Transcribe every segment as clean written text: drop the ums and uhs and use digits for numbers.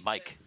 Mike.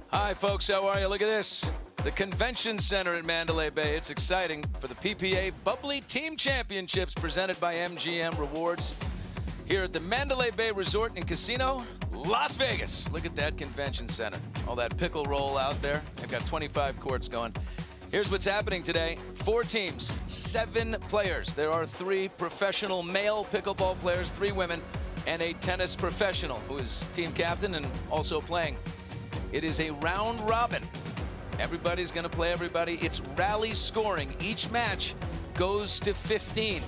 Hi, folks. How are you? Look at this. The Convention Center in Mandalay Bay. It's exciting for the PPA Bubly Team Championships presented by MGM Rewards here at the Mandalay Bay Resort and Casino, Las Vegas. Look at that convention center. All that pickle roll out there. They've got 25 courts going. Here's what's happening today. 4 teams, 7 players. There are 3 professional male pickleball players, 3 women, and a tennis professional who is team captain and also playing. It is a round robin. Everybody's going to play everybody. It's rally scoring. Each match goes to 15.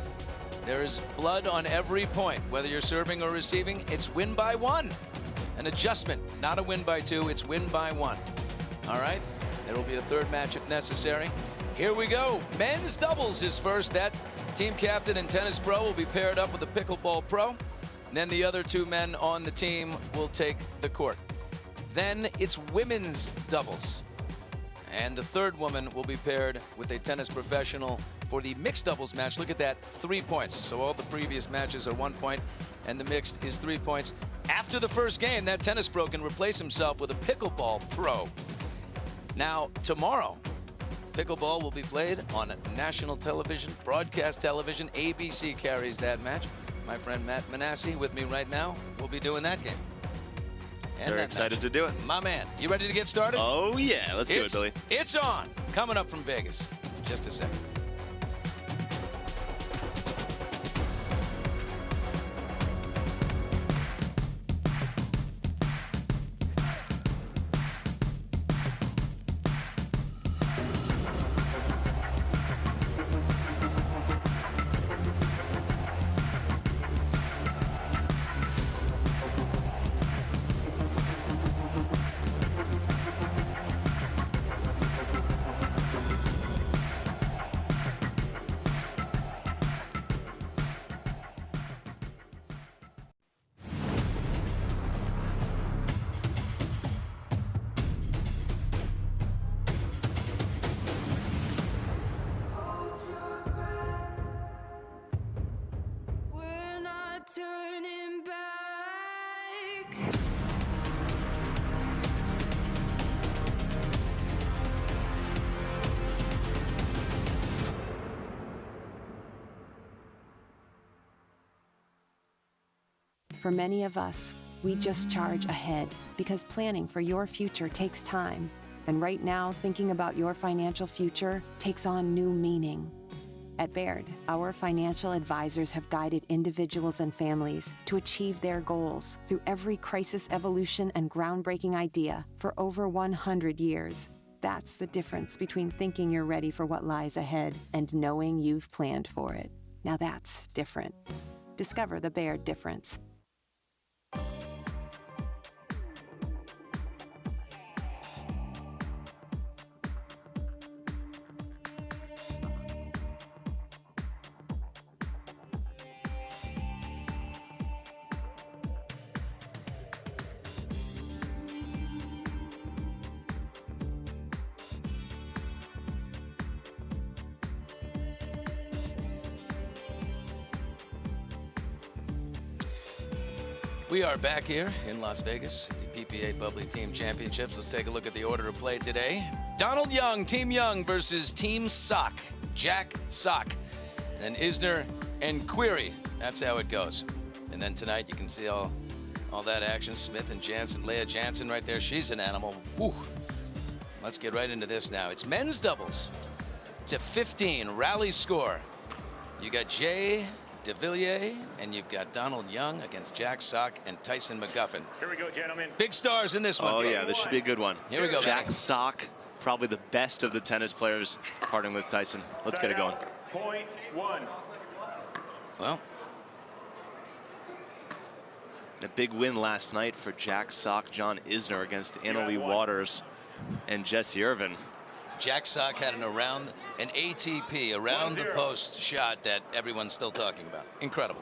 There is blood on every point. Whether you're serving or receiving, it's win by 1. An adjustment, not a win by 2. It's win by 1. All right? There will be a third match if necessary. Here we go. Men's doubles is first. That team captain and tennis pro will be paired up with a pickleball pro. And then the other 2 men on the team will take the court. Then it's women's doubles. And the third woman will be paired with a tennis professional for the mixed doubles match. Look at that, 3 points. So all the previous matches are 1 point, and the mixed is 3 points. After the first game, that tennis pro can replace himself with a pickleball pro. Now, tomorrow, pickleball will be played on national television, broadcast television. ABC carries that match. My friend Matt Manassi with me right now will be doing that game. And Very excited to do it. My man, you ready to get started? Oh, yeah. Let's do it, Billy. It's on. Coming up from Vegas. Just a second. For many of us, we just charge ahead because planning for your future takes time. And right now, thinking about your financial future takes on new meaning. At Baird, our financial advisors have guided individuals and families to achieve their goals through every crisis evolution and groundbreaking idea for over 100 years. That's the difference between thinking you're ready for what lies ahead and knowing you've planned for it. Now that's different. Discover the Baird difference. We are back here in Las Vegas at the PPA Bubly Team Championships. Let's take a look at the order of play today. Donald Young, Team Young versus Team Sock. Jack Sock. And then Isner and Querrey. That's how it goes. And then tonight you can see all that action. Smith and Jansen. Leigh Jansen right there. She's an animal. Whew. Let's get right into this now. It's men's doubles to 15. Rally score. You got Devilliers, and you've got Donald Young against Jack Sock and Tyson McGuffin. Here we go, gentlemen. Big stars in this one. Oh, yeah, this should be a good one. Here we go, Jack Manny. Sock, probably the best of the tennis players, parting with Tyson. Let's get it going. Point one. Well, a big win last night for Jack Sock, John Isner against Annalie Waters and Jessie Irvine. Jack Sock had an ATP, around the post shot that everyone's still talking about. Incredible.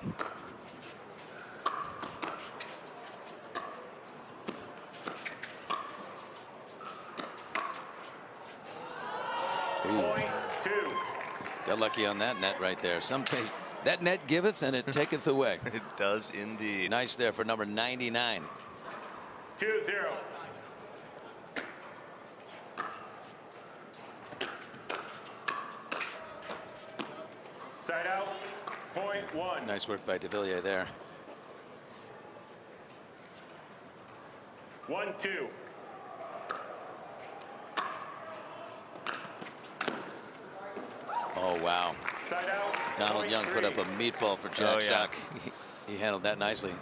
Point two. Got lucky on that net right there. That net giveth and it taketh away. It does indeed. Nice there for number 99. 2-0. Side out. Point one. Nice work by Devilliers there. 1-2. Oh, wow. Side out. Donald point Young three. put up a meatball for Jack Oh, yeah. Sock. He handled that nicely.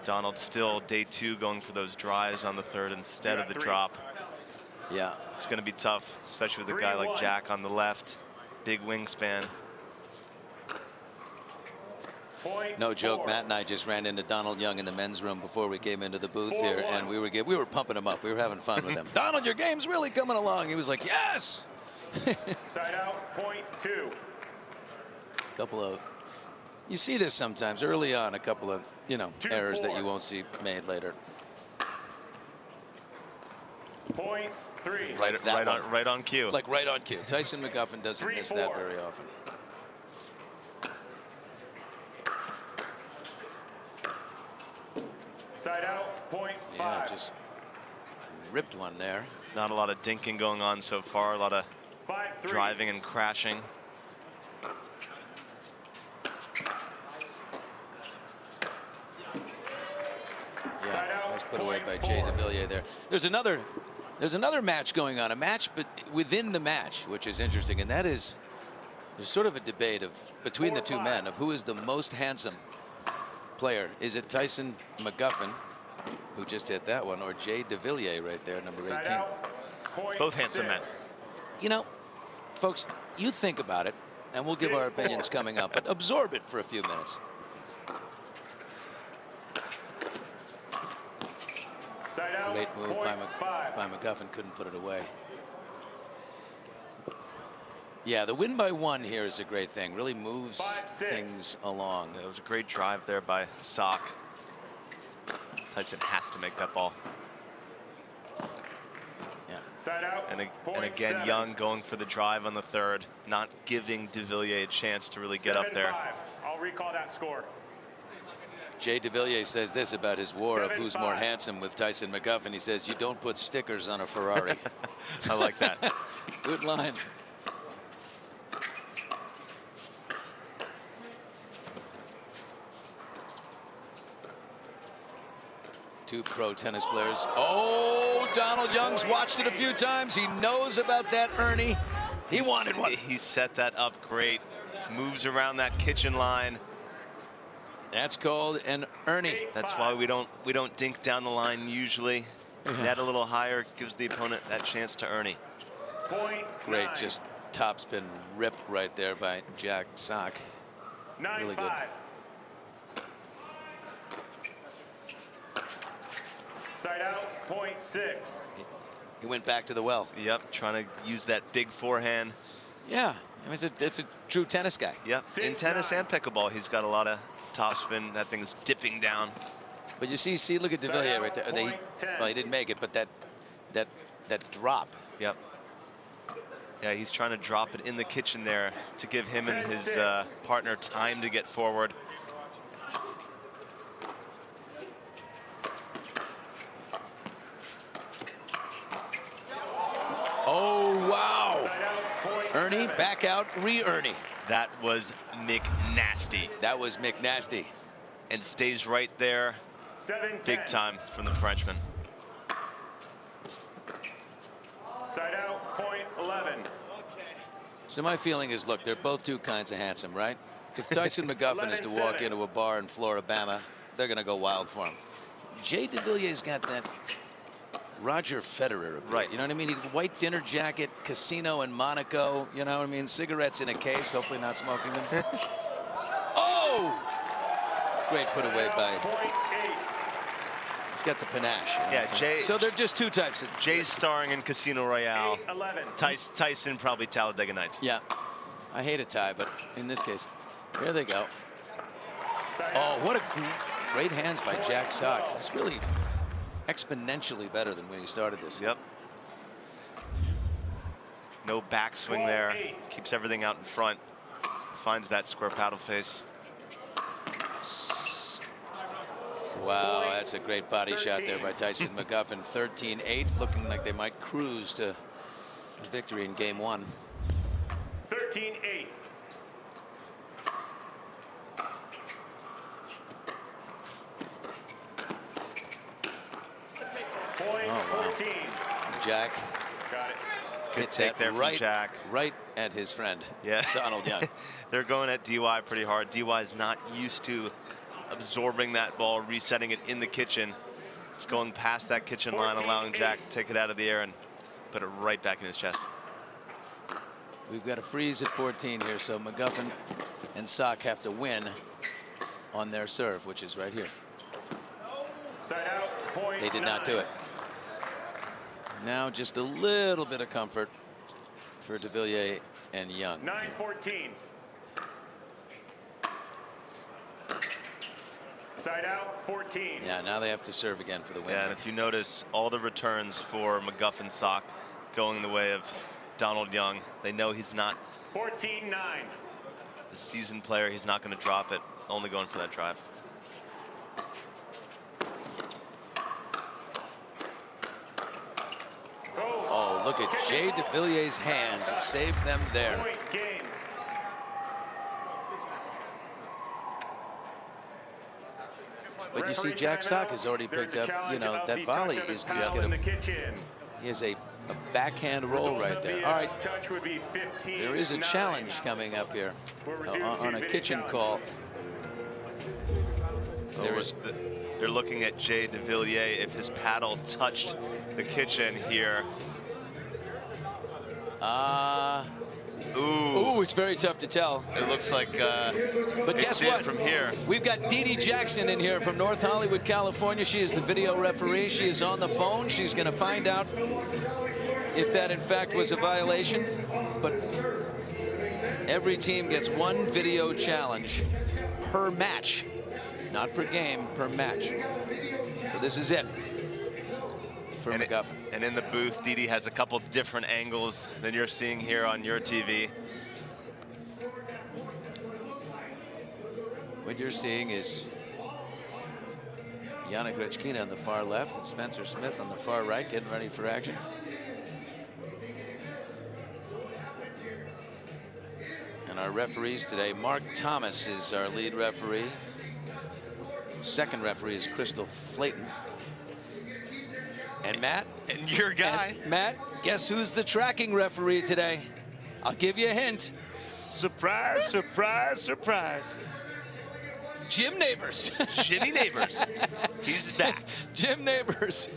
Donald still day two going for those drives on the third instead of the three. drop. Yeah. It's going to be tough, especially with a guy like 3-1. Jack on the left. Big wingspan. Point No joke, four. Matt and I just ran into Donald Young in the men's room before we came into the booth 4-1. here, and we were pumping him up. We were having fun with him. Donald, your game's really coming along. He was like, yes! Side out. Point two. You see this sometimes early on, a couple of, 2-4. errors that you won't see made later. Point three. Right on cue. Like right on cue. Tyson McGuffin doesn't miss that 3-4. very often. Side out. Point Yeah, five. just ripped one there. Not a lot of dinking going on so far. A lot of 5-3. driving and crashing. Side Yeah, out, nice put away by point Jay four. Devilliers there. There's another match going on, a match but within the match, which is interesting, and that is there's sort of a debate between the two men of who is the most handsome player. Is it Tyson McGuffin, who just hit that one, or Jay Devilliers right there, number 18? Side out. Point Both handsome six. Folks, you think about it, and we'll give our 6-4. opinions coming up, but absorb it for a few minutes. Side out. Great move by Point five. McGuffin, couldn't put it away. Yeah, the win by one here is a great thing. Really moves 5-6. things along. It was a great drive there by Sock. Tyson has to make that ball. Yeah. Side out. And Point again, seven. Young going for the drive on the third, not giving Devilliers a chance to really get up there. 7-5. I'll recall that score. Jay Devilliers says this about his war of who's more 7-5. handsome with Tyson McGuffin. He says, you don't put stickers on a Ferrari. I like that. Good line. Two pro tennis players. Oh, Donald Young's watched it a few times. He knows about that Ernie. He wanted one. He set that up great. moves around that kitchen line. That's called an Ernie. That's why we don't dink down the line usually. Net a little higher gives the opponent that chance to Ernie. Great, just topspin rip right there by Jack Sock. Really good. Side out, .6. He went back to the well. Yep, trying to use that big forehand. Yeah, I mean, it's a true tennis guy. Yep, in tennis and pickleball, he's got a lot of topspin. That thing's dipping down. But you see, look at Devilliers right there. Well, he didn't make it, but that drop. Yep. Yeah, he's trying to drop it in the kitchen there to give him and his partner time to get forward. Oh, wow. Ernie, back out, re-Ernie. That was McNasty. That was McNasty. And stays right there. Big time from the Frenchman. Side out, .11. So my feeling is, look, they're both two kinds of handsome, right? If Tyson McGuffin is to walk into a bar in Floribama, they're going to go wild for him. Jay Devilliers got that Roger Federer, right? You know what I mean? White dinner jacket, casino in Monaco. You know what I mean? Cigarettes in a case. Hopefully not smoking them. Oh! Great put away by. He's got the panache. Yeah, Jay. So they're just two types. Jay's starring in Casino Royale. Tyson probably Talladega Nights. Yeah, I hate a tie, but in this case, here they go. Oh, what a great hands by Jack Sock. That's really exponentially better than when he started this. Yep. No backswing there. Keeps everything out in front. Finds that square paddle face. Wow, that's a great body shot there by Tyson McGuffin. 13-8, looking like they might cruise to victory in game one. 13-8. Oh, wow. Jack. Got it. Good take there from Jack. Right at his friend, yeah. Donald Young. They're going at DY pretty hard. DY is not used to absorbing that ball, resetting it in the kitchen. It's going past that kitchen line, allowing Jack to take it out of the air and put it right back in his chest. We've got a freeze at 14 here, so McGuffin and Sock have to win on their serve, which is right here. Side out, they did not do it. Now just a little bit of comfort for Devilliers and Young. 9-14. Side out, 14. Yeah, now they have to serve again for the win. Yeah, and if you notice, all the returns for McGuffin Sock going the way of Donald Young. They know he's not 14-9. the seasoned player. He's not going to drop it, only going for that drive. Oh, look at Jay Devilliers' hands. Saved them there. But you see, Jack Sock has already picked up, you know, that volley is he has a backhand roll right there. All right, there is a challenge coming up here on a kitchen call. They're looking at Jay Devilliers if his paddle touched the kitchen here. Ooh, it's very tough to tell. It looks like but guess what? From here. We've got Dee Dee Jackson in here from North Hollywood, California. She is the video referee. She is on the phone. She's going to find out if that in fact was a violation. But every team gets one video challenge per match. Not per game, per match. So this is it for McGuffin. And in the booth, Dee Dee has a couple different angles than you're seeing here on your TV. What you're seeing is Yana Grechkina on the far left and Spencer Smith on the far right, getting ready for action. And our referees today, Mark Thomas is our lead referee. Second referee is Crystal Flayton. And Matt. And your guy. And Matt, guess who's the tracking referee today? I'll give you a hint. Surprise, surprise, surprise. Jim Neighbors. Jimmy Neighbors. He's back. Jim Neighbors.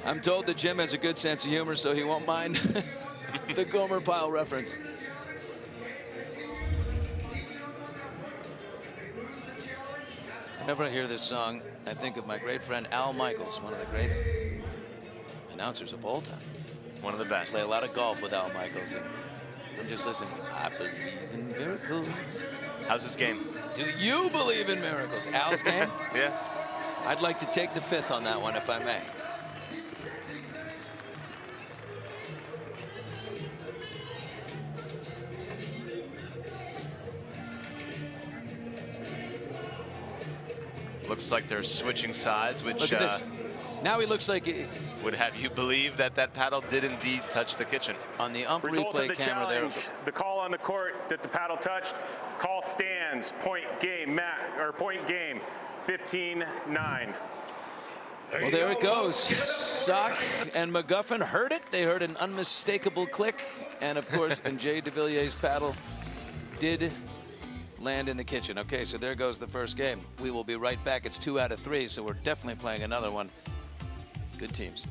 I'm told that Jim has a good sense of humor, so he won't mind the Gomer Pyle reference. Whenever I hear this song, I think of my great friend Al Michaels, one of the great announcers of all time. One of the best. Play a lot of golf with Al Michaels, and I'm just listening. I believe in miracles. How's this game? Do you believe in miracles? Al's game? Yeah. I'd like to take the fifth on that one, if I may. Looks like they're switching sides, which Look at this. Now he looks like would have you believe that that paddle did indeed touch the kitchen. On the ump Results of replay the camera there. challenge. The call on the court that the paddle touched. Call stands. Point game. Point game. 15-9. Well, there it goes. Sock and McGuffin heard it. They heard an unmistakable click. And, of course, and Jay Devilliers' paddle did land in the kitchen. Okay, so there goes the first game. We will be right back. It's 2 out of 3, so we're definitely playing another one. Good teams.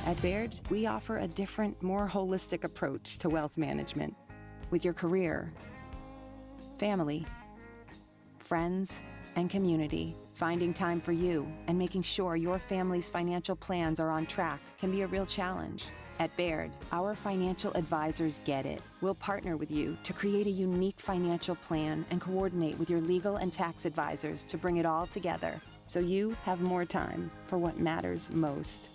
At Baird, we offer a different, more holistic approach to wealth management. With your career, family, friends, and community, finding time for you and making sure your family's financial plans are on track can be a real challenge. At Baird, our financial advisors get it. We'll partner with you to create a unique financial plan and coordinate with your legal and tax advisors to bring it all together so you have more time for what matters most.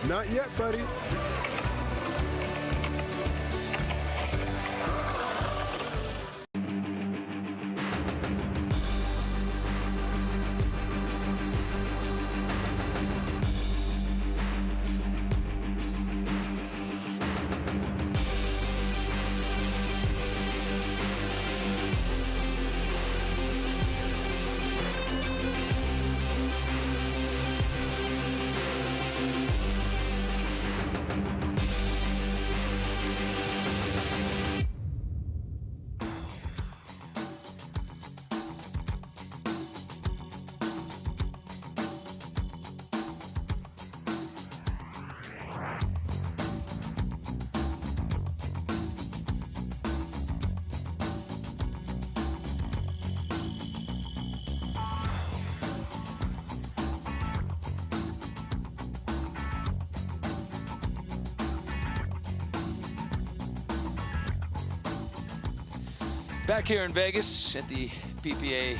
Not yet, buddy. Back here in Vegas at the PPA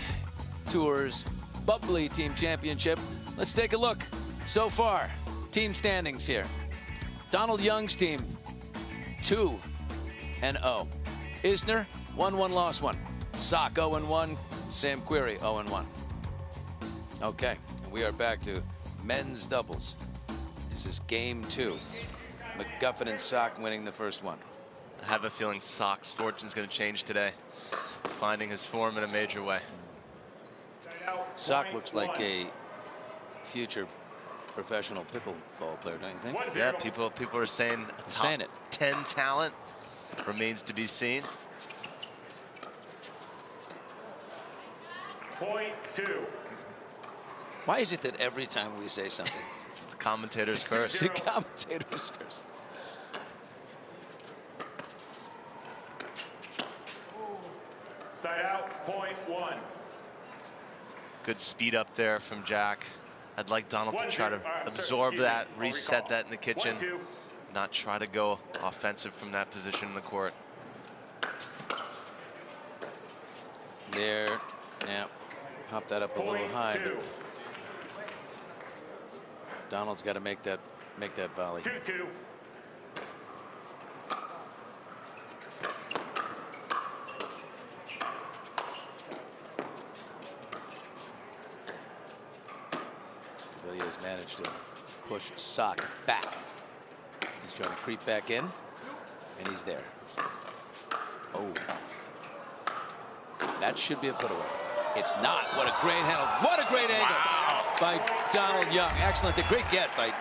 Tours Bubly Team Championship. Let's take a look. So far, team standings here. Donald Young's team, 2-0. Isner, 1-1, lost 1. Sock, 0-1. Sam Querrey, 0-1. Okay, we are back to men's doubles. This is game 2. McGuffin and Sock winning the first one. I have a feeling Sock's fortune's going to change today, finding his form in a major way. Sock looks like a future professional pickleball player, don't you think? Yeah, people are saying a top 10 talent remains to be seen. Point 2. Why is it that every time we say something, It's the commentator's curse. the commentator's curse? Side out. Point 1. Good speed up there from Jack. I'd like Donald to 1-2. try to absorb Excuse me. that, I'll reset recall. that in the kitchen, 1-2. not try to go offensive from that position in the court. There, yeah, pop that up a little Point high. 2. But Donald's got to make that volley. 2-2. managed to push Sock back. He's trying to creep back in, and he's there. Oh. That should be a put away. It's not. What a great handle. What a great angle by Donald Young. Excellent. A great get by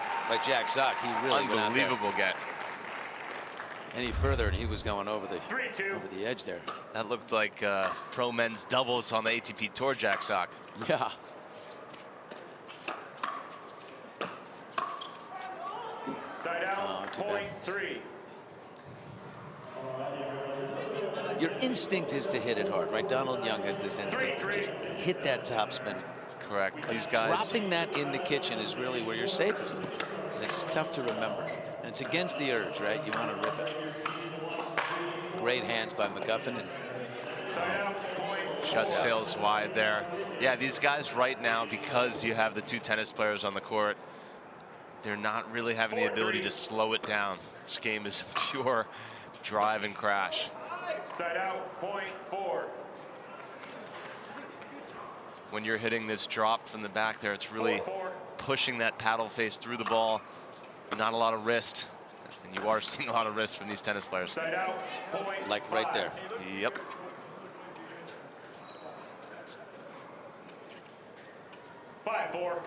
Jack Sock. He really went out there. Unbelievable get. Any further, and he was going over the edge there. That looked like pro men's doubles on the ATP Tour, Jack Sock. Yeah. Side out, point 3. Your instinct is to hit it hard, right? Donald Young has this instinct to just hit that topspin. Correct. These guys. Dropping that in the kitchen is really where you're safest. And it's tough to remember. And it's against the urge, right? You want to rip it. Great hands by McGuffin. And shut sails wide there. Yeah, these guys right now, because you have the 2 tennis players on the court, they're not really having the ability to slow it down. This game is pure drive and crash. Side out, point 4. When you're hitting this drop from the back there, it's really pushing that paddle face through the ball. Not a lot of wrist. And you are seeing a lot of wrist from these tennis players. Side out, point like right there. Yep. Five, 4.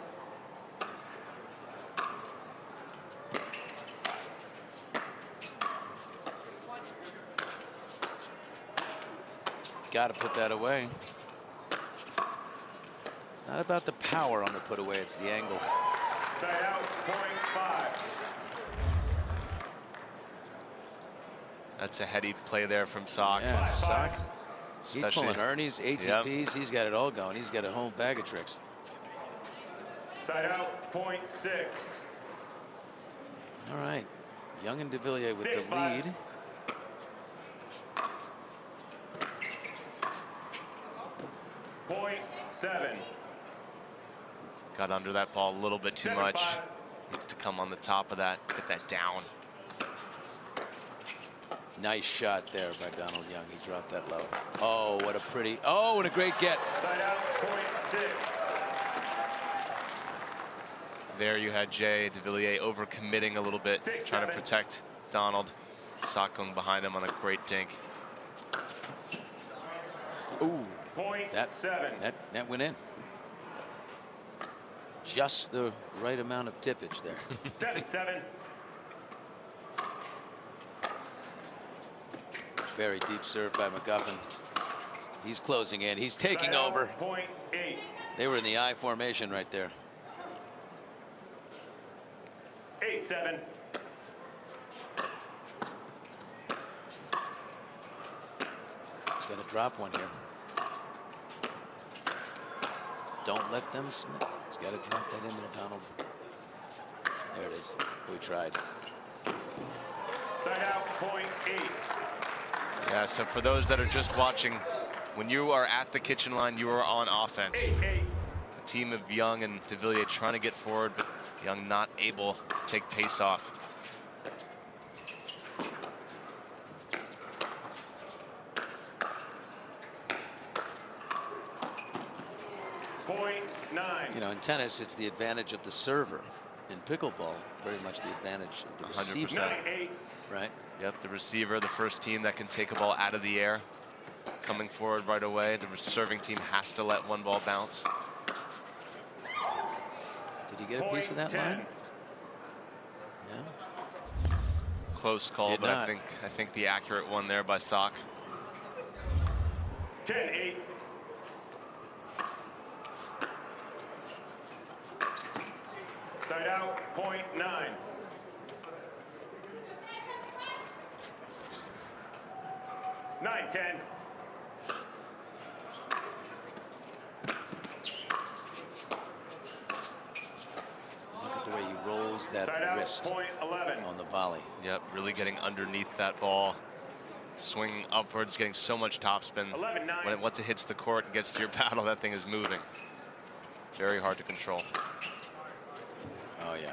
Got to put that away. It's not about the power on the put away, it's the angle. Side out, point 5. That's a heady play there from Sock. Yeah, Sock. He's Especially- pulling Ernie's, ATPs. He's got it all going. He's got a whole bag of tricks. Side out, point 6. All right. Young and Devilliers with 6-5. the lead. Point 7. Got under that ball a little bit too 7-5. much. Needs to come on the top of that, get that down. Nice shot there by Donald Young. He dropped that low. Oh, what a pretty, oh, and a great get. Side out, point 6. There you had Jay Devilliers overcommitting a little bit, 6-7. trying to protect Donald. Sock going behind him on a great dink. Ooh, Point that 7. That went in. Just the right amount of tippage there. 7-7. Very deep serve by McGuffin. He's closing in. He's taking Side out, over. Point 8. They were in the I formation right there. 8-7. He's got to drop one here. Don't let them smith. He's got to drop that in there, Donald. There it is. We tried. Side out, point 8. Yeah, so for those that are just watching, when you are at the kitchen line, you are on offense. 8-8. The team of Young and Devilliers trying to get forward, but Young not able to take pace off. Point 9. You know, in tennis, it's the advantage of the server. In pickleball, very much the advantage of the receiver. 9-8. Right? Yep, the receiver, the first team that can take a ball out of the air, coming forward right away. The serving team has to let one ball bounce. Did he get a piece of that Point 10. line? Yeah. Close call, Did but not. I think the accurate one there by Sock. 10-8. Side out, point 9. 9-10. Look at the way he rolls that Side out, wrist point 11. on the volley. Yep, really getting underneath that ball. Swinging upwards, getting so much topspin. 11-9. Once it hits the court and gets to your paddle, that thing is moving. Very hard to control. Oh, yeah.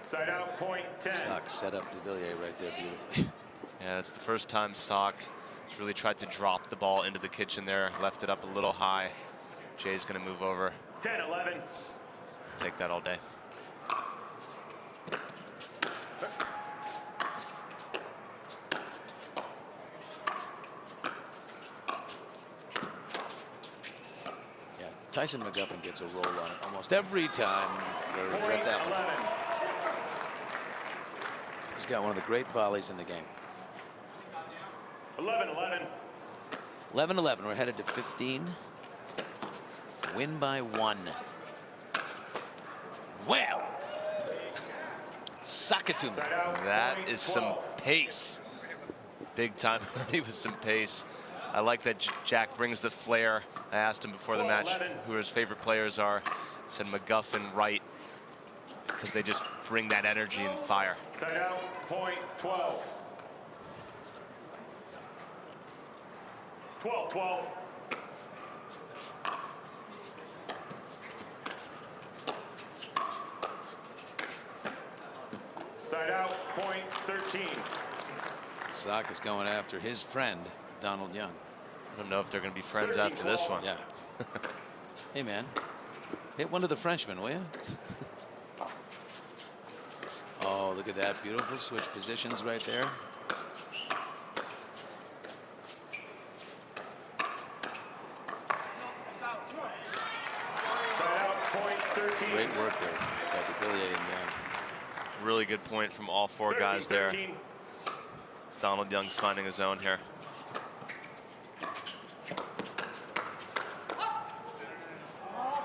Side out, point 10. Sock set up Devilliers right there beautifully. Yeah, it's the first time Sock has really tried to drop the ball into the kitchen there. Left it up a little high. Jay's going to move over. 10-11. Take that all day. Tyson McGuffin gets a roll on it almost every time. We're at that one. He's got one of the great volleys in the game. 11-11. 11-11. We're headed to 15. Win by 1. Well, Sakatumi. That is some pace. Big time early with some pace. I like that Jack brings the flair. I asked him before the match who his favorite players are. He said McGuffin, Wright, because they just bring that energy and fire. Side out, point 12. 12-12. Side out, point 13. Sock is going after his friend, Donald Young. I don't know if they're going to be friends after this one. Yeah. Hey, man. Hit one of the Frenchmen, will you? Oh, look at that. Beautiful switch positions right there. Side out, point 13. Great work there by Devilliers and Young. Really good point from all 4 guys there. Donald Young's finding his own here.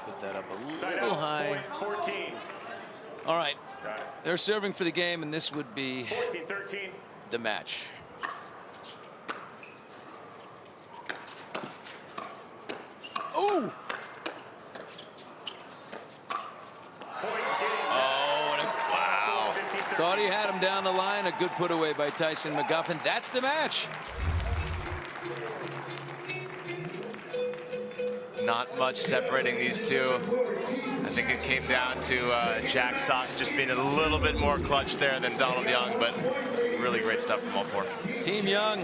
Put that up a little high. Point 14. All right. They're serving for the game, and this would be 14-13. the match. Ooh! Wow. Thought he had him down the line. A good put away by Tyson McGuffin. That's the match. Not much separating these two. I think it came down to Jack Sock just being a little bit more clutch there than Donald Young, but really great stuff from all 4. Team Young,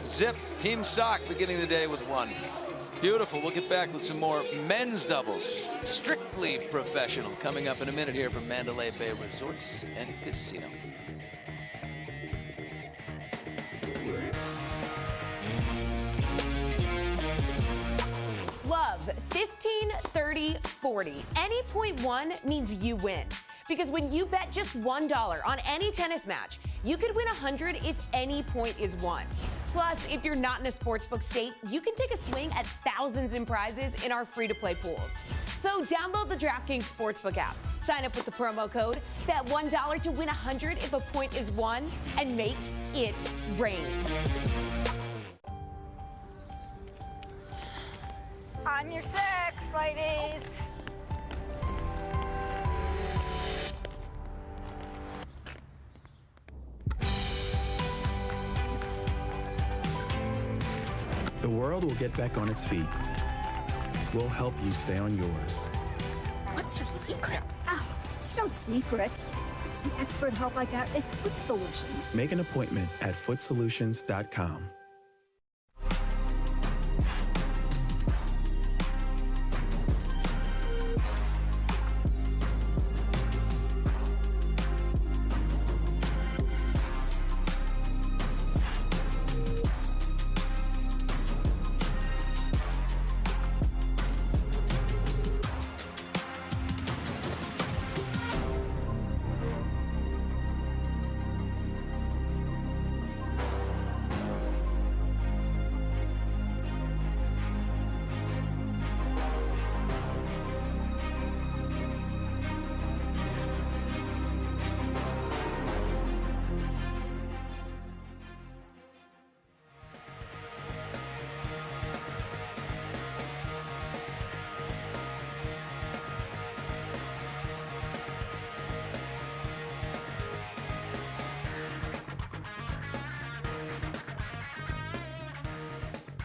zip. Team Sock beginning the day with 1. Beautiful. We'll get back with some more men's doubles. Strictly professional coming up in a minute here from Mandalay Bay Resorts and Casino. Love 15, 30, 40. Any point 1 means you win. Because when you bet just $1 on any tennis match, you could win 100 if any point is won. Plus, if you're not in a sportsbook state, you can take a swing at thousands in prizes in our free-to-play pools. So download the DraftKings Sportsbook app, sign up with the promo code, bet $1 to win 100 if a point is won, and make it rain. On your 6, ladies. The world will get back on its feet. We'll help you stay on yours. What's your secret? Oh, it's no secret. It's the expert help I got at Foot Solutions. Make an appointment at footsolutions.com.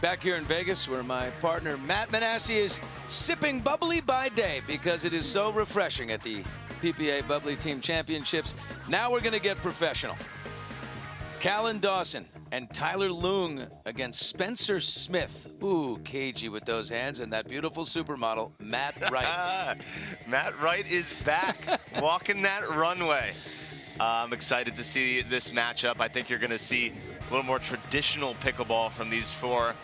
Back here in Vegas, where my partner Matt Manassi is sipping bubbly by day because it is so refreshing at the PPA Bubbly Team Championships. Now we're going to get professional. Callan Dawson and Tyler Loong against Spencer Smith. Ooh, cagey with those hands, and that beautiful supermodel, Matt Wright. Matt Wright is back, walking that runway. I'm excited to see this matchup. I think you're going to see a little more traditional pickleball from these 4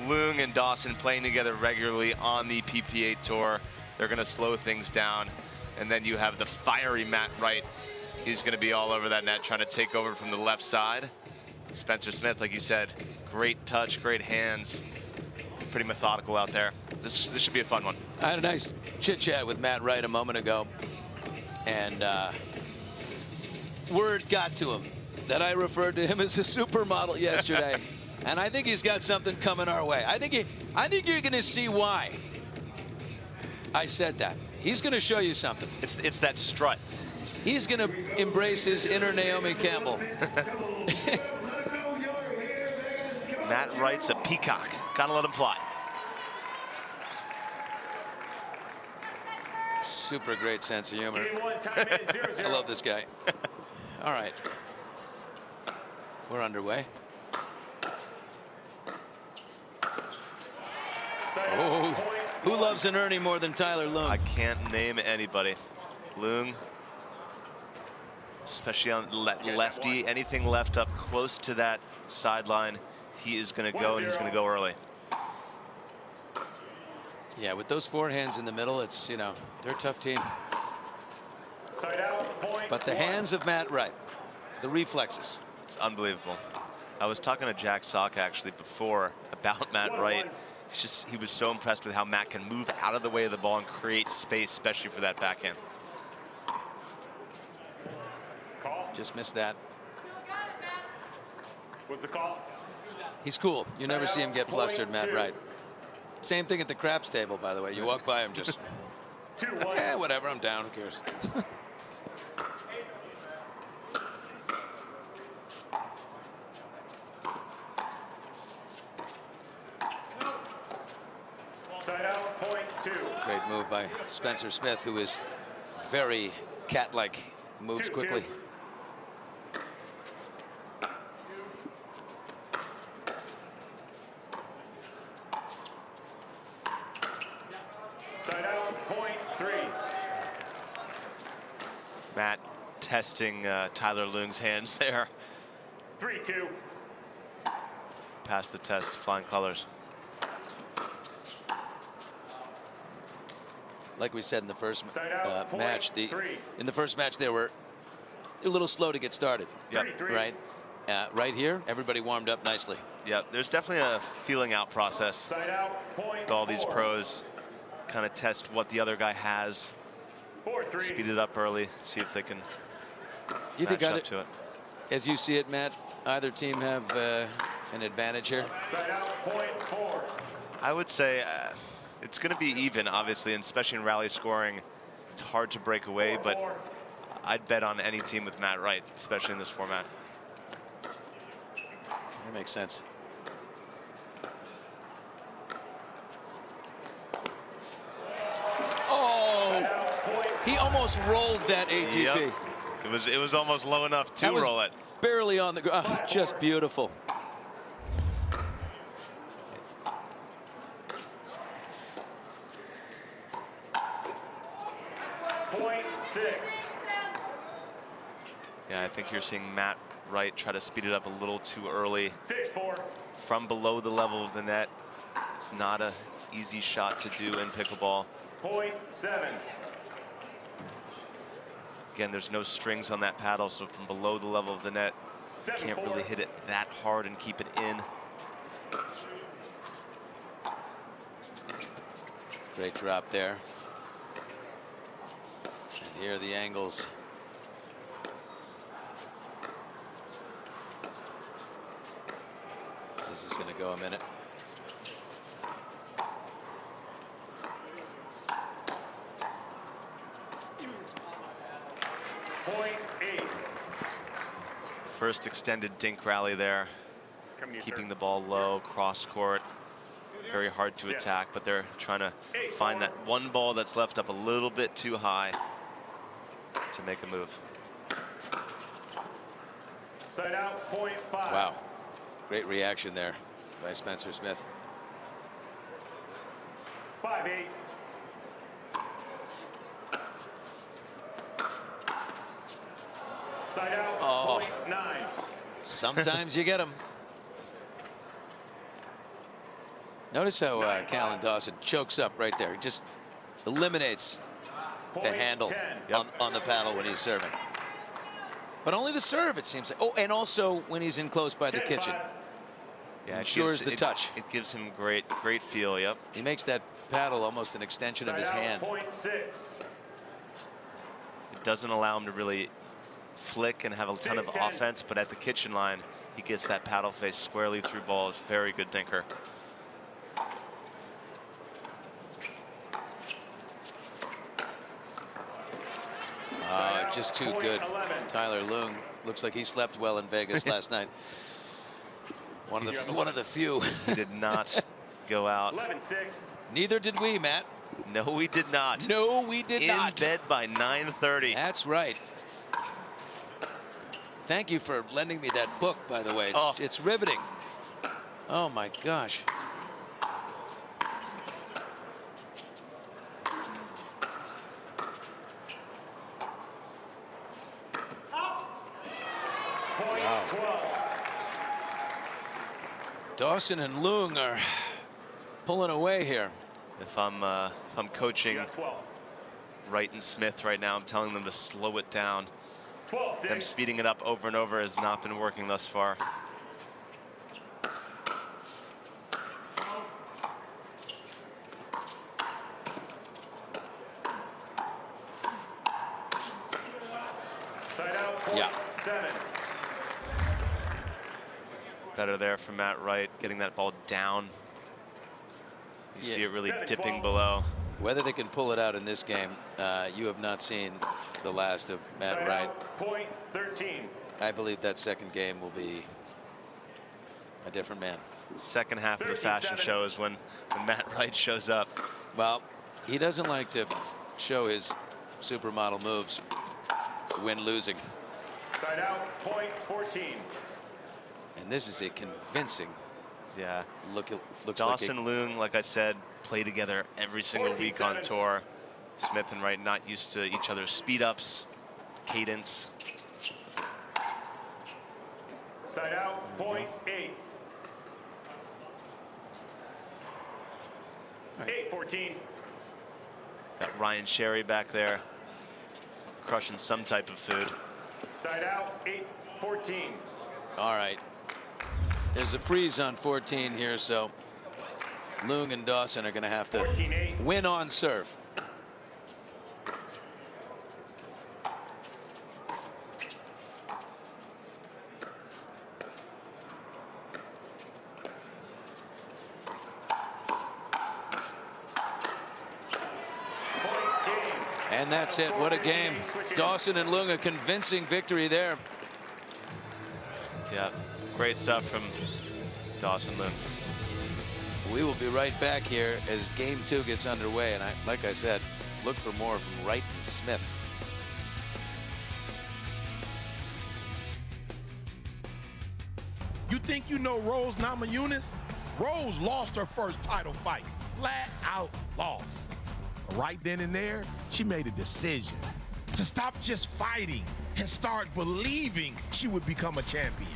Loong and Dawson playing together regularly on the PPA tour. They're going to slow things down. And then you have the fiery Matt Wright. He's going to be all over that net, trying to take over from the left side. Spencer Smith, like you said, great touch, great hands. Pretty methodical out there. This should be a fun one. I had a nice chit-chat with Matt Wright a moment ago. And word got to him that I referred to him as a supermodel yesterday. And I think he's got something coming our way. I think you're going to see why I said that. He's going to show you something. It's that strut. He's going to embrace his inner Naomi Campbell. Matt Wright's a peacock. Gotta let him fly. Super great sense of humor. I love this guy. All right. We're underway. Oh, who loves an Ernie more than Tyler Loong? I can't name anybody. Loong, especially on lefty, anything left up close to that sideline, he is going to go, and he's going to go early. Yeah, with those forehands in the middle, it's, you know, they're a tough team. But the hands of Matt Wright, the reflexes. It's unbelievable. I was talking to Jack Sock actually before about Matt Wright. He was so impressed with how Matt can move out of the way of the ball and create space, especially for that backhand. Just missed that. What's the call? He's cool. You never see him get flustered, Matt Wright. Same thing at the craps table, by the way. You walk by him just, yeah, whatever, I'm down, who cares? Side out, point 2. Great move by Spencer Smith, who is very cat-like, moves quickly. Side out, point 3. Matt testing Tyler Loong's hands there. 3-2. Passed the test, flying colors. Like we said in the first match, in the first match they were a little slow to get started. Yep. Right? Right here, everybody warmed up nicely. Yep, there's definitely a feeling out process with all these pros. Kind of test what the other guy has. 4-3. Speed it up early, see if they can match up to it. As you see it, Matt, either team have an advantage here? Side out, point 4. I would say it's going to be even, obviously, and especially in rally scoring. It's hard to break away, but I'd bet on any team with Matt Wright, especially in this format. That makes sense. Oh, he almost rolled that ATP. Yep. It was almost low enough to roll it. Barely on the ground. Just beautiful. Point 6. Yeah, I think you're seeing Matt Wright try to speed it up a little too early. 6-4. From below the level of the net. It's not an easy shot to do in pickleball. Point 7. Again, there's no strings on that paddle, so from below the level of the net, you can't really hit it that hard and keep it in. Great drop there. And here are the angles. This is going to go a minute. Point 8. First extended dink rally there. Keeping the ball low, cross court. Very hard to attack, but they're trying to find that one ball that's left up a little bit too high to make a move. Side out, point 5. Wow. Great reaction there by Spencer Smith. 5-8. Side out, point 9. Sometimes you get them. Notice how Callan Dawson chokes up right there. He just eliminates the handle on the paddle when he's serving. But only the serve, it seems like. Oh, and also when he's in close by the kitchen. Yeah, ensures the touch. It gives him great feel, yep. He makes that paddle almost an extension of his hand. .6. It doesn't allow him to really flick and have a ton of offense, but at the kitchen line, he gets that paddle face squarely through balls. Very good thinker. Just too good. Tyler Loong looks like he slept well in Vegas last night. One of the few. He did not go out. 11-6. Neither did we, Matt. No, we did not. No, we did not. In bed by 9:30. That's right. Thank you for lending me that book, by the way. It's riveting. Oh my gosh. Wow. Dawson and Loong are pulling away here. If I'm coaching Wright and Smith right now, I'm telling them to slow it down. Them speeding it up over and over has not been working thus far. Side out, yeah. 7. Better there from Matt Wright, getting that ball down. You see it really dipping below. Whether they can pull it out in this game, you have not seen the last of Matt Wright. Point 13. I believe that second game will be a different man. Second half of the fashion show is when Matt Wright shows up. Well, he doesn't like to show his supermodel moves when losing. Side out, point 14. And this is a convincing. Yeah. Looks Dawson, like Loong, like I said, play together every single week on tour. Smith and Wright not used to each other's speed ups, cadence. Side out, point 8. 8-14. Got Ryan Sherry back there, crushing some type of food. Side out, 8-14. All right. There's a freeze on 14 here, so Loong and Dawson are going to have to win on serve. And that's it. What a game. Dawson and Loong, a convincing victory there. Yeah, great stuff from Dawson Loong. We will be right back here as game 2 gets underway. And like I said, look for more from Wright and Smith. You think you know Rose Namajunas? Rose lost her first title fight. Flat out lost. Right then and there, she made a decision to stop just fighting and start believing she would become a champion.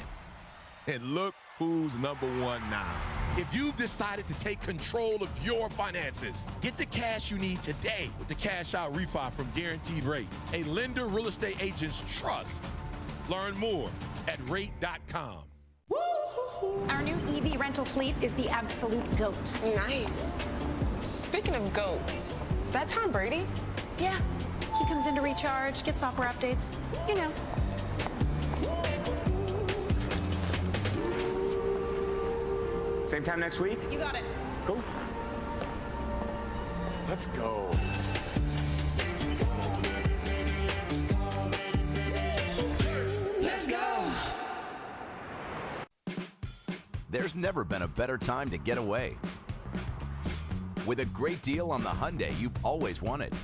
And look who's #1 now. If you've decided to take control of your finances, get the cash you need today with the Cash Out Refi from Guaranteed Rate, a lender real estate agent's trust. Learn more at rate.com. Our new EV rental fleet is the absolute GOAT. Nice. Speaking of goats, is that Tom Brady? Yeah. He comes in to recharge, get software updates, you know. Same time next week? You got it. Cool. Let's go. Let's go. There's never been a better time to get away. With a great deal on the Hyundai you've always wanted.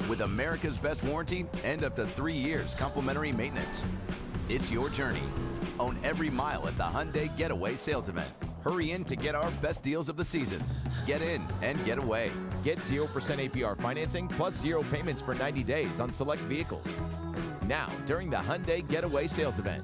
With America's best warranty and up to 3 years complimentary maintenance. It's your journey. Own every mile at the Hyundai Getaway Sales Event. Hurry in to get our best deals of the season. Get in and get away. Get 0% APR financing plus 0 payments for 90 days on select vehicles. Now, during the Hyundai Getaway Sales Event.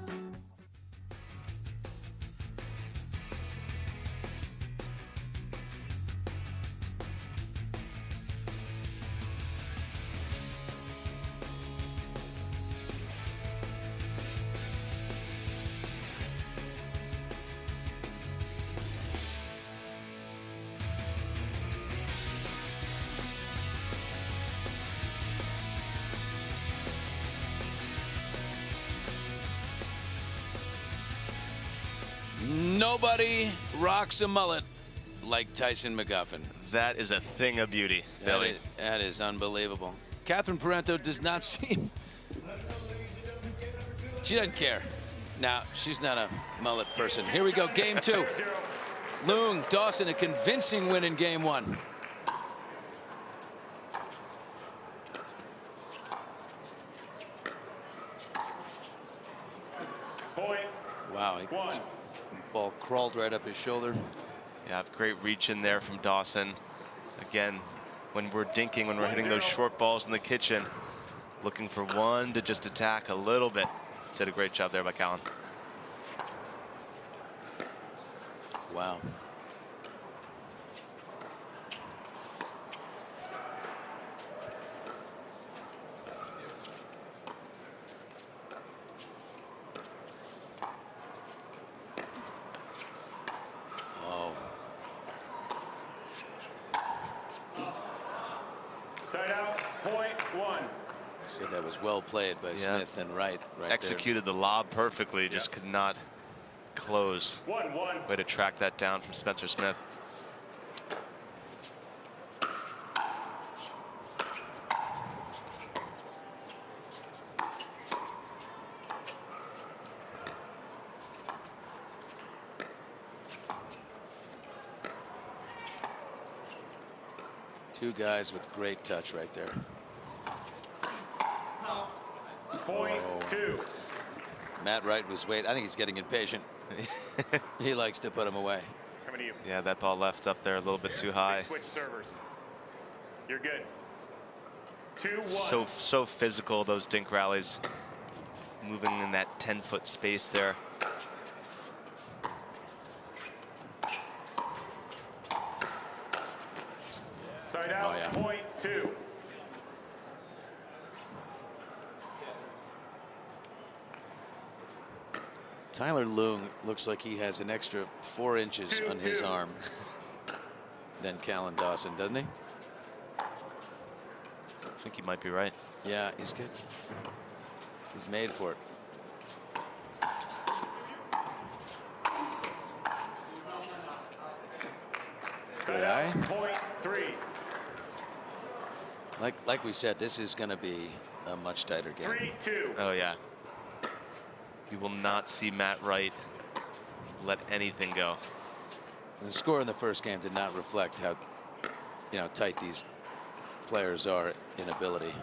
Nobody rocks a mullet like Tyson McGuffin. That is a thing of beauty, Billy. That is unbelievable. Catherine Parenteau does not seem... She doesn't care. Now, she's not a mullet person. Here we go, game 2. Loong, Dawson, a convincing win in game 1. Wow, ball crawled right up his shoulder. Yeah, great reach in there from Dawson. Again, when we're dinking, when we're hitting those short balls in the kitchen, looking for one to just attack a little bit. Did a great job there by Callan. Wow. Side out, point 1. Said that was well played by Smith and Wright. Executed the lob perfectly, just could not close. 1-1. Way to track that down from Spencer Smith. Two guys with great touch right there. Point 2. Matt Wright was waiting. I think he's getting impatient. He likes to put him away. Coming to you. Yeah, that ball left up there a little bit too high. Switch servers. You're good. 2-1. So physical, those dink rallies. Moving in that 10-foot space there. Side out, point 2. Tyler Loong looks like he has an extra 4 inches on his arm than Callan Dawson, doesn't he? I think he might be right. Yeah, he's good. He's made for it. Side out, point 3. Like we said, this is going to be a much tighter game. 3-2. Oh yeah. You will not see Matt Wright let anything go. The score in the first game did not reflect how, tight these players are in ability.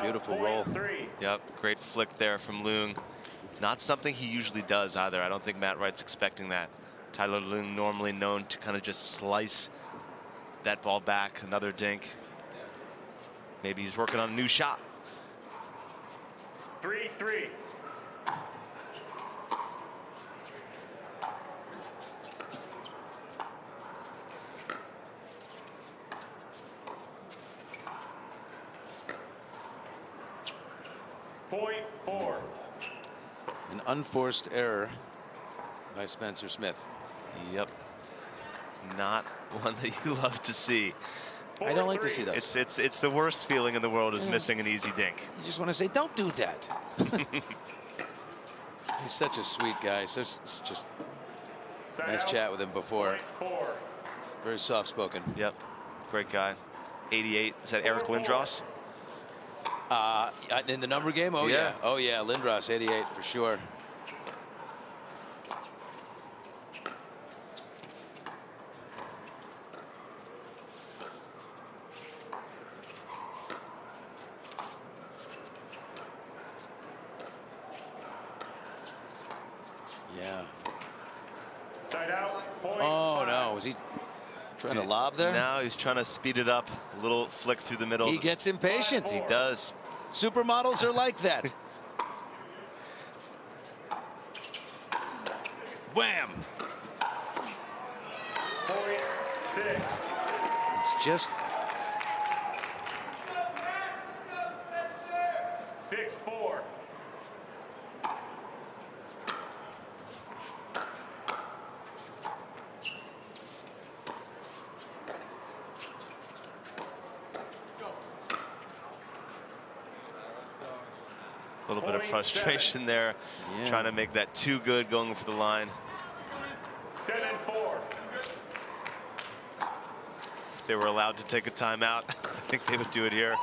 Beautiful roll. 3. Yep, great flick there from Loong. Not something he usually does either. I don't think Matt Wright's expecting that. Tyler Loong normally known to kind of just slice that ball back. Another dink. Maybe he's working on a new shot. 3-3. Point 4. An unforced error by Spencer Smith. Yep. Not one that you love to see. I don't like to see those. It's the worst feeling in the world is missing an easy dink. You just want to say, don't do that. He's such a sweet guy. Such just nice chat with him before. Very soft spoken. Yep. Great guy. 88. Is that Eric Lindros? In the number game? Oh yeah. Oh yeah, Lindros 88 for sure. Side out, point 5. No, was he trying to lob there? Now he's trying to speed it up. A little flick through the middle. He gets impatient. He does. Supermodels are like that. Wham! Point 6. It's just 6-4. A little bit of frustration there, trying to make that too good, going for the line. 7-4. If they were allowed to take a timeout, I think they would do it here.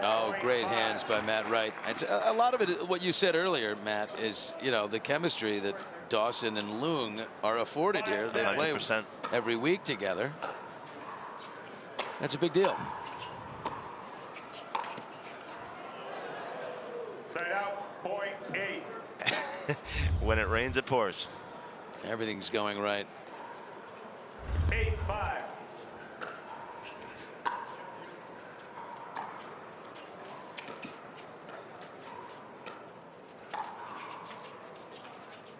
Oh, great hands by Matt Wright. It's a lot of it, what you said earlier, Matt, is, you know, the chemistry that Dawson and Loong are afforded here. They play 100%. every week together. That's a big deal. Side out, point 8. When it rains, it pours. Everything's going right. 8-5.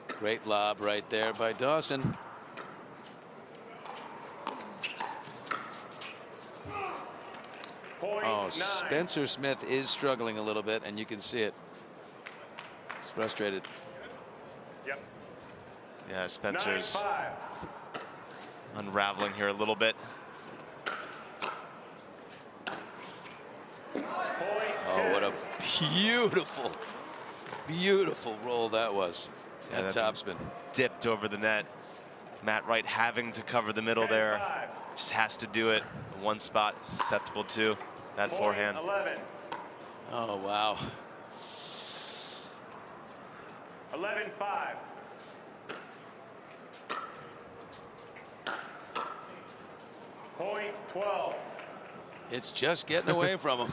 Great lob right there by Dawson. Oh, Spencer Smith is struggling a little bit, and you can see it. He's frustrated. Yep. Yeah, Spencer's 9-5. unraveling here a little bit. Oh, what a beautiful, beautiful roll that was. That topspin. Dipped over the net. Matt Wright having to cover the middle there. Just has to do it. One spot susceptible to that forehand. 11. Oh, wow. 11-5. Point 12. It's just getting away from him.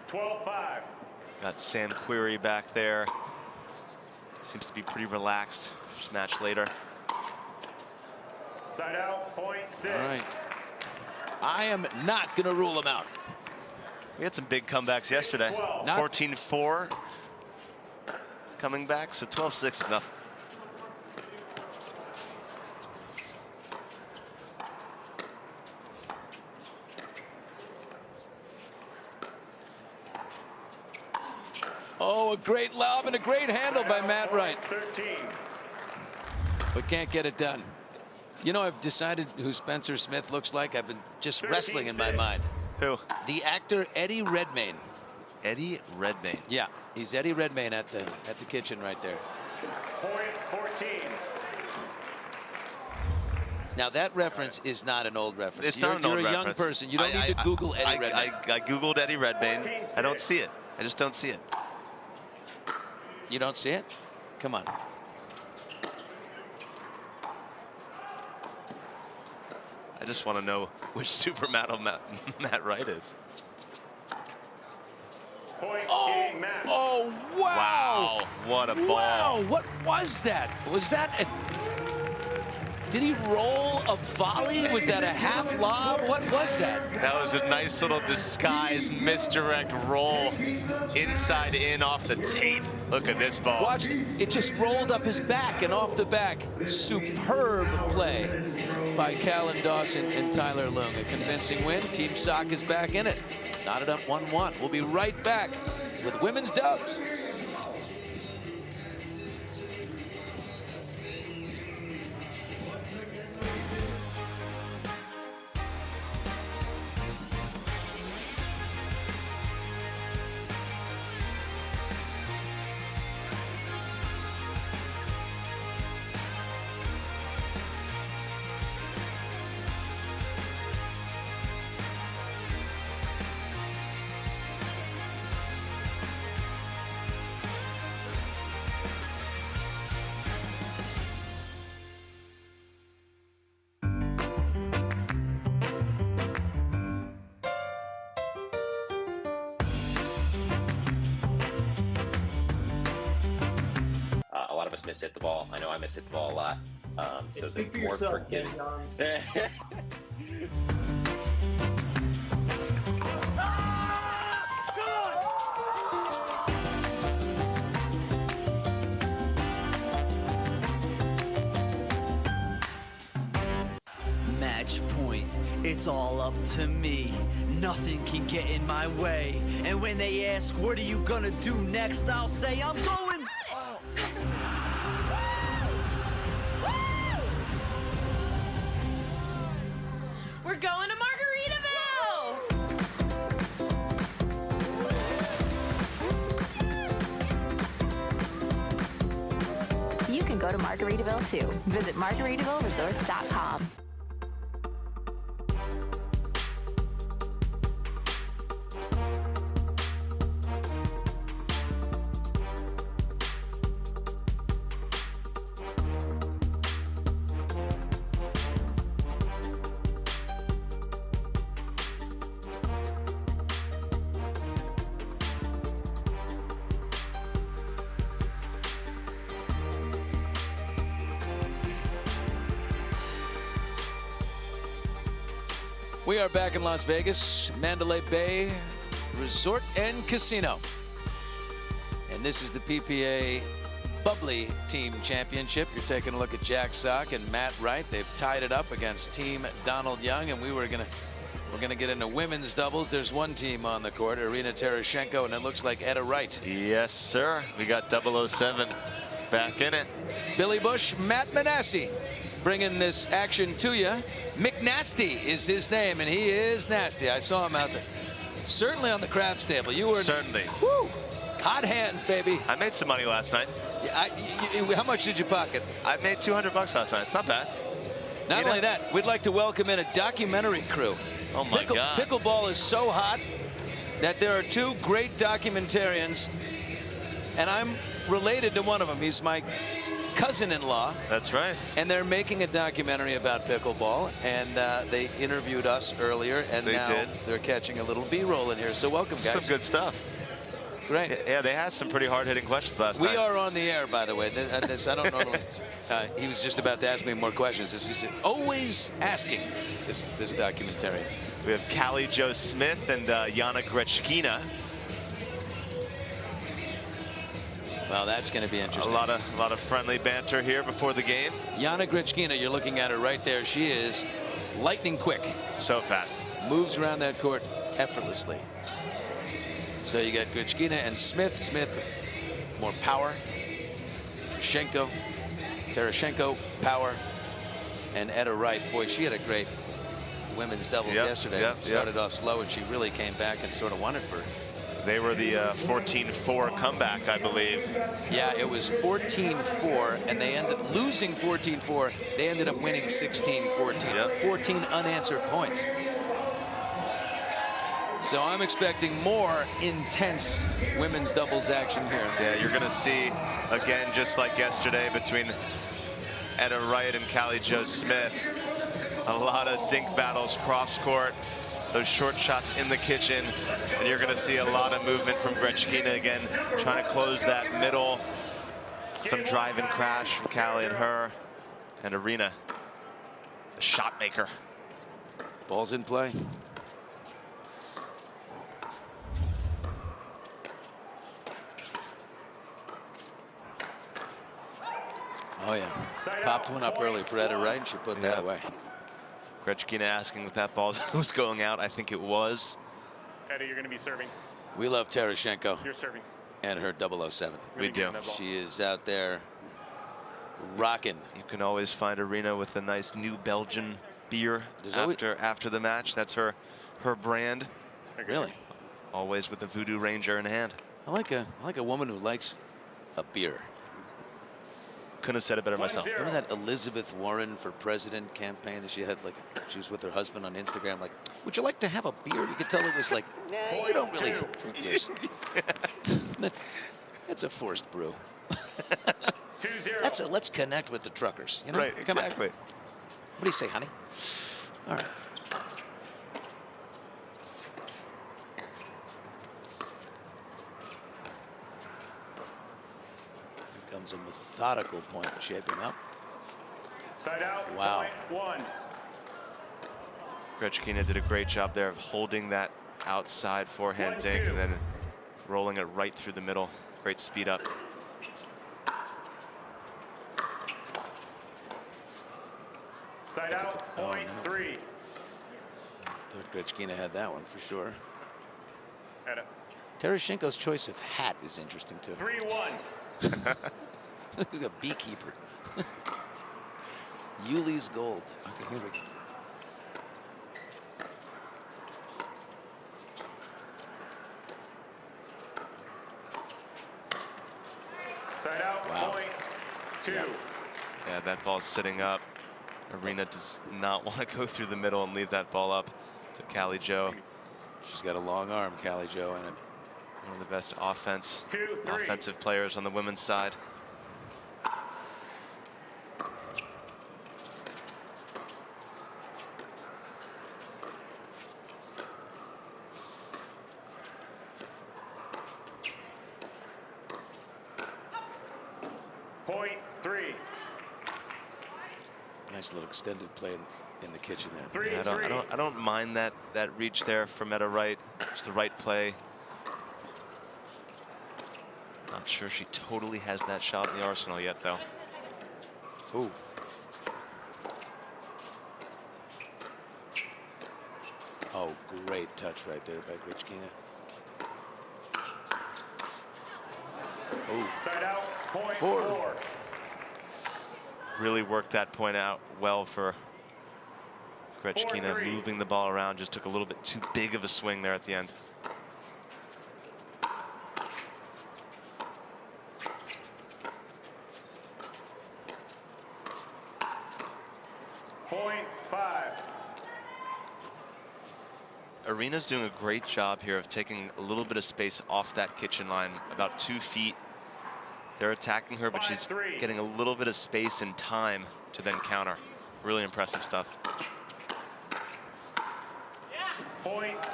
12-5. Got Sam Querrey back there. Seems to be pretty relaxed. Just match later. Side out, point 6. All right. I am not going to rule him out. We had some big comebacks yesterday. 14-4 coming back, so 12-6 is enough. Oh, a great lob and a great handle by Matt Wright. 13. But can't get it done. You know, I've decided who Spencer Smith looks like. I've been just wrestling in my mind. Who? The actor Eddie Redmayne. Eddie Redmayne. Yeah, he's Eddie Redmayne at the kitchen right there. Point 14. Now that reference is not an old reference. It's not an old reference. You're a young person. You don't need to Google Eddie Redmayne. I Googled Eddie Redmayne. I don't see it. I just don't see it. You don't see it? Come on. I just want to know which supermodel Matt Wright is. Oh, wow. Wow, what a ball. Wow, what was that? Was that did he roll a volley? Was that a half lob? What was that? That was a nice little disguise misdirect roll inside in off the tape. Look at this ball. Watch, it just rolled up his back and off the back. Superb play by Callan, Dawson, and Tyler Loong. A convincing win. Team Sock is back in it. Knotted up 1-1. We'll be right back with women's dubs. Hit the ball. I know I miss hit the ball a lot. So speak for more yourself, forgiving. Match point. It's all up to me. Nothing can get in my way. And when they ask, what are you gonna do next? I'll say, I'm going. We're going to Margaritaville! go to Margaritaville too. Visit MargaritavilleResorts.com. We are back in Las Vegas, Mandalay Bay Resort and Casino. And this is the PPA Bubly Team Championship. You're taking a look at Jack Sock and Matt Wright. They've tied it up against Team Donald Young, and we're gonna get into women's doubles. There's one team on the court, Irina Tereschenko, and it looks like Etta Wright. Yes, sir. We got 007 back in it. Billy Bush, Matt Manassi, bringing this action to you. McNasty is his name, and he is nasty. I saw him out there. Certainly on the craps table. You were certainly. Woo, hot hands, baby. I made some money last night. Yeah, how much did you pocket? I made $200 last night. It's not bad. Not only that, we'd like to welcome in a documentary crew. Oh my God. Pickleball is so hot that there are two great documentarians, and I'm related to one of them. He's my cousin-in-law. That's right. And they're making a documentary about pickleball, and they interviewed us earlier, and now they're catching a little B-roll in here. So welcome, guys. Some good stuff. Great. Yeah, they had some pretty hard-hitting questions last night. We are on the air, by the way. I don't normally. He was just about to ask me more questions. He's always asking this documentary. We have Callie Jo Smith and Yana Grechkina. Well, that's going to be interesting. A lot of friendly banter here before the game. Yana Grechkina, you're looking at her right there. She is lightning quick. So fast. Moves around that court effortlessly. So you got Grechkina and Smith. Smith, more power. Tereschenko, power. And Etta Wright. Boy, she had a great women's doubles yesterday. Started off slow, and she really came back and sort of won it for her. They were the 14-4 comeback, I believe. Yeah, it was 14-4, and they ended up losing 14-4. They ended up winning 16-14. 14 unanswered points. So I'm expecting more intense women's doubles action here. Yeah, you're going to see, again, just like yesterday, between Etta Wright and Callie Jo Smith, a lot of dink battles cross-court. Those short shots in the kitchen, and you're going to see a lot of movement from Grechkina again, trying to close that middle. Some drive and crash from Callie and her, and Irina, the shot maker. Ball's in play. Oh yeah, popped one up early for Etta Wright, and she put that away. Grechkina asking if that ball was going out. I think it was. Etta, you're going to be serving. We love Tereschenko. You're serving. And her 007. We do. She is out there rocking. You can always find Irina with a nice New Belgian beer after the match. That's her brand. Really? Always with the Voodoo Ranger in hand. I like a woman who likes a beer. Couldn't have said it better myself. Remember that Elizabeth Warren for president campaign that she had, like, she was with her husband on Instagram, like, would you like to have a beer? You could tell it was like, nah, you don't really drink this. That's a forced brew. 2-0. Let's connect with the truckers. You know? Right, Come exactly. on. What do you say, honey? All right. Comes a methodical point shaping up. Side out. Wow. Point one. Grechkina did a great job there of holding that outside forehand dink and then rolling it right through the middle. Great speed up. Side out. Point three. Thought Grechkina had that one for sure. Etta. Tereschenko's choice of hat is interesting too. 3-1. Look a beekeeper. Yuli's gold. Okay, here we go. Side out. Wow. Point two. Yeah. Yeah, that ball's sitting up. Irina does not want to go through the middle and leave that ball up to Callie Jo. She's got a long arm, Callie Jo, and one of the best offensive players on the women's side. Point 3. Nice little extended play in the kitchen there. Yeah, I don't mind that reach there from Etta Wright. It's the right play. Not sure she totally has that shot in the arsenal yet, though. Ooh. Oh, great touch right there by Grechkina. Oh. Side out, point 4. Really worked that point out well for Grechkina, moving the ball around. Just took a little bit too big of a swing there at the end. Point 5. Irina's doing a great job here of taking a little bit of space off that kitchen line, about 2 feet. They're attacking her, but she's getting a little bit of space and time to then counter. Really impressive stuff.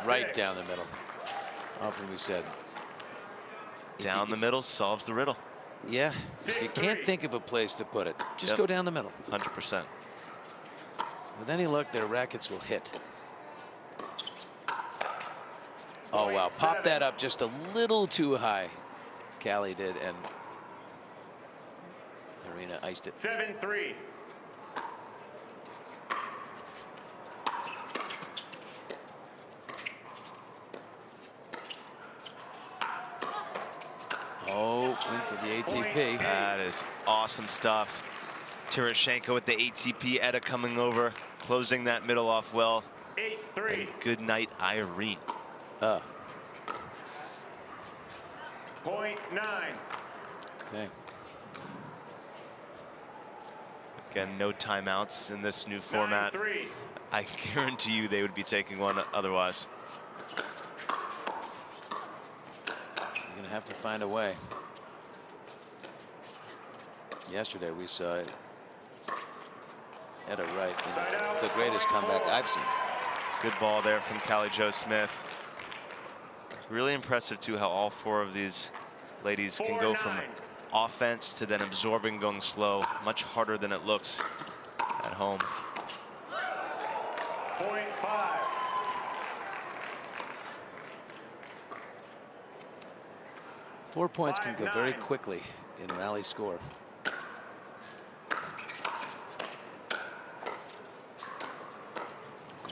Right down the middle. Often we said. Down the middle solves the riddle. Yeah, if you can't think of a place to put it, just go down the middle. 100%. With any luck, their rackets will hit. Oh, wow. Pop that up just a little too high. Callie did, and Irina iced it. 7-3. Oh, in for the ATP. That is awesome stuff. Tereschenko with the ATP. Etta coming over, closing that middle off well. 8-3. And good night, Irene. Point 9. Okay. Again, no timeouts in this new format. 9-3. I guarantee you they would be taking one otherwise. You're going to have to find a way. Yesterday we saw Etta Wright. The greatest comeback I've seen. Good ball there from Callie Jo Smith. Really impressive too how all 4 of these ladies can go from offense to then absorbing, going slow. Much harder than it looks at home. Point 5. Four points can go very quickly in a rally score.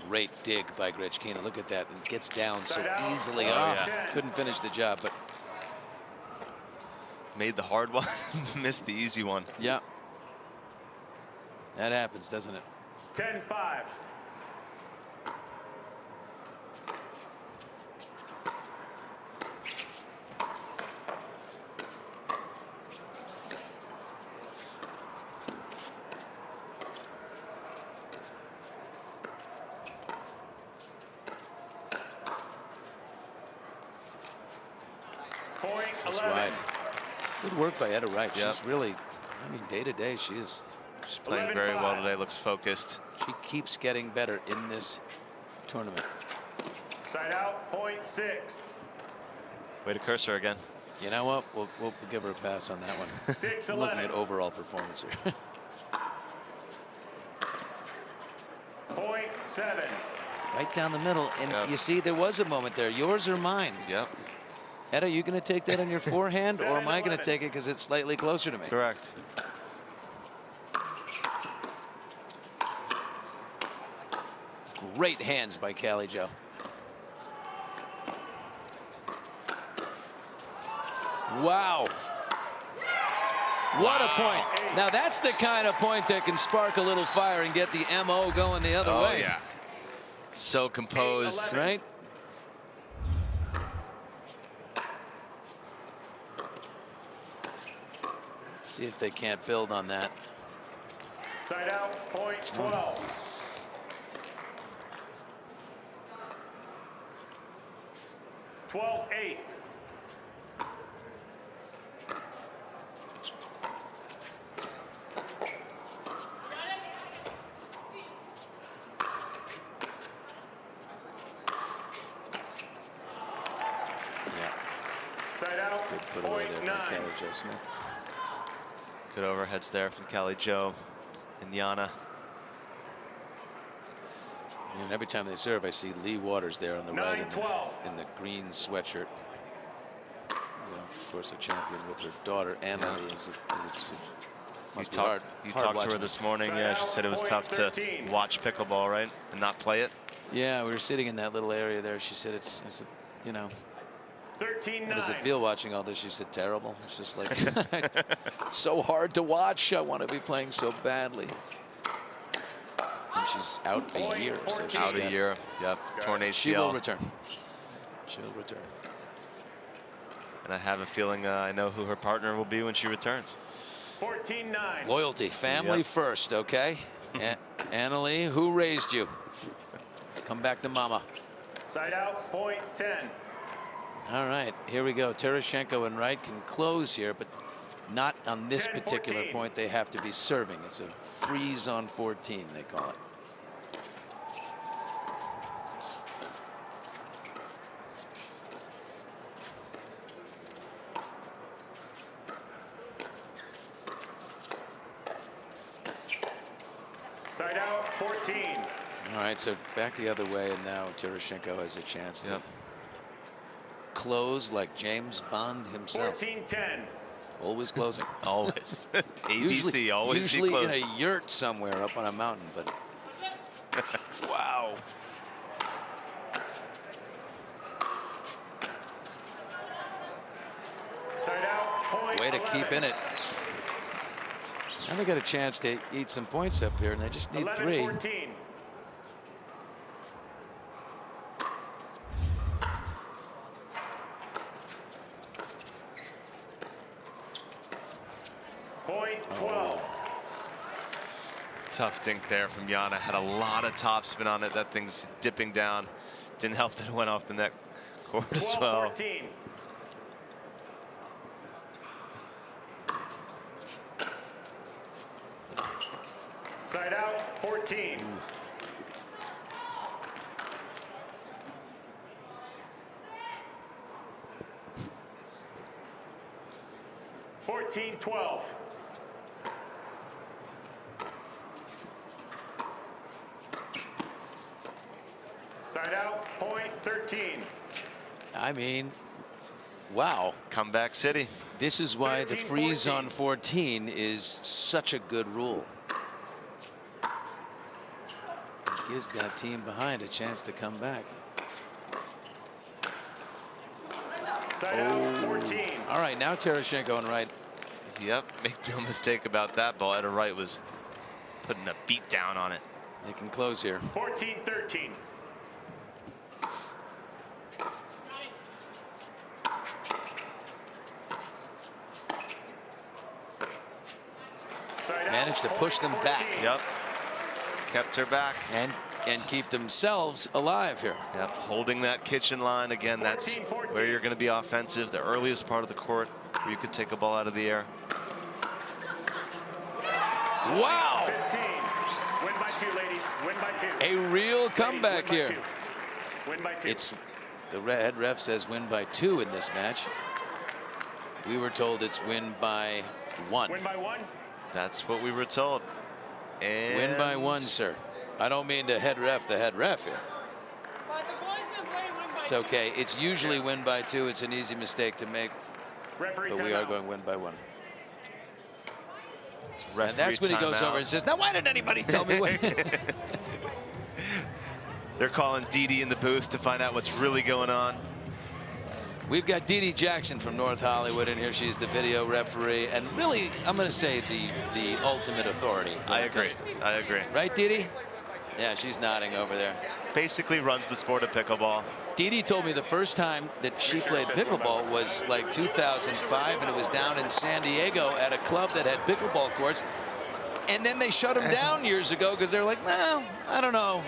Great dig by Grechkina. Look at that. And gets down so easily. Couldn't finish the job, but made the hard one, missed the easy one. Yeah. That happens, doesn't it? 10-5. Just wide. Good work by Etta Wright. She's really, I mean, day to day, she's playing very well today. Looks focused. She keeps getting better in this tournament. Side out, point 6. Way to curse her again. You know what? We'll give her a pass on that one. 6-11. I'm looking at overall performance here. Point 7. Right down the middle, and you see, there was a moment there. Yours or mine? Yep. Etta, you going to take that on your forehand, or am I going to take it because it's slightly closer to me? Correct. Great hands by Callie Jo. Wow. What a point. Now that's the kind of point that can spark a little fire and get the MO going the other way. Yeah. So composed. Right? Let's see if they can't build on that. Side out, point 12. (12-8). Side out, good put away there by Callie Jo Smith. Good overheads there from Callie Jo and Yana. And every time they serve, I see Leigh Waters there on the right in the green sweatshirt. You know, of course, a champion with her daughter, Annalise. You talked to her this morning. Yeah, she said it was tough to watch pickleball, right, and not play it. Yeah, we were sitting in that little area there. She said it's you know. 13-9. How does it feel watching all this? She said terrible. It's just like it's so hard to watch. I want to be playing so badly. And she's out a year. So out a year. Yep. Torn ACL. She will return. She'll return. And I have a feeling I know who her partner will be when she returns. 14-9. Loyalty, family first, okay? Annalise, who raised you? Come back to mama. Side out, point 10. All right, here we go. Tereschenko and Wright can close here, but not on this particular point. They have to be serving. It's a freeze on 14, they call it. Side out, 14. All right, so back the other way, and now Tereschenko has a chance to close like James Bond himself. 14-10. Always closing. Always. ABC, always usually be close. in a yurt somewhere up on a mountain, but wow. Side out, point Way to 11. keep in it. Now they got a chance to eat some points up here, and they just need 3. 11-14. Point 12. Tough dink there from Yana. Had a lot of topspin on it. That thing's dipping down. Didn't help that it went off the net court as well. 12-14. Side out, 14. Ooh. (14-12). Side out, point 13. I mean, wow. Comeback city. This is why the freeze on 14 is such a good rule. It gives that team behind a chance to come back. Side out, 14. All right, now Tereschenko and Wright. Yep, make no mistake about that ball. Etta Wright was putting a beat down on it. They can close here. 14-13. Managed to push them back. Yep. Kept her back. And keep themselves alive here. Yep, holding that kitchen line. Again, that's where you're going to be offensive. The earliest part of the court where you could take a ball out of the air. Wow. 15. Win by 2, ladies. Win by 2. A real comeback win here. Win by 2. It's the head ref says win by 2 in this match. We were told it's win by 1. Win by 1? That's what we were told. And win by 1, sir. I don't mean to head ref the head ref here. It's okay. It's usually win by 2. It's an easy mistake to make. Referee but we are going win by 1. Referee and that's when he goes over and says, now why didn't anybody tell me what? They're calling Dee in the booth to find out what's really going on. We've got Dee Jackson from North Hollywood in here. She's the video referee, and really, I'm going to say the ultimate authority. I agree. I agree. Right, Dee? Yeah, she's nodding over there. Basically runs the sport of pickleball. Dee told me the first time that she played pickleball was like 2005, and it was down in San Diego at a club that had pickleball courts. And then they shut him down years ago because they're like, no, I don't know.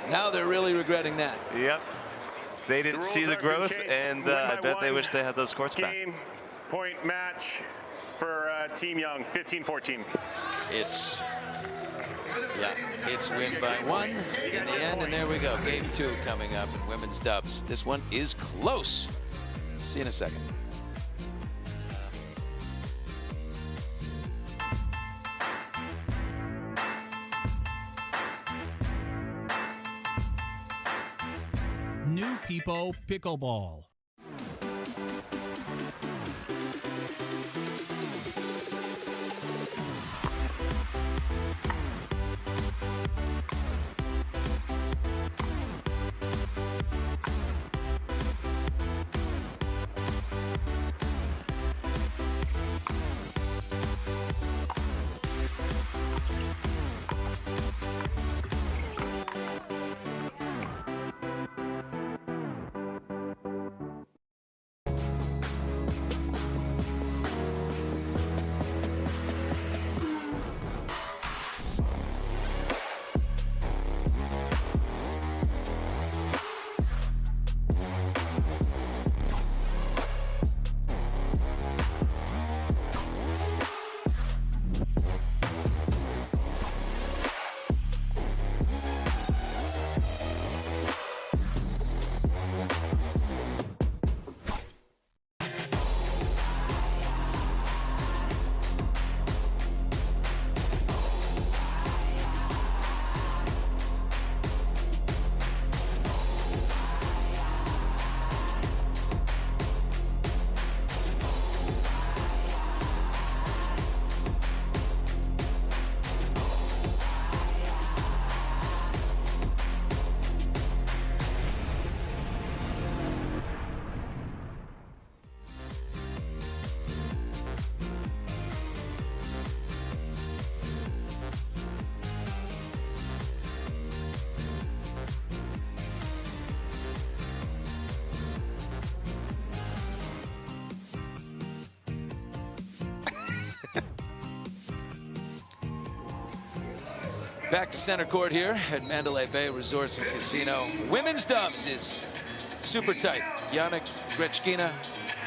Now they're really regretting that. Yep. They didn't see the growth, and I bet they wish they had those courts back. Game point match for Team Young, 15-14. It's win by 1 in the end, and there we go. Game 2 coming up in women's dubs. This one is close. See you in a second. New People Pickleball. Back to center court here at Mandalay Bay Resorts and Casino. Women's dubs is super tight. Yana, Grechkina,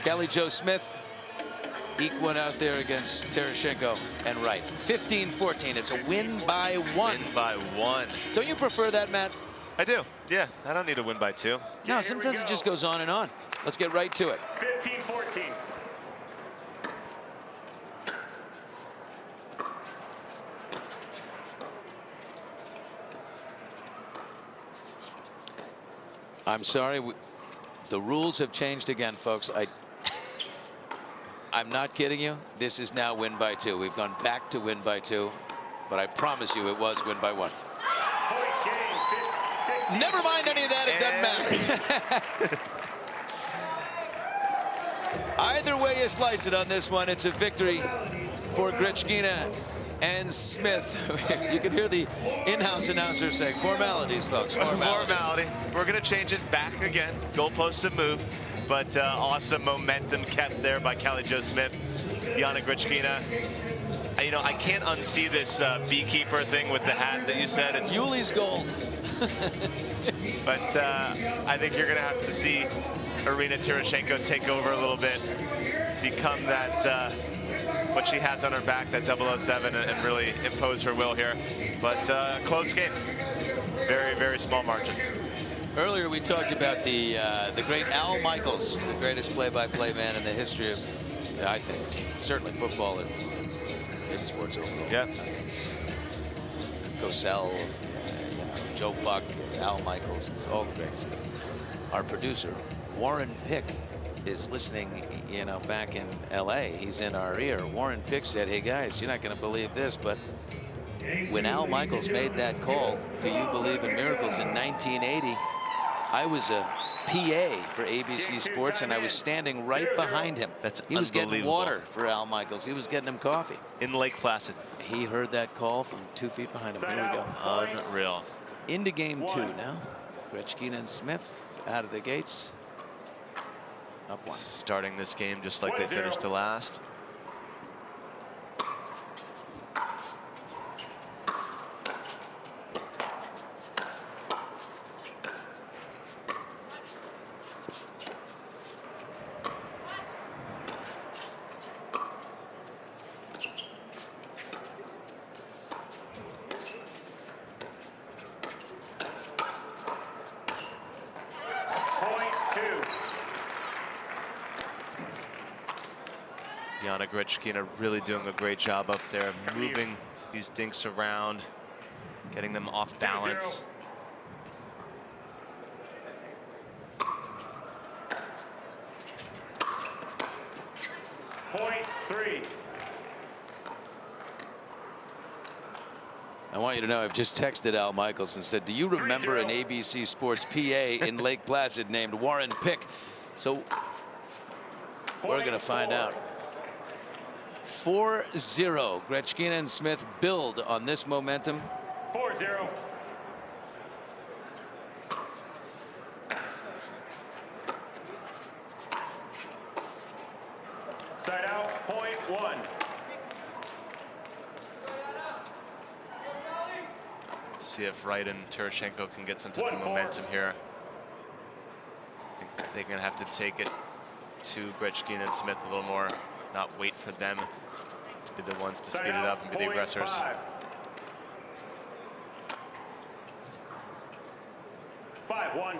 Callie Jo Smith. Eke one out there against Tereschenko and Wright. 15-14. It's a win by 1. Win by 1. Don't you prefer that, Matt? I do. Yeah, I don't need a win by 2. No, sometimes it just goes on and on. Let's get right to it. 15-14. I'm sorry. The rules have changed again, folks. I'm not kidding you. This is now win by 2. We've gone back to win by 2, but I promise you it was win by 1. Never mind any of that. It doesn't matter. Either way you slice it on this one, it's a victory for Grechkina and Smith. You can hear the in-house announcer saying formalities, folks. Formalities. Formality. We're going to change it back again. Goalposts have moved, but awesome momentum kept there by Callie Jo Smith, Yana Grechkina. You know, I can't unsee this beekeeper thing with the hat that you said. It's Yuli's gold. But I think you're going to have to see Irina Tereschenko take over a little bit, become that what she has on her back, that 007, and really impose her will here. But close game. Very, very small margins. Earlier we talked about the great Al Michaels, the greatest play-by-play man in the history of, I think, certainly football and sports overall. Yeah. Cosell, Joe Buck, Al Michaels, it's all the greatest. But our producer, Warren Pick, is listening, you know, back in LA. He's in our ear. Warren Pick said, hey guys, you're not going to believe this, but when Al Michaels made that call, do you believe in miracles, in 1980, I was a PA for ABC Sports, and I was standing right behind him. He was getting water for Al Michaels. He was getting him coffee. In Lake Placid. He heard that call from 2 feet behind him. Here we go. Unreal. Into game 2 now. Grechkina and Smith out of the gates. Up 1. Starting this game just like they finished the last. Yana Grechkina really doing a great job up there, moving these dinks around, getting them off balance. Point 3. I want you to know I've just texted Al Michaels and said, do you remember an ABC Sports PA in Lake Placid named Warren Pick? So we're going to find out. 4-0. Grechkina and Smith build on this momentum. 4-0. Side out, point 1. See if Wright and Tereschenko can get some type of momentum here. I think they're going to have to take it to Grechkina and Smith a little more, not wait for them to be the ones to speed it up and be the aggressors. 5-1.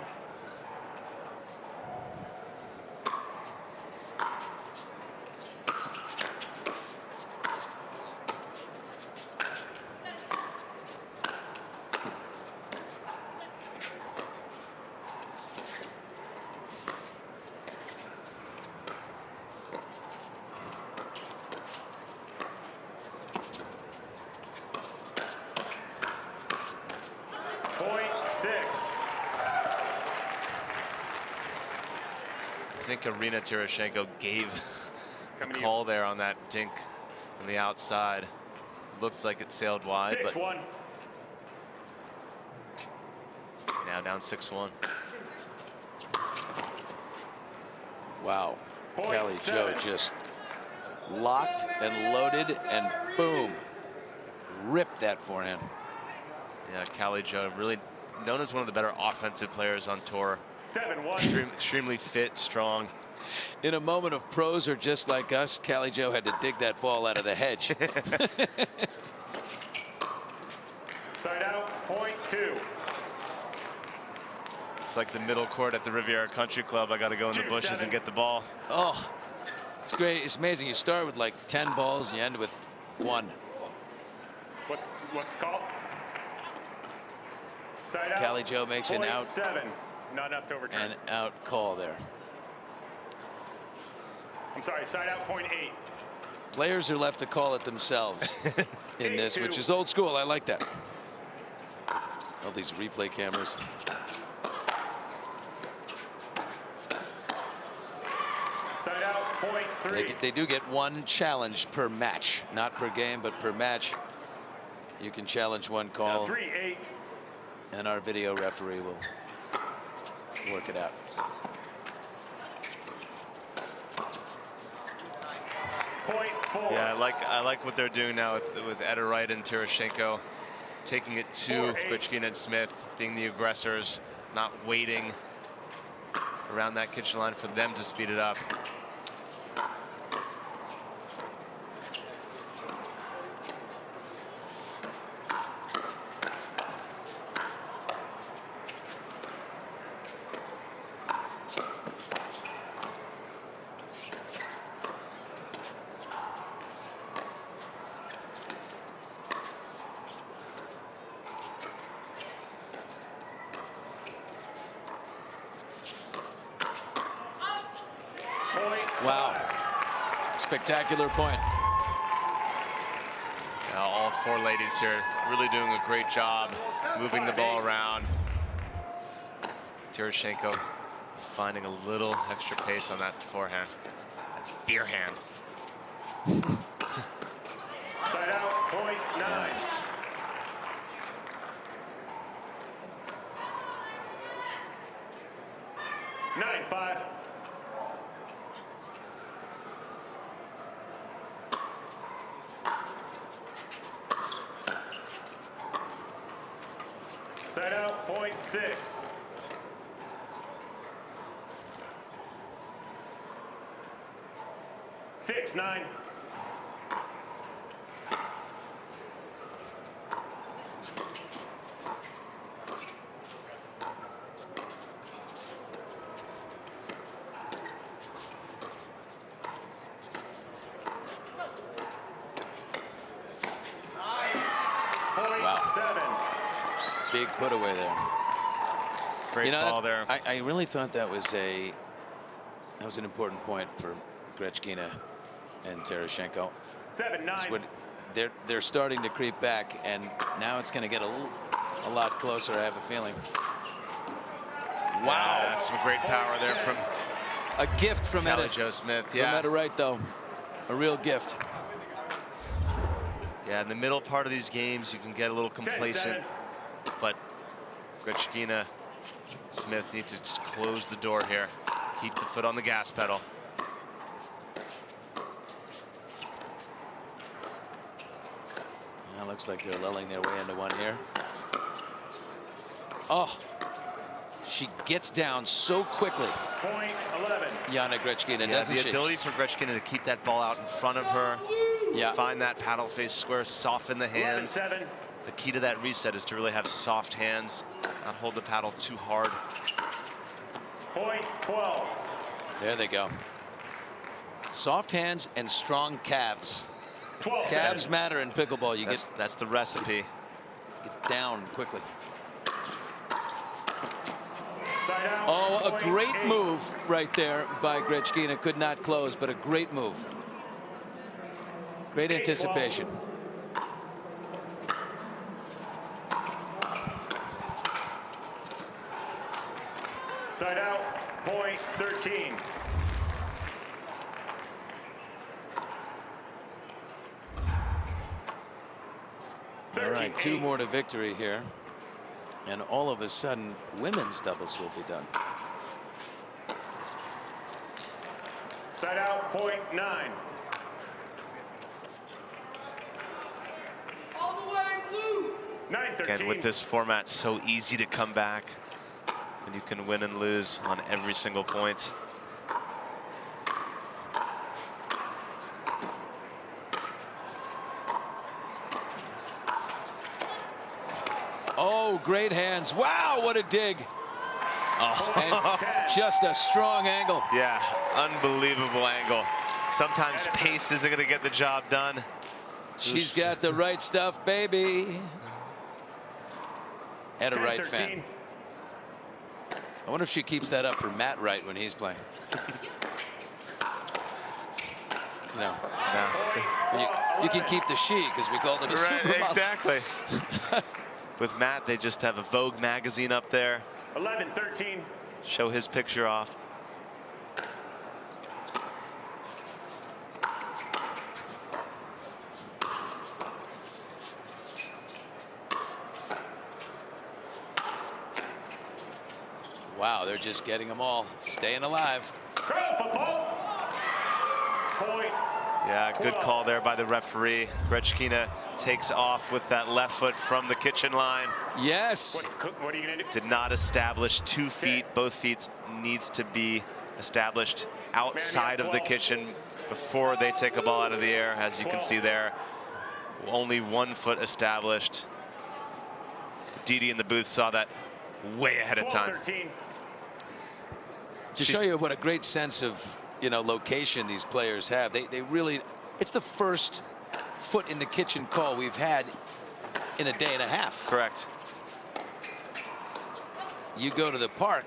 I think Irina Tereschenko gave a call there on that dink on the outside. Looked like it sailed wide, but now down 6-1. Wow. Callie Joe just locked and loaded and boom. Ripped that forehand. Yeah, Callie Joe really known as one of the better offensive players on tour. 7-1. Extremely fit, strong. In a moment of pros are just like us, Callie Joe had to dig that ball out of the hedge. Side out, point 2. It's like the middle court at the Riviera Country Club. I got to go in the bushes and get the ball. Oh, it's great. It's amazing. You start with like 10 balls and you end with 1. What's the call? Side out. Callie Joe makes an out. 7. Not enough to overturn. An out call there. I'm sorry, side out, point 8. Players are left to call it themselves in this, which is old school. I like that. All these replay cameras. Side out, point 3. They do get 1 challenge per match, not per game, but per match. You can challenge 1 call. 3-8. And our video referee will work it out. Point 4. Yeah, I like what they're doing now with Etta, Wright and Tereschenko, taking it to Grechkina and Smith, being the aggressors, not waiting around that kitchen line for them to speed it up. Wow. Spectacular point. All 4 ladies here really doing a great job moving the ball around. Tereschenko finding a little extra pace on that forehand. That beer hand. Side out, point 9. Nine, 5. Side out, point 6. Six, 9. 7. Big put away there. Great ball there. I really thought that was an important point for Grechkina and Tereschenko. 7-9. They're starting to creep back, and now it's going to get a lot closer, I have a feeling. Wow. Yeah, that's some great power there from a gift from Callie Etta. Joe Smith. From Etta Wright, though. A real gift. Yeah, in the middle part of these games, you can get a little complacent, but Grechkina Smith needs to just close the door here. Keep the foot on the gas pedal. Well, looks like they're lulling their way into one here. Oh, she gets down so quickly. Point 11. Yana Grechkina, doesn't the she? ability for Grechkina to keep that ball out in front of her. Yeah. Find that paddle face square, soften the hands. 11-7. The key to that reset is to really have soft hands, not hold the paddle too hard. Point 12. There they go. Soft hands and strong calves. 12. Calves matter in pickleball. That's the recipe. Get down quickly. Side out. Oh, a Point great 8. move right there by Grechkina. Could not close, but a great move. Great anticipation. Side out. Point 13. All right, 2 more to victory here. And all of a sudden, women's doubles will be done. Side out. Point 9. All the way blue. 9-13. Again, with this format, so easy to come back. And you can win and lose on every single point. Oh, great hands. Wow, what a dig. Oh. And just a strong angle. Yeah, unbelievable angle. Sometimes pace isn't going to get the job done. She's got the right stuff, baby. Etta Wright fan. I wonder if she keeps that up for Matt Wright when he's playing. No. You can keep the she because we called it a supermodel. Exactly. With Matt, they just have a Vogue magazine up there. 11-13. Show his picture off. Wow, they're just getting them all. Staying alive. Yeah, good call there by the referee. Grechkina takes off with that left foot from the kitchen line. Yes. What are you going to do? Did not establish 2 feet. Both feet needs to be established outside of the kitchen before they take a ball out of the air. As you can see there, only 1 foot established. Didi in the booth saw that way ahead of time. 12-13. To show you what a great sense of location these players have, they really, it's the first foot in the kitchen call we've had in a day and a half. Correct. You go to the park.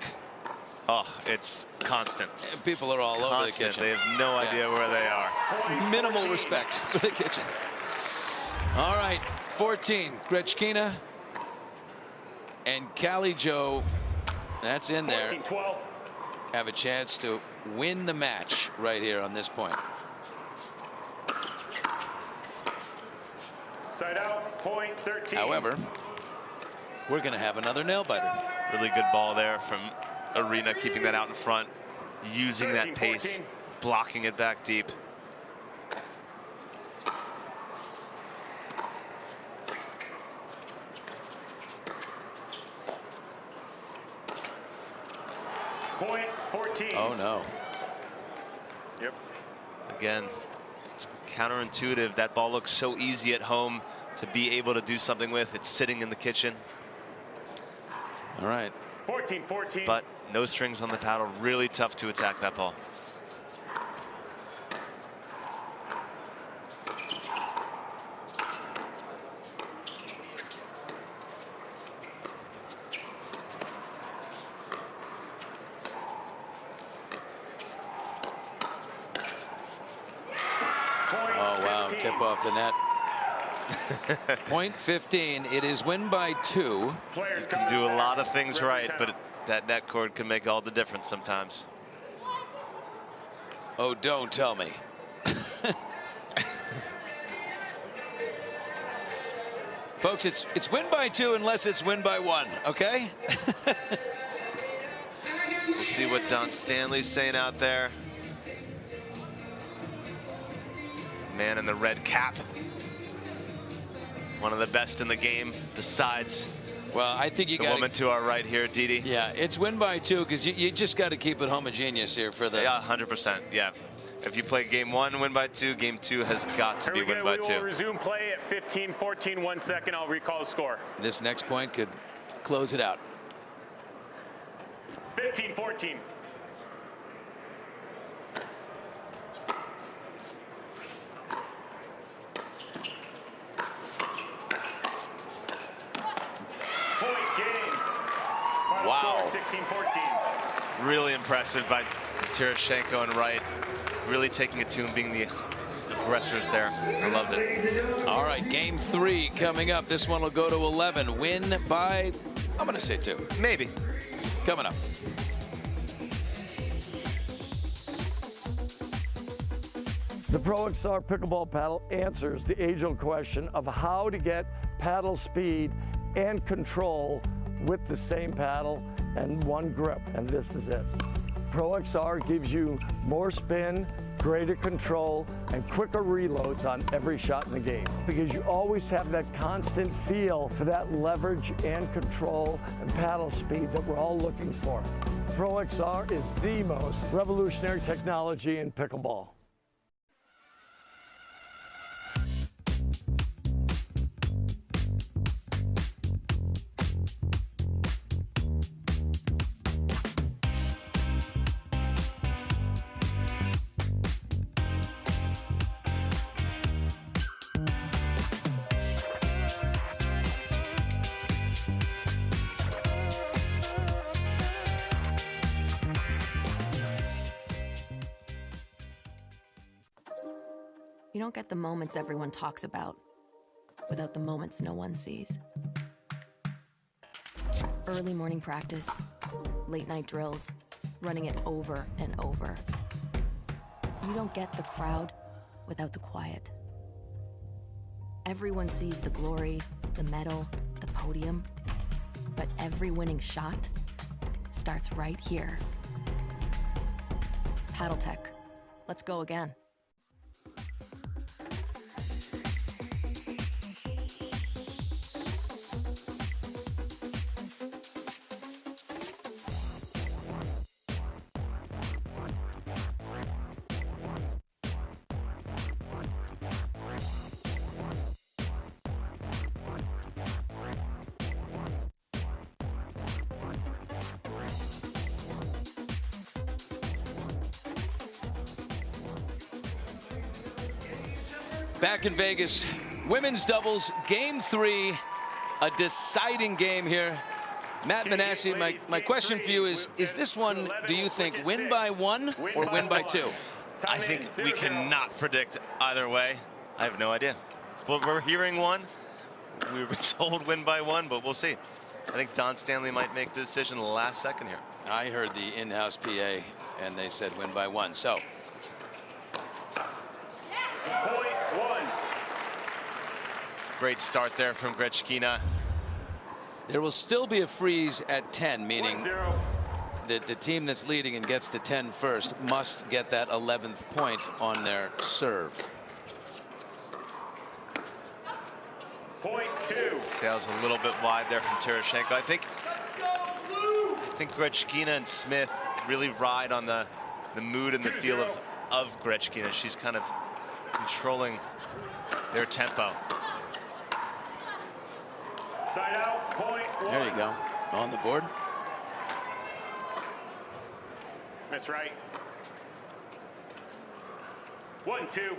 Oh, it's constant. And people are all over the kitchen. They have no idea where they are. Minimal respect for the kitchen. All right, 14. Grechkina and Callie Joe. That's in there. 14-12. Have a chance to win the match right here on this point. Side out. Point 13. However, we're going to have another nail biter. Really good ball there from Irina, keeping that out in front, using that pace, blocking it back deep. Point 14. Oh, no. Yep. Again, it's counterintuitive. That ball looks so easy at home to be able to do something with. It's sitting in the kitchen. All right. 14-14. But no strings on the paddle. Really tough to attack that ball. tip off the net. Point 15. It is win by 2. You can do a lot of things right, but that net cord can make all the difference sometimes. Oh, don't tell me. Folks, it's win by 2 unless it's win by 1, okay? We'll see what Don Stanley's saying out there. Man in the red cap. One of the best in the game, besides I think you the got woman to our right here, Didi. Yeah, it's win by 2 because you just got to keep it homogeneous here for the. Yeah, 100%. Yeah. If you play game 1, win by 2. Game 2 has got to be win by 2. We will resume play at 15-14. 1 second. I'll recall the score. This next point could close it out. 15-14. Wow. 16-14. Really impressive by Tereschenko and Wright. Really taking it to him, being the aggressors there. I loved it. All right, game 3 coming up. This one will go to 11. Win by, I'm going to say 2. Maybe. Coming up. The Pro XR pickleball paddle answers the age-old question of how to get paddle speed and control with the same paddle and one grip, and this is it. Pro XR gives you more spin, greater control, and quicker reloads on every shot in the game, because you always have that constant feel for that leverage and control and paddle speed that we're all looking for. Pro XR is the most revolutionary technology in pickleball. You don't get the moments everyone talks about without the moments no one sees. Early morning practice, late night drills, running it over and over. You don't get the crowd without the quiet. Everyone sees the glory, the medal, the podium, but every winning shot starts right here. Paddle Tech, let's go again. Back in Vegas, women's doubles, game 3, a deciding game here. Matt Manassi, my question for you is this one, do you think, win by 1 or win by 2? I think we cannot predict either way. I have no idea. But we're hearing 1. We were told win by 1, but we'll see. I think Don Stanley might make the decision the last second here. I heard the in-house PA, and they said win by 1. So. Point 1. Great start there from Grechkina. There will still be a freeze at 10, meaning the team that's leading and gets to 10 first must get that 11th point on their serve. Point 2. Sails a little bit wide there from Tereschenko. I think Grechkina and Smith really ride on the mood and the feel of Grechkina. She's kind of controlling their tempo. Side out, point 1. There you go, on the board. That's right. 1-2.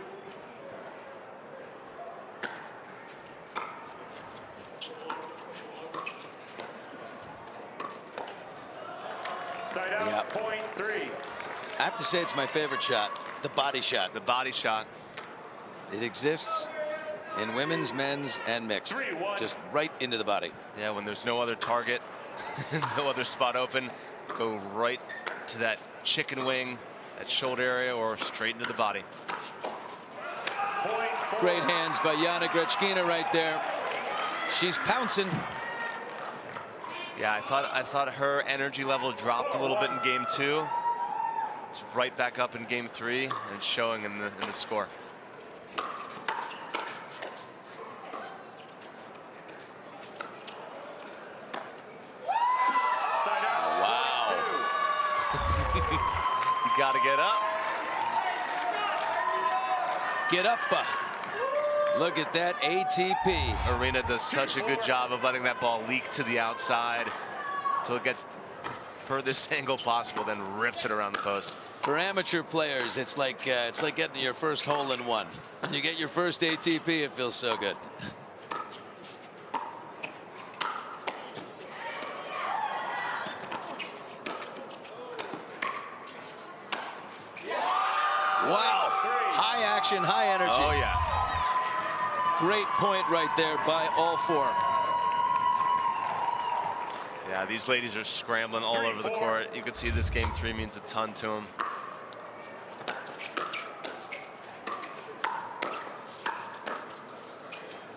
Side out, Yep. point 3. I have to say it's my favorite shot, the body shot. The body shot. It exists in women's, men's, and mixed. Just right into the body. Yeah, when there's no other target, no other spot open, go right to that chicken wing, that shoulder area, or straight into the body. Great hands by Yana Grechkina right there. She's pouncing. Yeah, I thought her energy level dropped a little bit in game 2. It's right back up in game 3 and it's showing in the score. Wow. You gotta get up. Get up. Look at that ATP. Irina does such a good job of letting that ball leak to the outside until it gets the furthest angle possible, then rips it around the post. For amateur players, it's like getting your first hole-in-one. When you get your first ATP, it feels so good. Wow, high action, high energy. Oh yeah. Great point right there by all 4. Yeah, these ladies are scrambling all over the court. You can see this game 3 means a ton to them.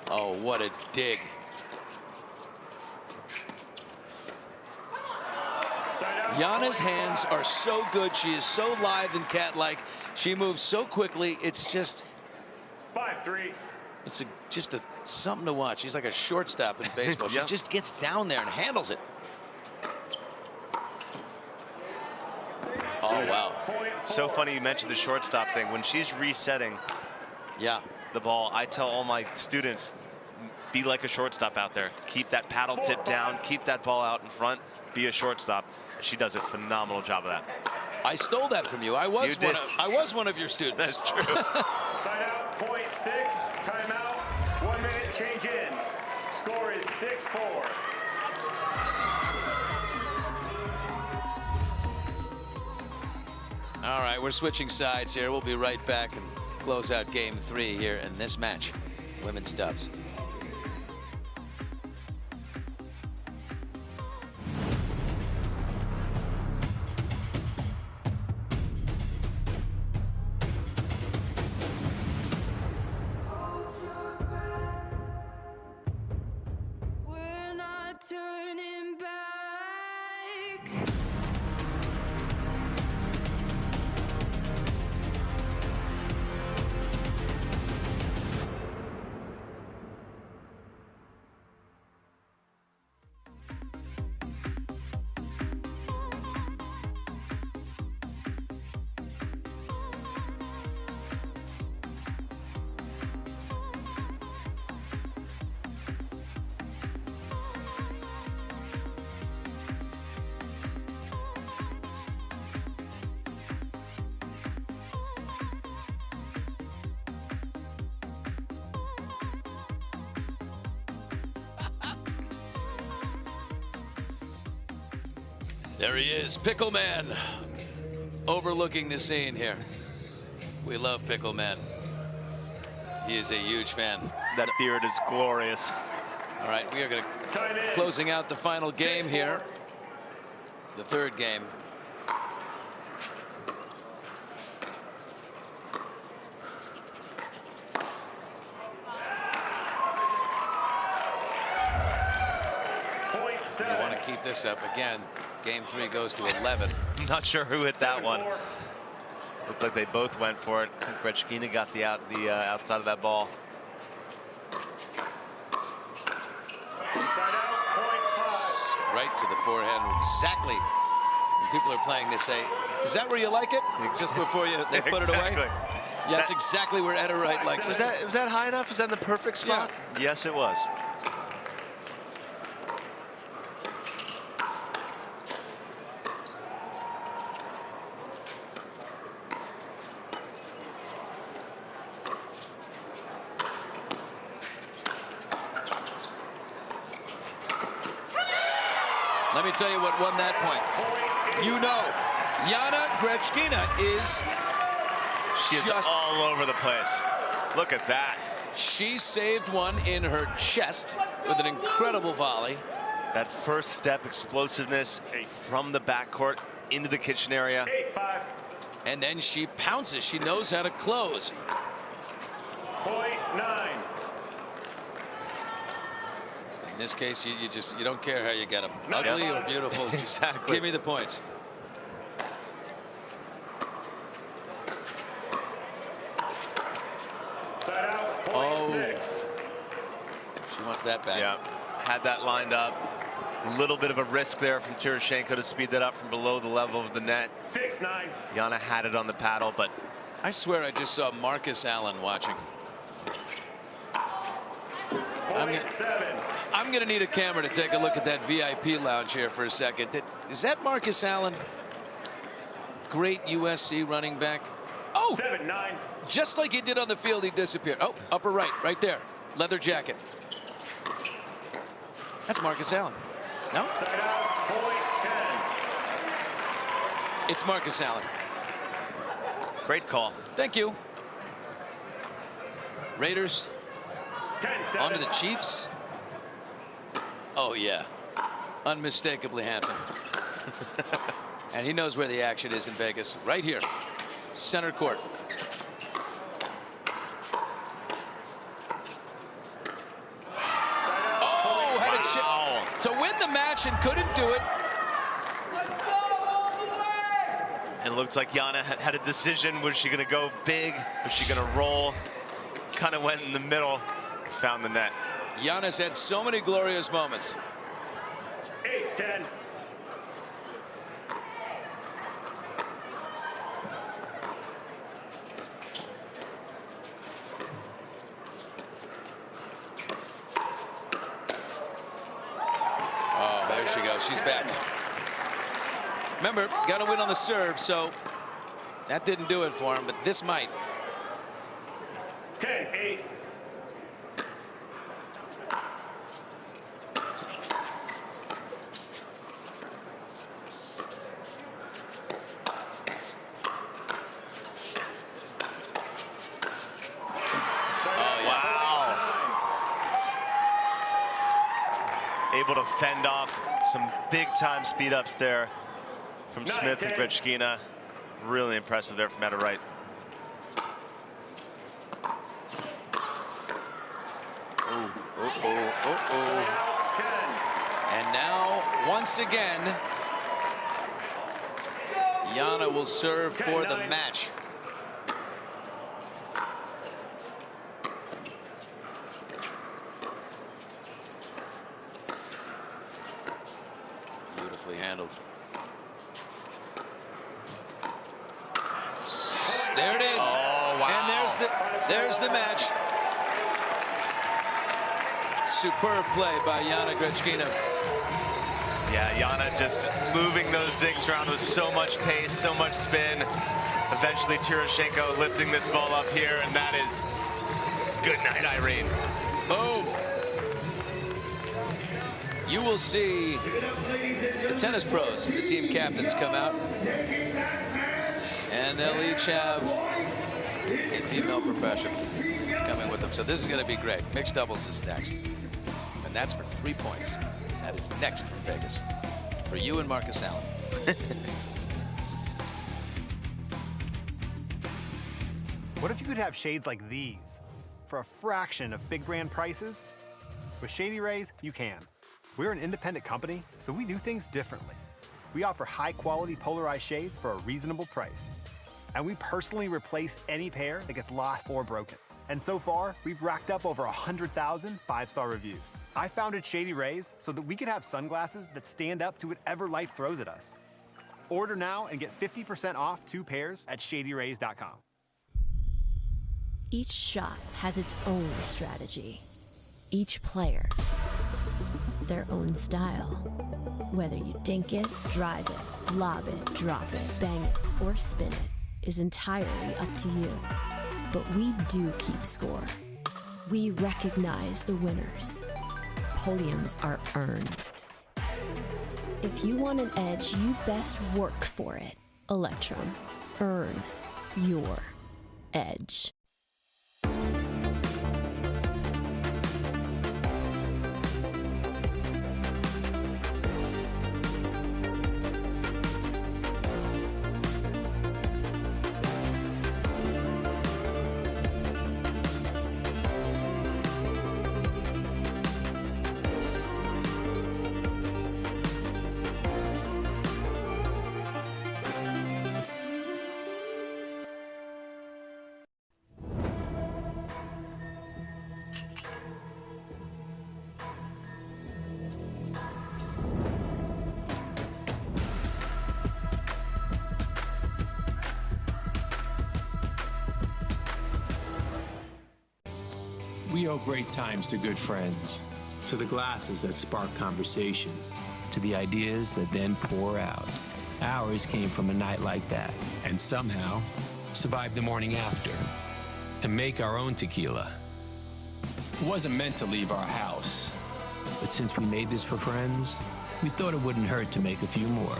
Oh, what a dig. Yana's hands are so good. She is so lithe and cat-like. She moves so quickly. It's just 5-3. It's just something to watch. She's like a shortstop in baseball. She just gets down there and handles it. Oh, wow. It's so funny you mentioned the shortstop thing. When she's resetting the ball, I tell all my students, be like a shortstop out there. Keep that paddle tip down. Keep that ball out in front. Be a shortstop. She does a phenomenal job of that. I stole that from you. I was one of your students. That's true. Side out, point 6. Timeout. 1 minute, change ins. Score is 6-4. All right, we're switching sides here. We'll be right back and close out game 3 here in this match. Women's dubs. Turning back. There he is, Pickle Man, overlooking the scene here. We love Pickle Man. He is a huge fan. That beard is glorious. All right, we are going to closing out the final game here. The 3rd game. You want to keep this up again. Game 3 goes to 11. I'm not sure who hit that one. Looked like they both went for it. Grechkina got the outside of that ball. Right to the forehand. Exactly. When people are playing, they say, "Is that where you like it?" Just before they put it away. Yeah, that's exactly where Etta Wright likes it. Was that high enough? Is that in the perfect spot? Yeah. Yes, it was. Let me tell you what won that point. You know, Yana Grechkina is just all over the place. Look at that. She saved one in her chest with an incredible volley. That first step explosiveness from the backcourt into the kitchen area. 8-5. And then she pounces. She knows how to close. Point 9. In this case, you don't care how you get them. No, Ugly no. or beautiful. Exactly. Give me the points. Side out. Point 6. She wants that back. Yeah, had that lined up. A little bit of a risk there from Tereschenko to speed that up from below the level of the net. 6-9. Yana had it on the paddle, but I swear I just saw Marcus Allen watching. Point 7. I'm gonna need a camera to take a look at that VIP lounge here for a second. Is that Marcus Allen? Great USC running back. Oh! 7-9. Just like he did on the field, he disappeared. Oh, upper right there. Leather jacket. That's Marcus Allen. No? Side out. Point 10. It's Marcus Allen. great call. Thank you. Raiders 10-7. on to the Chiefs. Oh, yeah. Unmistakably handsome. And he knows where the action is in Vegas. Right here. Center court. Oh, had a chip to win the match and couldn't do it. It looks like Yana had a decision. Was she going to go big? Was she going to roll? Kind of went in the middle, found the net. Yana's had so many glorious moments. 8-10. Oh, there she goes. She's back. Remember, got to win on the serve, so that didn't do it for him, but this might. 10-8. Able to fend off some big-time speed-ups there from Smith and Grechkina. Really impressive there from Etta Wright. And now, once again, Yana will serve for the match. Beautifully handled. There it is. Oh, wow. And there's the match. Superb play by Yana Grechkina. Yeah, Yana just moving those dinks around with so much pace, so much spin. Eventually Tereschenko lifting this ball up here, and that is good night, Irene. Boom. You will see the tennis pros, the team captains, come out. And they'll each have a female professional coming with them. So this is going to be great. Mixed doubles is next. And that's for 3 points. That is next from Vegas. For you and Marcus Allen. What if you could have shades like these for a fraction of big brand prices? With Shady Rays, you can. We're an independent company, so we do things differently. We offer high-quality polarized shades for a reasonable price. And we personally replace any pair that gets lost or broken. And so far, we've racked up over 100,000 5-star reviews. I founded Shady Rays so that we could have sunglasses that stand up to whatever life throws at us. Order now and get 50% off 2 pairs at shadyrays.com. Each shot has its own strategy. Each player, their own style. Whether you dink it, drive it, lob it, drop it, bang it, or spin it is entirely up to you. But we do keep score. We recognize the winners. Podiums are earned. If you want an edge, you best work for it. Electrum. Earn your edge. We owe great times to good friends, to the glasses that spark conversation, to the ideas that then pour out. Ours came from a night like that, and somehow survived the morning after to make our own tequila. It wasn't meant to leave our house, but since we made this for friends, we thought it wouldn't hurt to make a few more.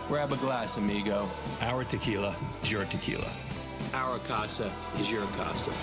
Grab a glass, amigo. Our tequila is your tequila. Our casa is your casa.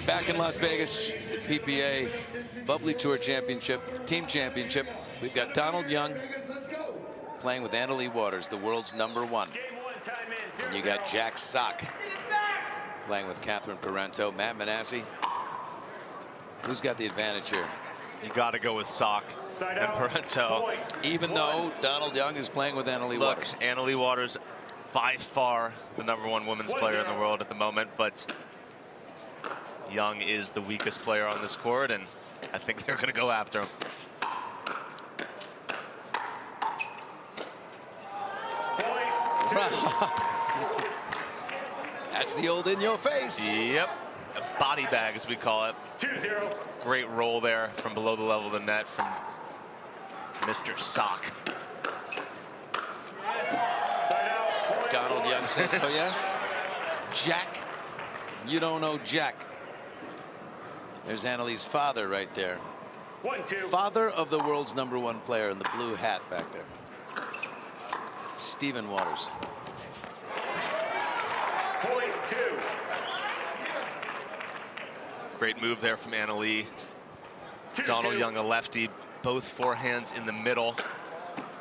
Back in Las Vegas, the PPA Bubly Tour Championship, Team Championship. We've got Donald Young playing with Leigh Waters, the world's #1. And you got Jack Sock playing with Catherine Parenteau. Matt Manassi, who's got the advantage here? You got to go with Sock and Parenteau. Even though Donald Young is playing with Leigh Waters. Leigh Waters, by far the #1 women's player in the world at the moment, but Young is the weakest player on this court, and I think they're going to go after him. That's the old in your face. Yep. A body bag, as we call it. 2-0. Great roll there from below the level of the net from Mr. Sock. Donald Young says, oh yeah? Jack? You don't know Jack. There's Annalie's father right there. 1-2. Father of the world's #1 player in the blue hat back there. Stephen Waters. Point 2. Great move there from Leigh. Donald Young, a lefty, both forehands in the middle.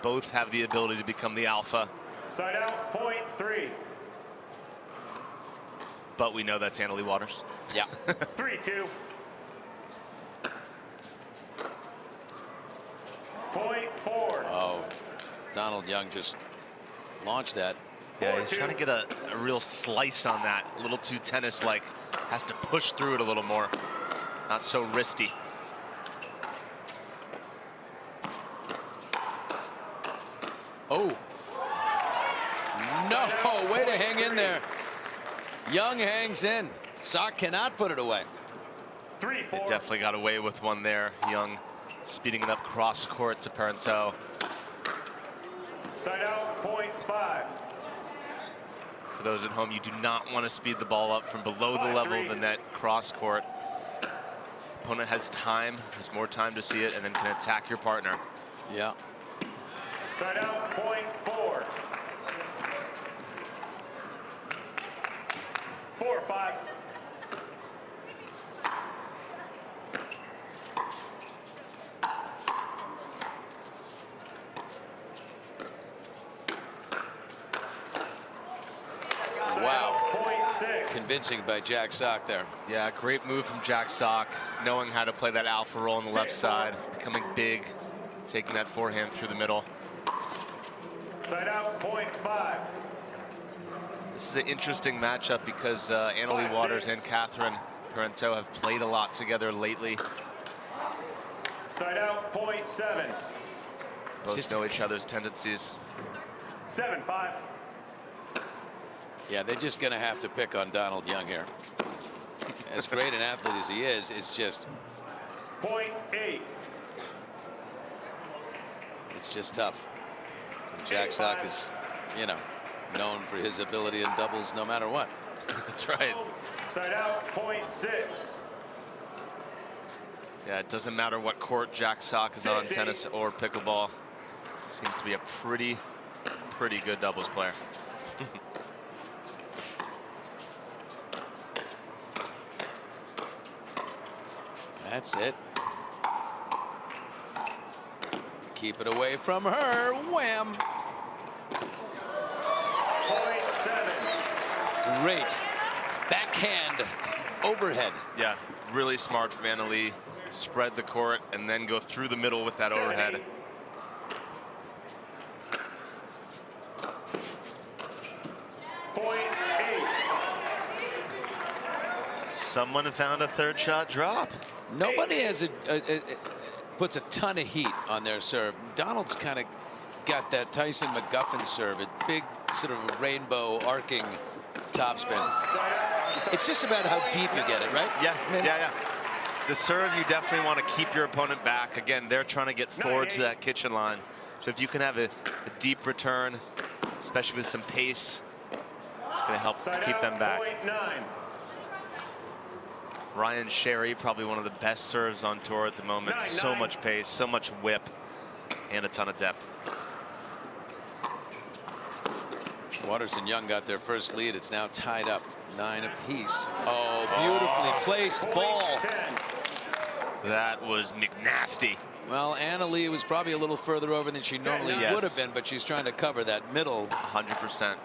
Both have the ability to become the alpha. Side out, point 3. But we know that's Leigh Waters. Yeah. 3-2. Point 4. Oh, Donald Young just launched that. Yeah, he's trying to get a real slice on that. A little too tennis-like. Has to push through it a little more. Not so wristy. Oh. No, way to hang in there. Young hangs in. Sock cannot put it away. 3-4. They definitely got away with one there. Young speeding it up cross court to Parenteau. Side out, point 5. For those at home, you do not want to speed the ball up from below the level of the net cross court. Opponent has time, has more time to see it, and then can attack your partner. Yeah. Side out, point 4. 4-5. Wow. Point 6. Convincing by Jack Sock there. Yeah, great move from Jack Sock, knowing how to play that alpha roll on the left side, becoming big, taking that forehand through the middle. Side out, point 5. This is an interesting matchup because Leigh Waters and Catherine Parenteau have played a lot together lately. Side out, point 7. Both know each other's tendencies. 7-5. Yeah, they're just going to have to pick on Donald Young here. As great an athlete as he is, it's just... Point 8. It's just tough. And Jack Sock is, you know, known for his ability in doubles no matter what. That's right. Side out, point 6. Yeah, it doesn't matter what court Jack Sock is on, tennis or pickleball. Seems to be a pretty good doubles player. That's it. Keep it away from her. Wham! Point 7. Great backhand overhead. Yeah, really smart from Leigh. Spread the court and then go through the middle with that overhead. Point 8. Someone found a third shot drop. Nobody has puts a ton of heat on their serve. Donald's kind of got that Tyson McGuffin serve, a big sort of a rainbow arcing topspin. It's just about how deep you get it, right? Yeah, yeah. The serve, you definitely want to keep your opponent back. Again, they're trying to get forward to that kitchen line. So if you can have a deep return, especially with some pace, it's going to help to keep them back. Ryan Sherry, probably one of the best serves on tour at the moment. So much pace, so much whip, and a ton of depth. Waters and Young got their first lead. It's now tied up 9 apiece. Oh, beautifully placed ball. That was McNasty. Well, Leigh was probably a little further over than she normally would have been, but she's trying to cover that middle. 100%.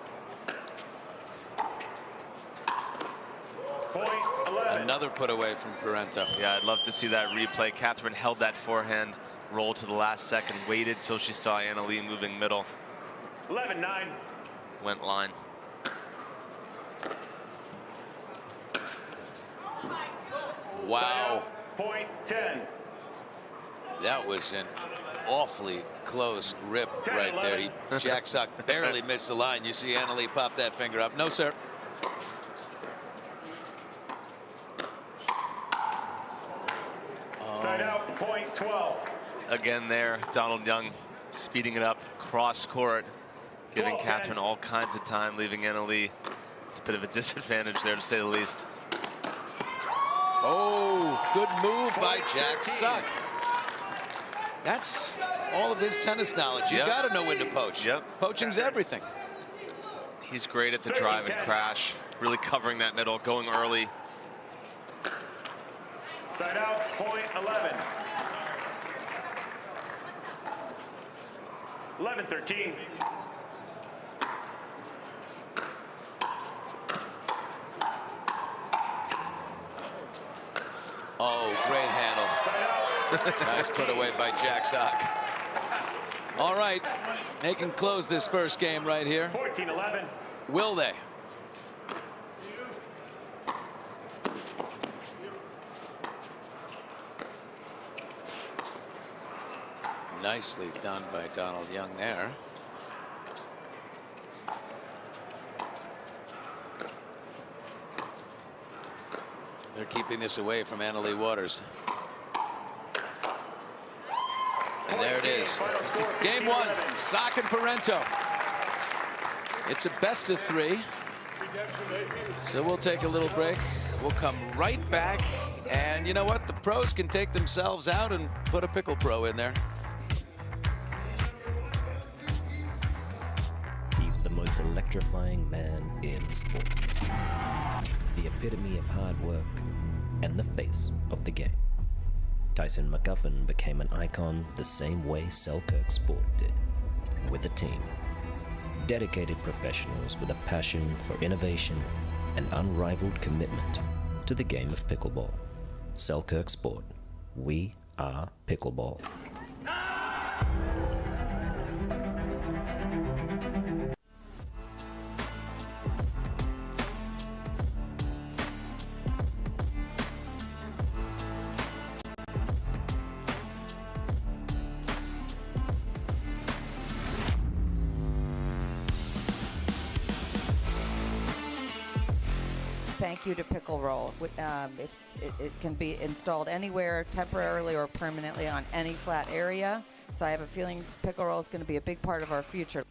Another put away from Parenteau. Yeah, I'd love to see that replay. Catherine held that forehand roll to the last second, waited till she saw Leigh moving middle. 11-9. Went line. Wow. Point 10. That was an awfully close rip right there. Jack Sock barely missed the line. You see Leigh pop that finger up. No, sir. Side out, point 12. Again there, Donald Young speeding it up, cross court, giving Catherine all kinds of time, leaving Leigh a bit of a disadvantage there, to say the least. Oh, good move by Jack Sock. That's all of his tennis knowledge. You got to know when to poach. Poaching's everything. He's great at the drive and crash, really covering that middle, going early. Side out, point 11. 11-13. Oh, great handle. Nice put away by Jack Sock. All right, they can close this first game right here. 14-11. Will they? Nicely done by Donald Young there. They're keeping this away from Leigh Waters. And there it is. Game 1, Sock and Parenteau. It's a best of 3. So we'll take a little break. We'll come right back. And you know what? The pros can take themselves out and put a pickle pro in there. He's the most electrifying man in sports. The epitome of hard work and the face of the game. Tyson McGuffin became an icon the same way Selkirk Sport did, with a team. Dedicated professionals with a passion for innovation and unrivaled commitment to the game of pickleball. Selkirk Sport, we are pickleball. Thank you to Pickle Roll. It can be installed anywhere, temporarily or permanently, on any flat area. So I have a feeling Pickle Roll is going to be a big part of our future.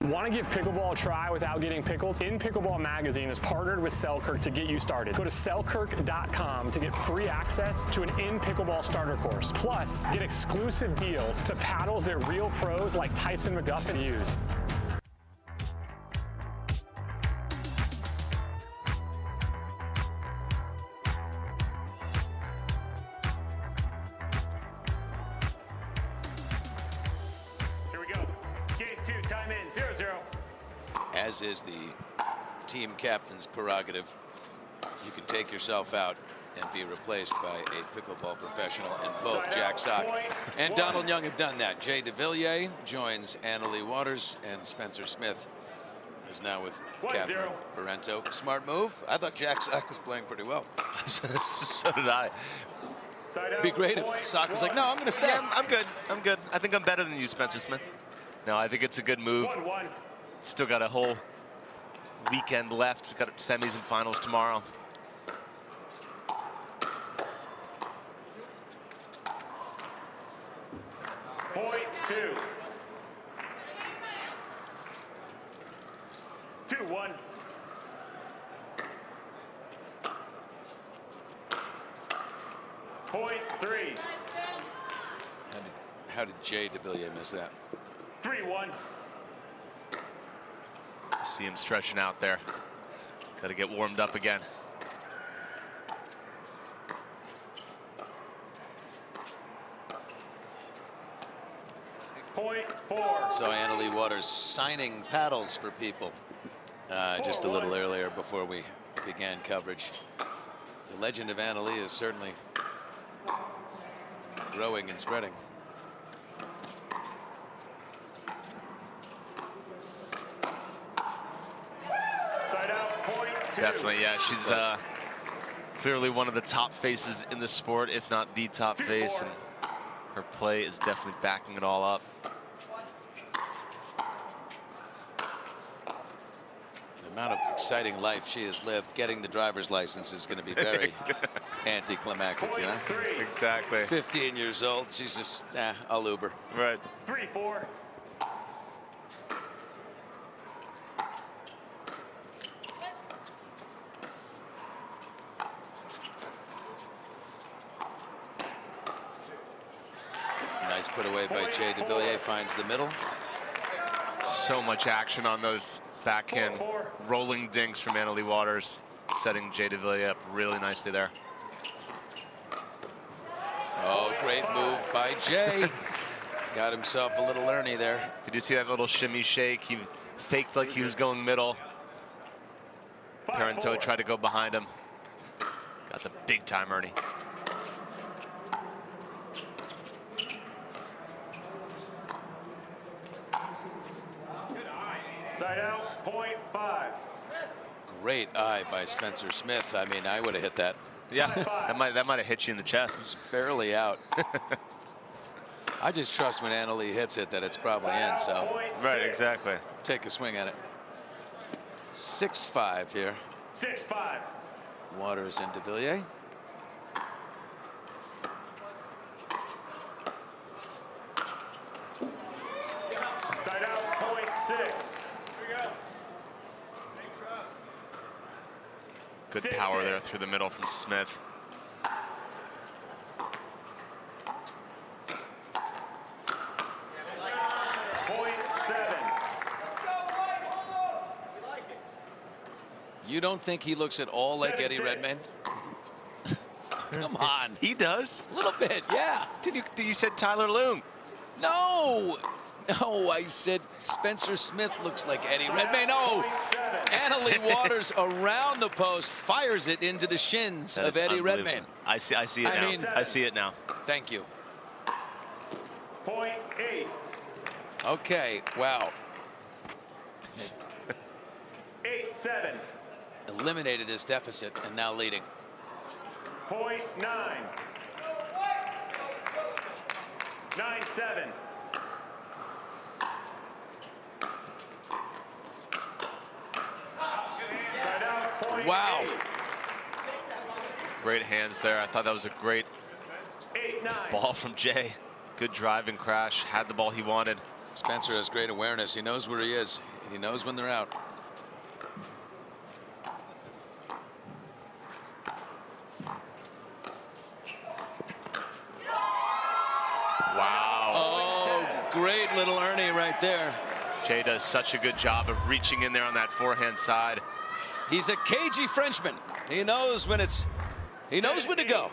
Want to give pickleball a try without getting pickled? In Pickleball Magazine is partnered with Selkirk to get you started. Go to selkirk.com to get free access to an In Pickleball starter course. Plus, get exclusive deals to paddles that real pros like Tyson McGuffin use. As is the team captain's prerogative. You can take yourself out and be replaced by a pickleball professional, and both Jack Sock and Donald Young have done that. Jay Devilliers joins Annalie Waters, and Spencer Smith is now with Catherine Parenteau. Smart move. I thought Jack Sock was playing pretty well. So did I. It'd be great if Sock was like, no, I'm going to stay. Yeah, I'm good. I'm good. I think I'm better than you, Spencer Smith. No, I think it's a good move. Still got a whole weekend left. Got semis and finals tomorrow. Point 2. 2-1. Point 3. How did Jay Devilliers miss that? 3-1. See him stretching out there. Got to get warmed up again. Point 4. So Annalie Waters signing paddles for people just a little earlier before we began coverage. The legend of Annalie is certainly growing and spreading. Side out, point 2. Definitely, yeah. She's clearly one of the top faces in the sport, if not the top face, and her play is definitely backing it all up. The amount of exciting life she has lived, getting the driver's license is going to be very anticlimactic, you know? Exactly. 15 years old, she's just, I'll Uber. Right. 3-4. Nice put away by Jay Devilliers, finds the middle. So much action on those backhand rolling dinks from Annalie Waters, setting Jay Devilliers up really nicely there. Oh, great move by Jay. Got himself a little Ernie there. Did you see that little shimmy shake? He faked like he was going middle. Parenteau tried to go behind him. Got the big time Ernie. Side out, point 5. Great eye by Spencer Smith. I mean, I would have hit that. Yeah, that might have hit you in the chest. It's barely out. I just trust when Annalie hits it that it's probably in, so. Right, exactly. Take a swing at it. 6-5 here. 6-5. Waters and Devilliers. Side out, point 6. Good power there through the middle from Smith. Point 7. You don't think he looks at all like Eddie Redmayne? Come on. He does. A little bit, yeah. You said Tyler Loong. No. No, I said Spencer Smith looks like Eddie Redmayne. No, Annalie Waters around the post fires it into the shins of Eddie Redmayne. I see it now. I see it now. Thank you. Point 8. Okay, wow. 8-7. Eliminated this deficit and now leading. Point 9. 9-7. Side out, point wow. 8. Great hands there. I thought that was a great 8-9. ball from Jay. Good drive and crash. Had the ball he wanted. Spencer has great awareness. He knows where he is. He knows when they're out. Wow. Oh, great little Ernie right there. Jay does such a good job of reaching in there on that forehand side. He's a cagey Frenchman. He knows when it's, he knows when to go.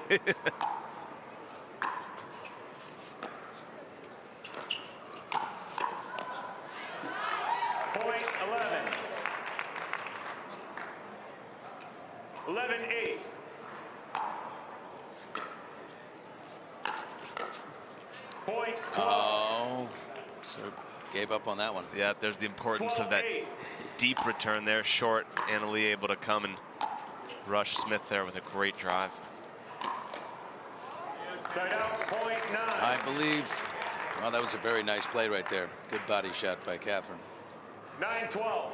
Point 11. 11-8. Point 12. Oh, so gave up on that one. Yeah, there's the importance of that deep return there. Short, and Leigh able to come and rush Smith there with a great drive. Side out, point 9. I believe, well, that was a very nice play right there. Good body shot by Catherine. 9-12.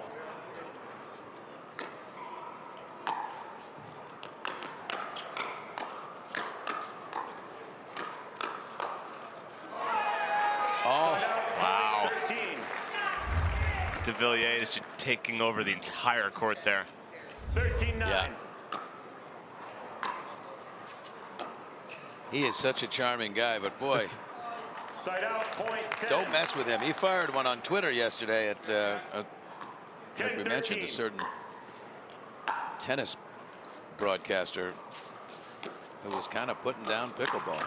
Oh, wow. Devilliers is just taking over the entire court there. 13-9. Yeah. He is such a charming guy, but boy, Side out, point 10. don't mess with him. He fired one on Twitter yesterday at, like we mentioned, a certain tennis broadcaster who was kind of putting down pickleball.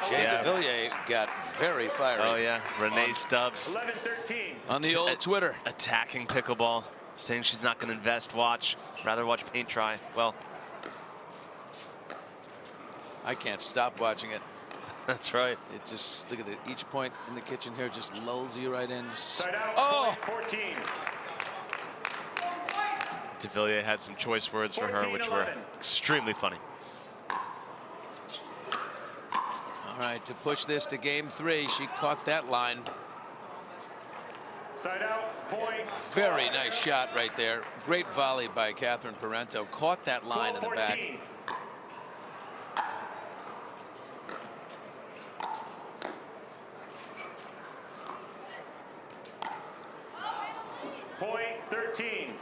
Jay Devilliers got very fiery. Oh, yeah. Renee Stubbs. 11-13. On the old Twitter. Attacking pickleball, saying she's not going to invest, watch, rather watch paint dry. Well, I can't stop watching it. That's right. It just, look at it, each point in the kitchen here just lulls you right in. Side out, oh! point 14. Devilliers had some choice words for her, which were extremely funny. All right, to push this to game 3, she caught that line. Side out, point. Very nice shot right there. Great volley by Catherine Parenteau. Caught that line in the back. Point 13.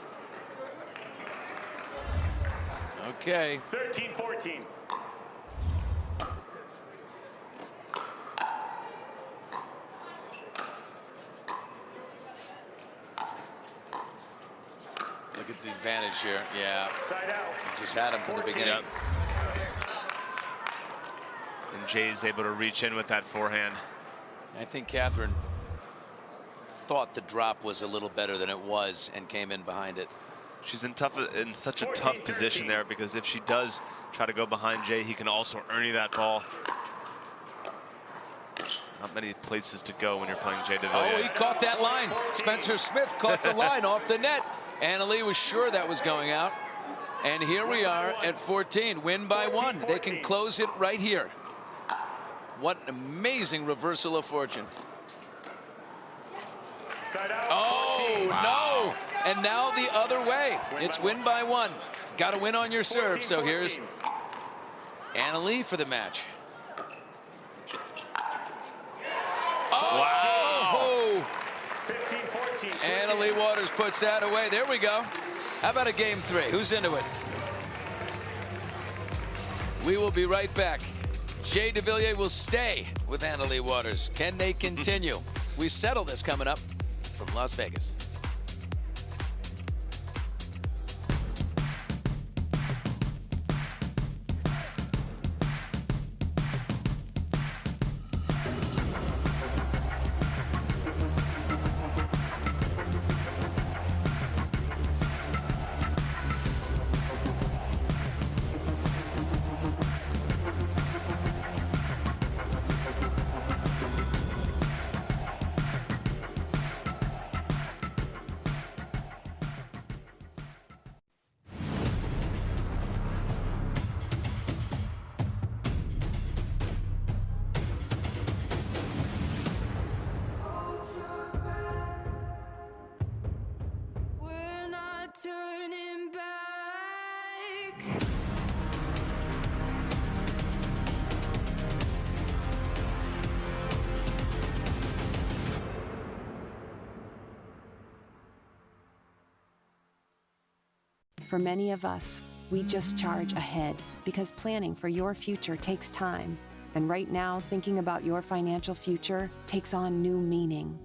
Okay. 13-14. Look at the advantage here. Yeah. Side out. Just had him from the beginning. Yep. And Jay's able to reach in with that forehand. I think Catherine thought the drop was a little better than it was and came in behind it. She's in such a tough position there, because if she does try to go behind Jay, he can also Ernie that ball. Not many places to go when you're playing Jay Devilliers. Oh, he caught that line. Spencer Smith caught the line off the net. Leigh was sure that was going out. And here we are at 14, win by 1. They can close it right here. What an amazing reversal of fortune. Oh, no. And now the other way. It's win by 1. Got to win on your serve. So here's Leigh for the match. Wow. 15-14. Leigh Waters puts that away. There we go. How about a game 3? Who's into it? We will be right back. Jay Devilliers will stay with Leigh Waters. Can they continue? We settle this coming up from Las Vegas. Turning back. For many of us, we just charge ahead because planning for your future takes time. And right now, thinking about your financial future takes on new meaning.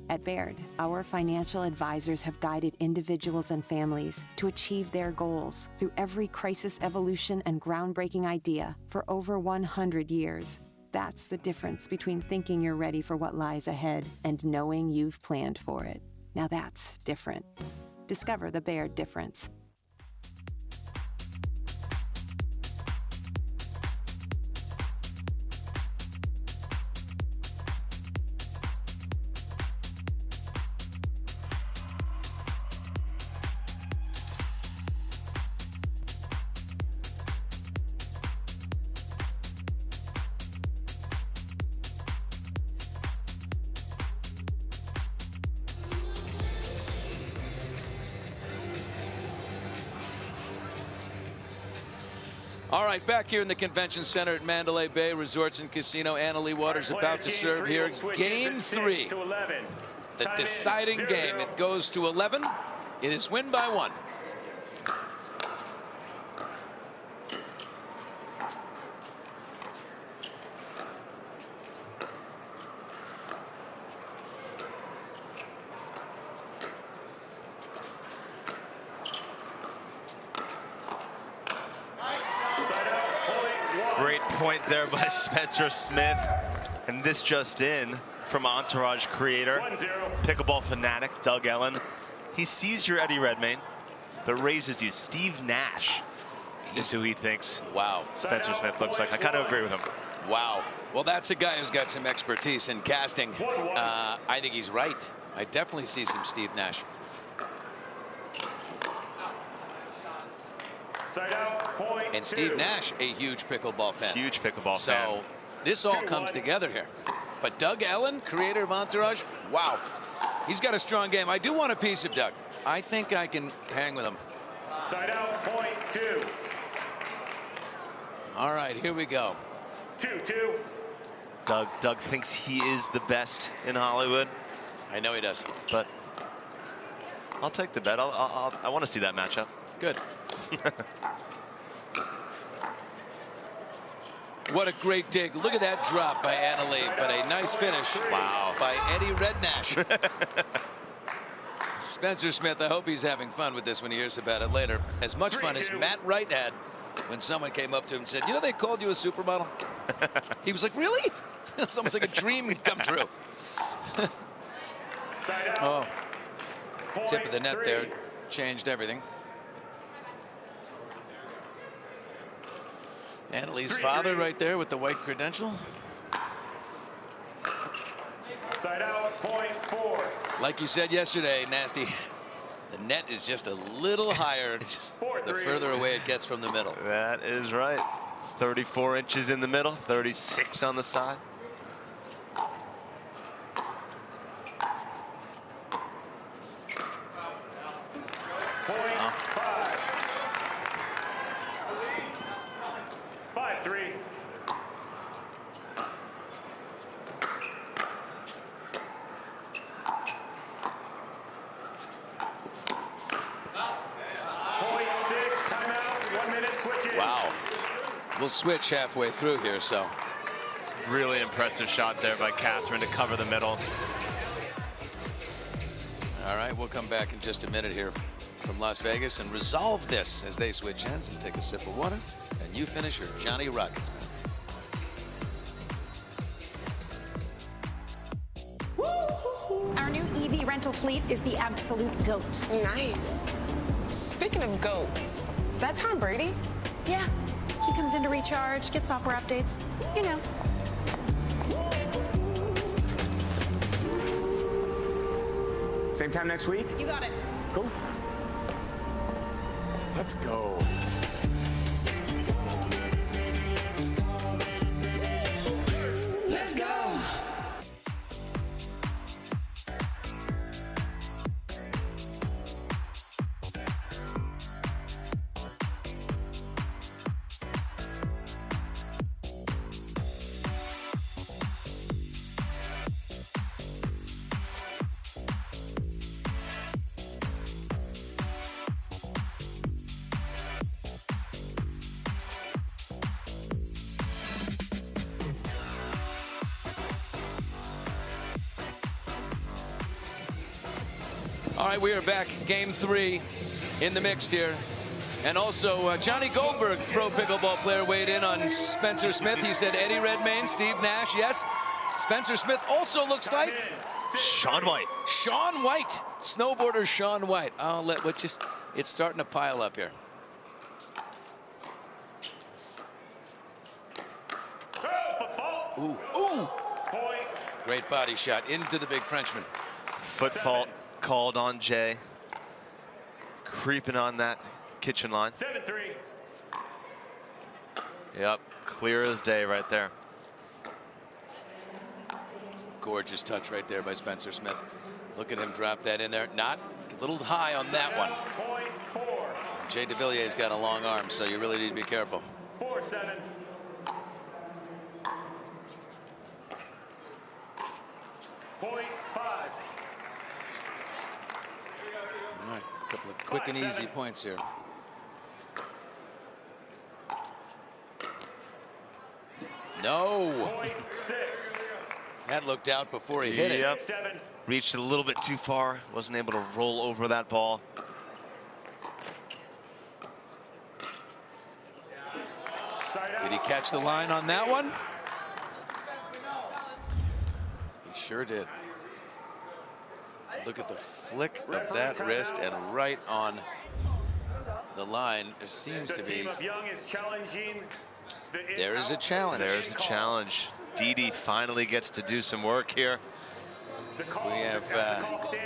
At Baird, our financial advisors have guided individuals and families to achieve their goals through every crisis evolution and groundbreaking idea for over 100 years. That's the difference between thinking you're ready for what lies ahead and knowing you've planned for it. Now that's different. Discover the Baird difference. All right, back here in the Convention Center at Mandalay Bay Resorts and Casino. Leigh Waters about to serve here. Game 3. The deciding game. It goes to 11. It is win by 1. Great point there by Spencer Smith. And this just in from Entourage creator, pickleball fanatic Doug Ellen. He sees your Eddie Redmayne, but raises you. Steve Nash is who he thinks. Wow. Spencer Smith looks like. I kind of agree with him. Wow. Well, that's a guy who's got some expertise in casting. I think he's right. I definitely see some Steve Nash. And Steve Nash, a huge pickleball fan. Huge pickleball fan. So this all comes together here. But Doug Ellen, creator of Entourage, wow. He's got a strong game. I do want a piece of Doug. I think I can hang with him. Side out, point 2. All right, here we go. 2-2. Doug thinks he is the best in Hollywood. I know he does. But I'll take the bet. I want to see that matchup. Good. What a great dig. Look at that drop by Leigh, but a nice finish. Wow. By Eddie Rednash. Spencer Smith, I hope he's having fun with this when he hears about it later. As much fun as Matt Wright had when someone came up to him and said, you know, they called you a supermodel? He was like, really? It was almost like a dream come true. Oh, tip of the net there changed everything. Lee's father right there with the white credential. Side out, point 4. Like you said yesterday, Nasty, the net is just a little higher the further away it gets from the middle. That is right. 34 inches in the middle, 36 on the side. Point 5. 5-3. Wow. We'll switch halfway through here, so. Really impressive shot there by Catherine to cover the middle. All right, we'll come back in just a minute here from Las Vegas and resolve this as they switch ends and take a sip of water. And you finish your Johnny Rockets, man. Our new EV rental fleet is the absolute GOAT. Nice. Speaking of goats, is that Tom Brady? Yeah. He comes in to recharge, get software updates. You know. Same time next week? You got it. Cool. Let's go. Let's go. All right, we are back. Game 3 in the mix here. And also, Johnny Goldberg, pro pickleball player, weighed in on Spencer Smith. He said Eddie Redmayne, Steve Nash, yes. Spencer Smith also looks like Shaun White. Shaun White, snowboarder Shaun White. I'll let it's starting to pile up here. Ooh, ooh. Great body shot into the big Frenchman. Foot fault called on Jay. Creeping on that kitchen line. 7-3. Yep, clear as day right there. Gorgeous touch right there by Spencer Smith. Look at him drop that in there. Not a little high on that one. Jay Devilliers got a long arm, so you really need to be careful. 4-7. Point 5. All right, a couple of quick and easy points here. No. Point 6. That looked out before he hit Yep. it. 7. Reached a little bit too far. Wasn't able to roll over that ball. Did he catch the line on that one? He sure did. Look at the flick of that wrist and right on the line. There seems to be. There is a challenge. There's a challenge. Didi finally gets to do some work here. We have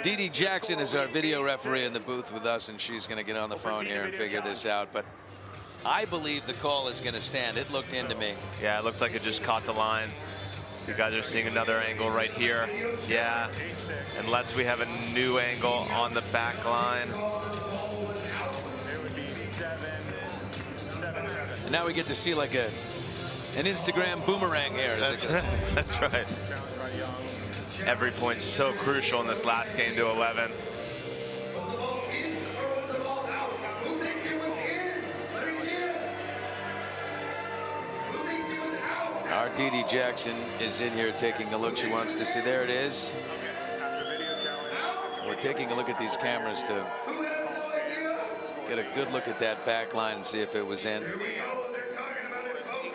Didi Jackson is our video referee in the booth with us, and she's going to get on the phone here and figure this out. But I believe the call is going to stand. It looked into me. Yeah, it looked like it just caught the line. You guys are seeing another angle right here. Yeah, unless we have a new angle on the back line. And now we get to see like an Instagram boomerang here. That's right. Every point's so crucial in this last game to 11. Our Didi Jackson is in here taking a look. She wants to see. There it is. We're taking a look at these cameras to get a good look at that back line and see if it was in.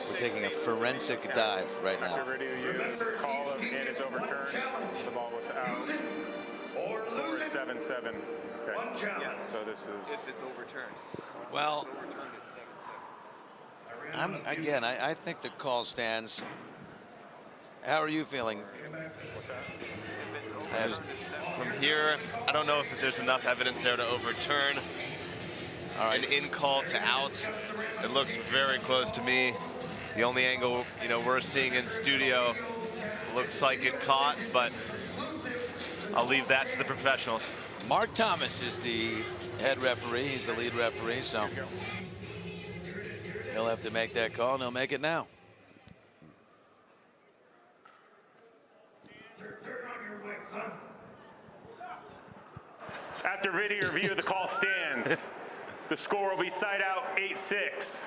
We're taking a forensic dive right now. Call of it is overturned. The ball was out. Score is 7-7. Okay. Yeah. So this is. If it's overturned. Well, I think the call stands. How are you feeling? From here, I don't know if there's enough evidence there to overturn an in call to out. It looks very close to me. The only angle, we're seeing in studio looks like it caught, but I'll leave that to the professionals. Mark Thomas is the head referee. He's the lead referee, so he'll have to make that call, and he'll make it now. After video review, the call stands. The score will be side out 8-6.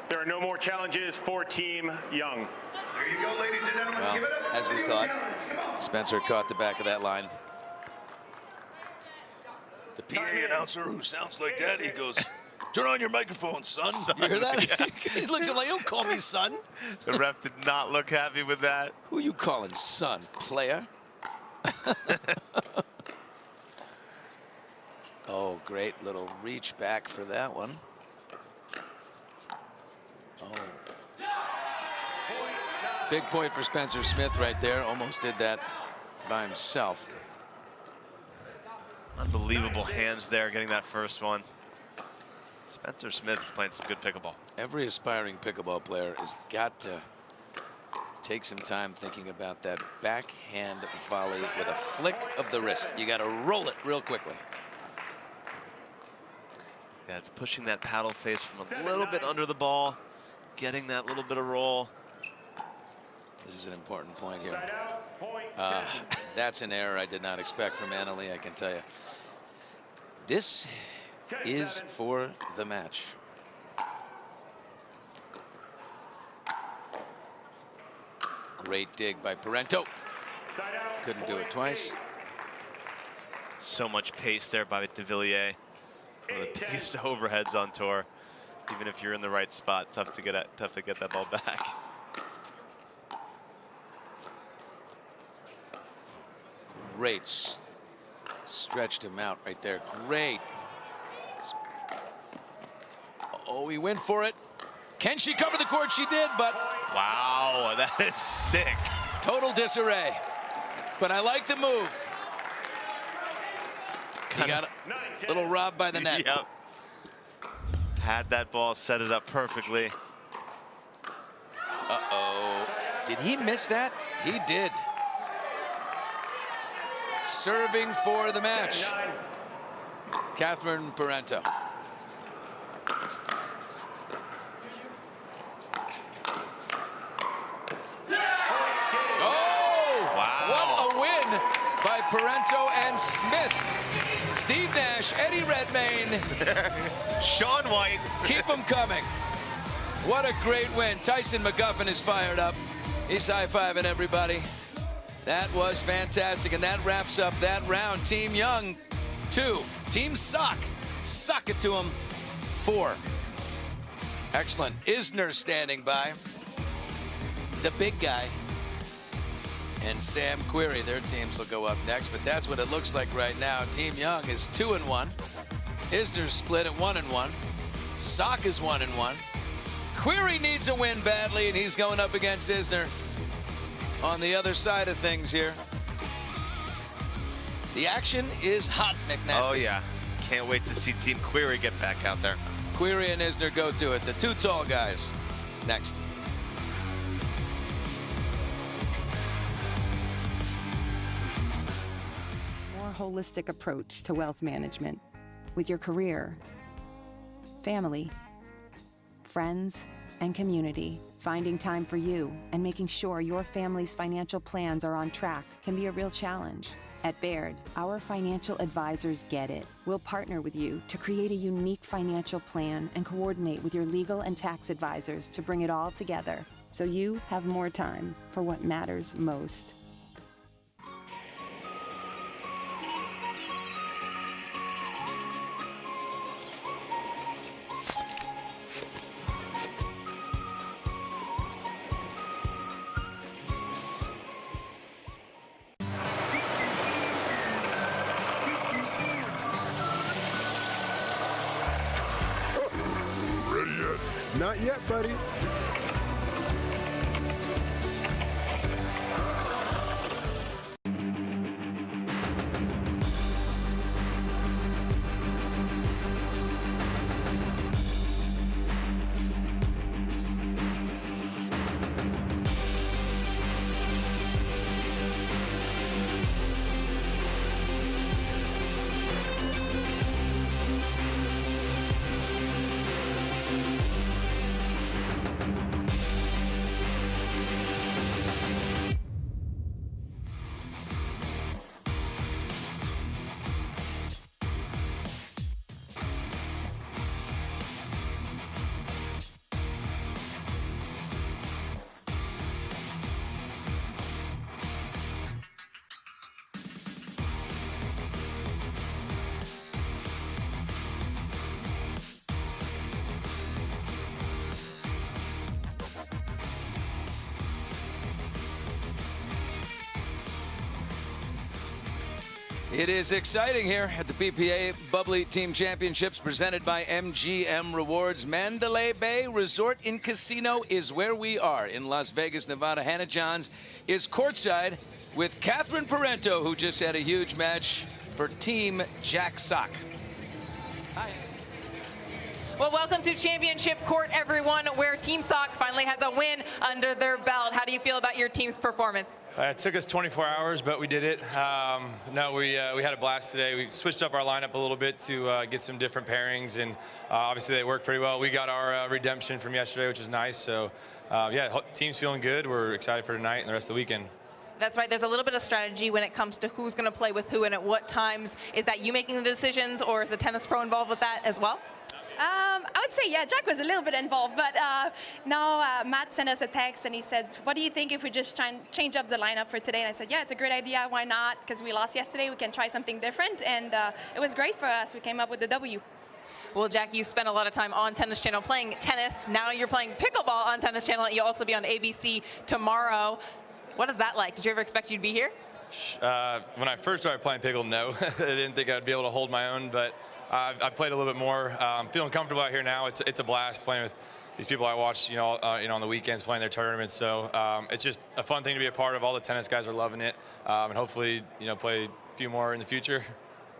There are no more challenges for Team Young. There you go, ladies and gentlemen. Well, Give it up. as we thought, Spencer caught the back of that line. The PA announcer who sounds like that, he goes, "Turn on your microphone, son." You hear that? Yeah. He looks like, "Don't call me son." The ref did not look happy with that. Who you calling son, player? Oh, great little reach back for that one. Oh. Big point for Spencer Smith right there. Almost did that by himself. Unbelievable hands there getting that first one. Spencer Smith is playing some good pickleball. Every aspiring pickleball player has got to take some time thinking about that backhand volley with a flick of the wrist. You got to roll it real quickly. Yeah, it's pushing that paddle face from a little bit under the ball, getting that little bit of roll. This is an important point here. That's an error I did not expect from Leigh, I can tell you. This is for the match. Great dig by Parenteau. Couldn't do it twice. So much pace there by Devilliers. One of the biggest overheads on tour. Even if you're in the right spot, tough to get that ball back. Great. Stretched him out right there. Great. Oh, he went for it. Can she cover the court? She did, but... Wow, that is sick. Total disarray. But I like the move. He got a little robbed by the net. Yep. Had that ball, set it up perfectly. Uh-oh. Did he miss that? He did. Serving for the match. Catherine Parenteau. Oh! Wow. What a win by Parenteau and Smith. Steve Nash, Eddie Redmayne. Shaun White. Keep them coming. What a great win. Tyson McGuffin is fired up. He's high-fiving everybody. That was fantastic, and that wraps up that round. Team Young, 2. Team Sock, sock it to him, 4. Excellent. Isner standing by. The big guy. And Sam Querrey, their teams will go up next, but that's what it looks like right now. Team Young is 2-1. Isner's split at 1-1. Sock is 1-1. Querrey needs a win badly, and he's going up against Isner on the other side of things here. The action is hot, McNasty. Oh, yeah. Can't wait to see Team Querrey get back out there. Querrey and Isner go to it. The 2 tall guys. Next. More holistic approach to wealth management with your career, family, friends, and community. Finding time for you and making sure your family's financial plans are on track can be a real challenge. At Baird, our financial advisors get it. We'll partner with you to create a unique financial plan and coordinate with your legal and tax advisors to bring it all together so you have more time for what matters most. Not yet, buddy. It is exciting here at the PPA Bubbly Team Championships presented by MGM Rewards. Mandalay Bay Resort and Casino is where we are in Las Vegas, Nevada. Hannah Johns is courtside with Catherine Parenteau, who just had a huge match for Team Jack Sock. Hi. Well, welcome to Championship Court, everyone, where Team Sock finally has a win under their belt. How do you feel about your team's performance? It took us 24 hours, but we did it. No, we had a blast today. We switched up our lineup a little bit to get some different pairings, and obviously they worked pretty well. We got our redemption from yesterday, which was nice. So, yeah, the team's feeling good. We're excited for tonight and the rest of the weekend. That's right. There's a little bit of strategy when it comes to who's going to play with who and at what times. Is that you making the decisions, or is the tennis pro involved with that as well? I would say, yeah, Jack was a little bit involved, but now Matt sent us a text and he said, what do you think if we just try and change up the lineup for today? And I said, yeah, it's a great idea. Why not? Because we lost yesterday. We can try something different. And it was great for us. We came up with the W. Well, Jack, you spent a lot of time on Tennis Channel playing tennis. Now you're playing pickleball on Tennis Channel. You'll also be on ABC tomorrow. What is that like? Did you ever expect you'd be here? When I first started playing pickle, no. I didn't think I'd be able to hold my own, but I played a little bit more. I'm feeling comfortable out here now. It's a blast playing with these people I watch, on the weekends playing their tournaments. So it's just a fun thing to be a part of. All the tennis guys are loving it, and hopefully, play a few more in the future.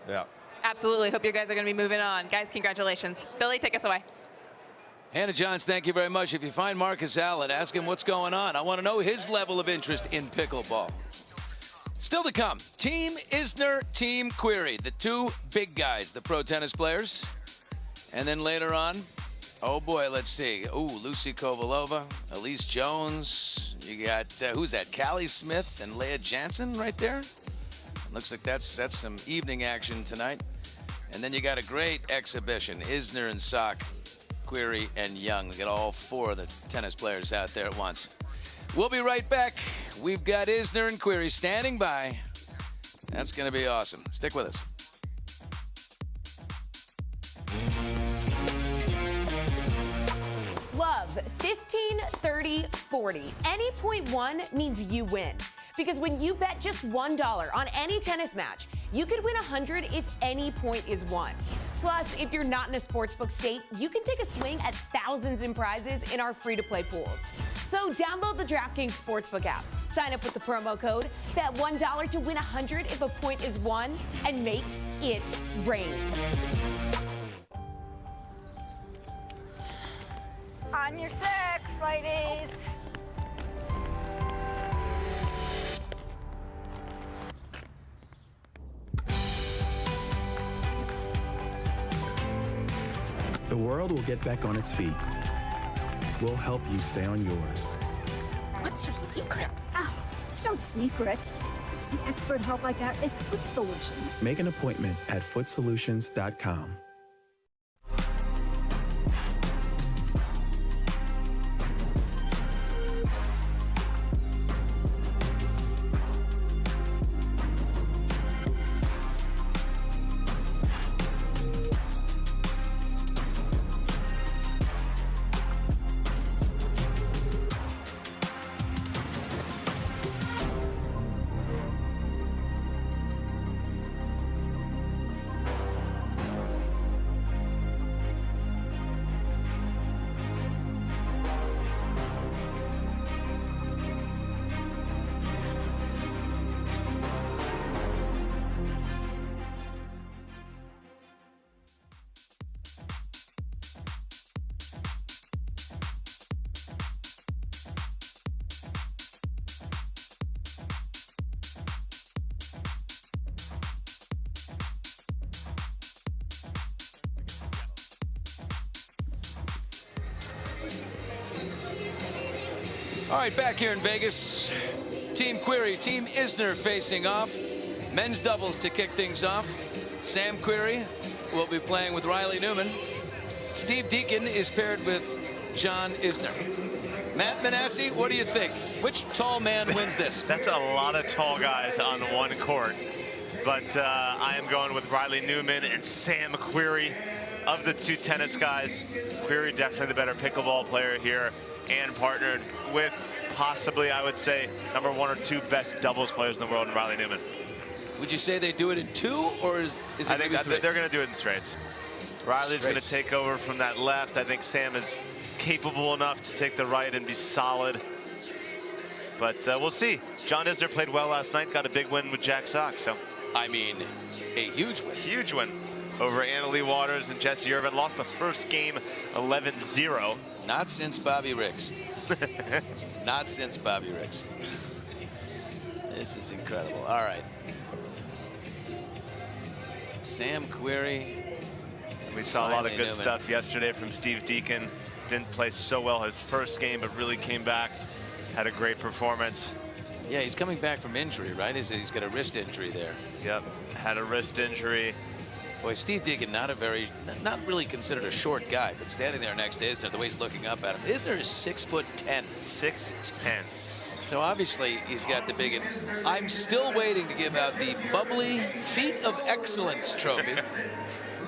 Yeah. Absolutely. Hope you guys are going to be moving on. Guys, congratulations. Billy, take us away. Hannah Johns, thank you very much. If you find Marcus Allen, ask him what's going on. I want to know his level of interest in pickleball. Still to come, Team Isner, Team Querrey, the two big guys, the pro tennis players. And then later on, oh boy, let's see. Ooh, Lucy Kovalova, Elise Jones. You got, who's that? Callie Smith and Leigh Jansen right there. Looks like that's some evening action tonight. And then you got a great exhibition, Isner and Sock, Querrey and Young. We got all four of the tennis players out there at once. We'll be right back. We've got Isner and Querrey standing by. That's going to be awesome. Stick with us. Love 15, 30, 40. Any point one means you win. Because when you bet just $1 on any tennis match, you could win 100 if any point is won. Plus, if you're not in a sportsbook state, you can take a swing at thousands in prizes in our free-to-play pools. So download the DraftKings Sportsbook app, sign up with the promo code, bet $1 to win 100 if a point is won, and make it rain. On your six, ladies. The world will get back on its feet. We'll help you stay on yours. What's your secret? Oh, it's no secret. It's the expert help I got at Foot Solutions. Make an appointment at footsolutions.com. All right, back here in Vegas, Team Querrey, Team Isner facing off. Men's doubles to kick things off. Sam Querrey will be playing with Riley Newman. Steve Deakin is paired with John Isner. Matt Manassi, what do you think? Which tall man wins this? That's a lot of tall guys on one court. But I am going with Riley Newman and Sam Querrey. Of the two tennis guys, Querrey definitely the better pickleball player here, and partnered with possibly, I would say, #1 or 2 best doubles players in the world in Riley Newman. Would you say they do it in 2, or is it I think maybe 3? they're going to do it in straights. Riley's going to take over from that left. I think Sam is capable enough to take the right and be solid. But we'll see. John Isner played well last night, got a big win with Jack Sock. So, I mean, a huge win. Huge win over Annalie Waters and Jessie Irvine. Lost the first game 11-0. Not since Bobby Riggs. Not since Bobby Riggs. This is incredible. All right. Sam Querrey. We saw a lot of good stuff yesterday from Steve Deakin. Didn't play so well his first game, but really came back. Had a great performance. Yeah, he's coming back from injury, right? He's got a wrist injury there. Yep, had a wrist injury. Boy, Steve Deakin, not really considered a short guy, but standing there next to Isner, the way he's looking up at him. Isner is 6'10". 6'10". So obviously he's got the big one. I'm still waiting to give out the Bubly Feat of Excellence trophy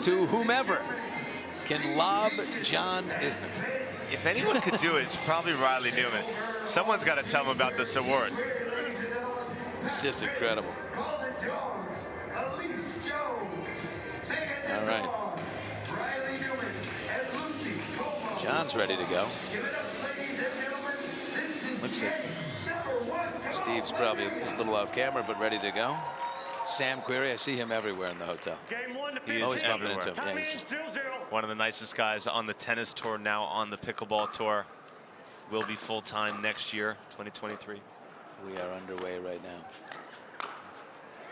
to whomever can lob John Isner. If anyone could do it, it's probably Riley Newman. Someone's got to tell him about this award. It's just incredible. All right. John's ready to go. Looks like Steve's probably just a little off camera, but ready to go. Sam Querrey, I see him everywhere in the hotel. He always is bumping into everywhere. him. Yeah, he's just one of the nicest guys on the tennis tour, now on the pickleball tour. Will be full-time next year, 2023. We are underway right now.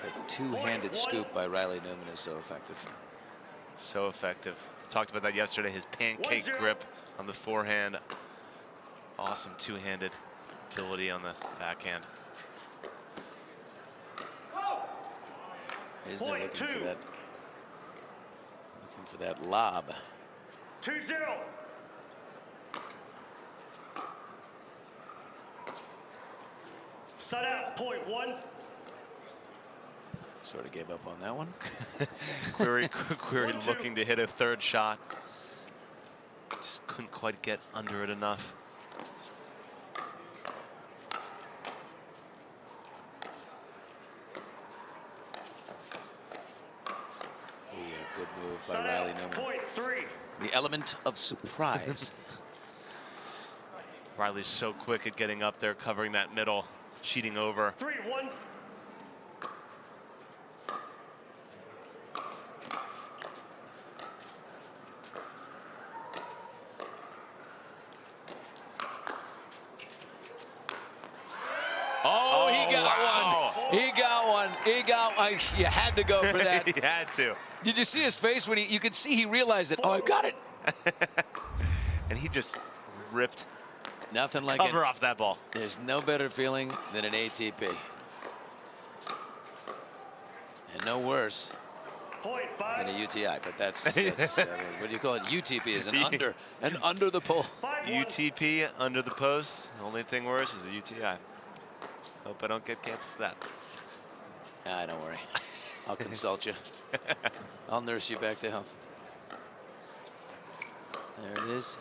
That two-handed scoop by Riley Newman is so effective. So effective. Talked about that yesterday, his pancake grip on the forehand. Awesome two-handed ability on the backhand. Isn't looking for that lob. 2-0. Side out, point 1. Sort of gave up on that one. Querrey looking to hit a third shot. Just couldn't quite get under it enough. Good move by Riley Newman. Point 3. The element of surprise. Riley's so quick at getting up there, covering that middle, cheating over. 3-1. Oh, he got one. He got one. He got one. You had to go for that. He had to. Did you see his face when you could see he realized that, oh, I got it. And he just ripped nothing like cover off that ball. There's no better feeling than an ATP. And no worse than a UTI, but that's I mean, what do you call it? UTP is an under the pole. UTP under the post. The only thing worse is a UTI. Hope I don't get canceled for that. Don't worry. I'll consult you. I'll nurse you back to health. There it is.